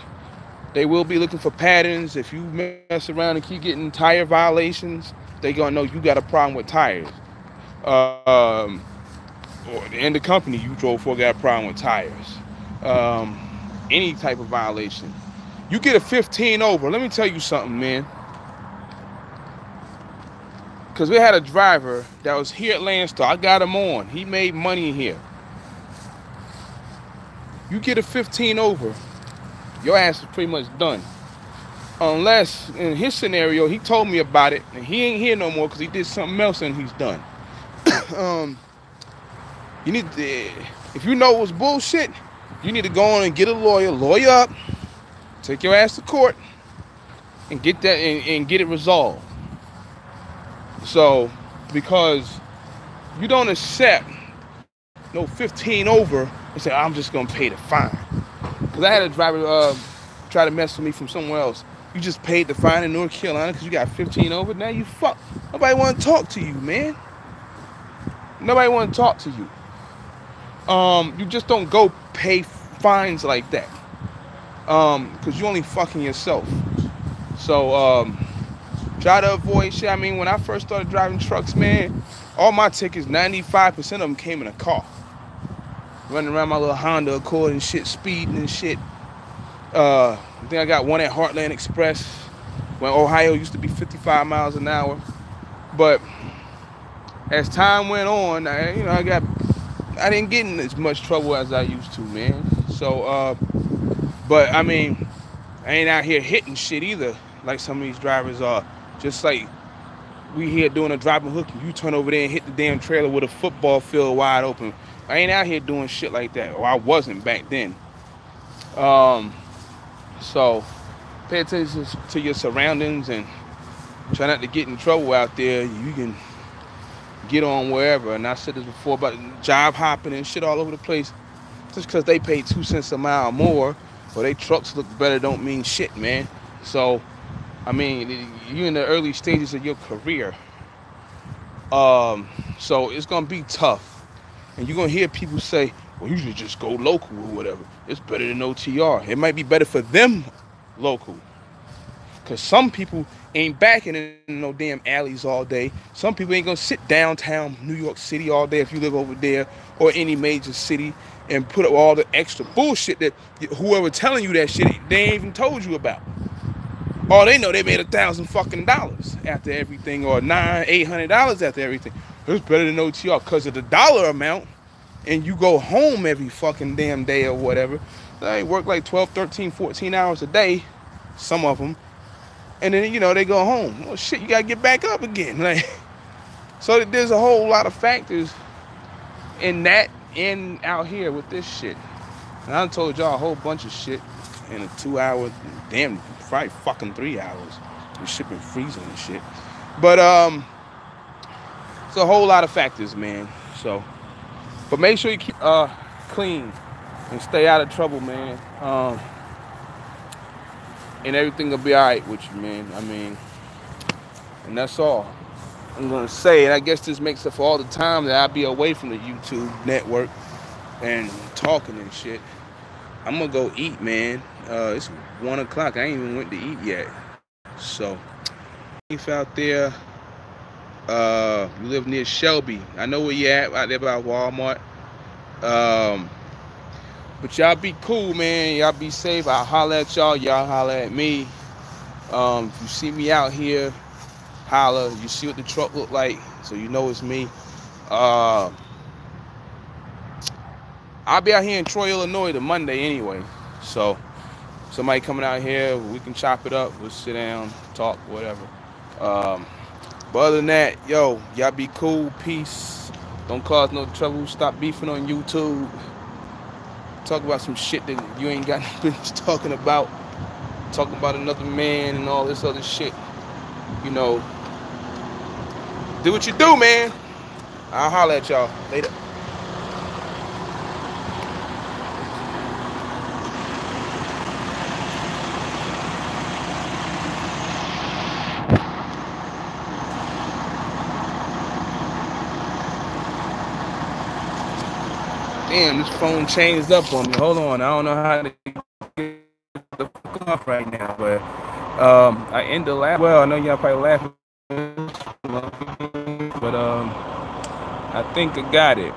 Speaker 1: They will be looking for patterns. If you mess around and keep getting tire violations, they gonna know you got a problem with tires. Or in the company you drove for got a problem with tires. Any type of violation. You get a 15 over. Let me tell you something, man. Because we had a driver that was here at Landstar. I got him on. He made money here. You get a 15 over, your ass is pretty much done. Unless, in his scenario, he told me about it, and he ain't here no more because he did something else and he's done. You need to, if you know it was bullshit, you need to go on and get a lawyer up, take your ass to court, and get that and get it resolved. So, because you don't accept no 15 over and say, I'm just gonna pay the fine. Because I had a driver try to mess with me from somewhere else. You just paid the fine in North Carolina because you got 15 over. Now you fuck. Nobody want to talk to you, man. Nobody want to talk to you. You just don't go pay fines like that. Because you only fucking yourself. So, try to avoid shit. I mean, when I first started driving trucks, man, all my tickets, 95% of them came in a car. Running around my little Honda Accord and shit, speeding and shit. I think I got one at Heartland Express when Ohio used to be 55 miles an hour. But as time went on, I didn't get in as much trouble as I used to, man. So, but I mean, I ain't out here hitting shit either, like some of these drivers are. Just like we here doing a driving hook, and you turn over there and hit the damn trailer with a football field wide open. I ain't out here doing shit like that, or I wasn't back then. So pay attention to your surroundings and try not to get in trouble out there. You can get on wherever. And I said this before about job hopping and shit all over the place. Just because they pay 2 cents a mile more or they trucks look better don't mean shit, man. So, I mean, you're in the early stages of your career. So it's going to be tough. And you're going to hear people say, well, you should just go local or whatever. It's better than OTR. It might be better for them local. Because some people ain't backing in no damn alleys all day. Some people ain't going to sit downtown New York City all day if you live over there or any major city and put up all the extra bullshit that whoever telling you that shit, they ain't even told you about. All they know, they made $1,000 fucking after everything, or $800 after everything. It's better than OTR because of the dollar amount, and you go home every fucking damn day or whatever. They work like 12, 13, 14 hours a day, some of them, and then, you know, they go home. Well, shit, you gotta get back up again. Like, so there's a whole lot of factors in that and out here with this shit. And I done told y'all a whole bunch of shit in a 2 hour, damn, probably fucking 3 hours. The shit been freezing and shit. But it's a whole lot of factors, man. So, but make sure you keep clean and stay out of trouble, man. And everything will be alright with you, man. I mean, and that's all I'm gonna say. And I guess this makes up for all the time that I'll be away from the YouTube network and talking and shit. I'm gonna go eat, man. It's 1 o'clock. I ain't even went to eat yet. So, if out there, you live near Shelby, I know where you at, out there by Walmart. But y'all be cool, man. Y'all be safe. I'll holler at y'all. Y'all holler at me. If you see me out here, holler. You see what the truck look like, so you know it's me. I'll be out here in Troy, Illinois, the Monday anyway. So somebody coming out here, we can chop it up. We'll sit down, talk, whatever. But other than that, yo, y'all be cool. Peace. Don't cause no trouble. Stop beefing on YouTube. Talk about some shit that you ain't got no business talking about. Talking about another man and all this other shit. You know, do what you do, man. I'll holler at y'all later. Damn, this phone changed up on me. Hold on, I don't know how to get the fuck off right now, but I end the laugh. Well, I know y'all probably laughing, but I think I got it.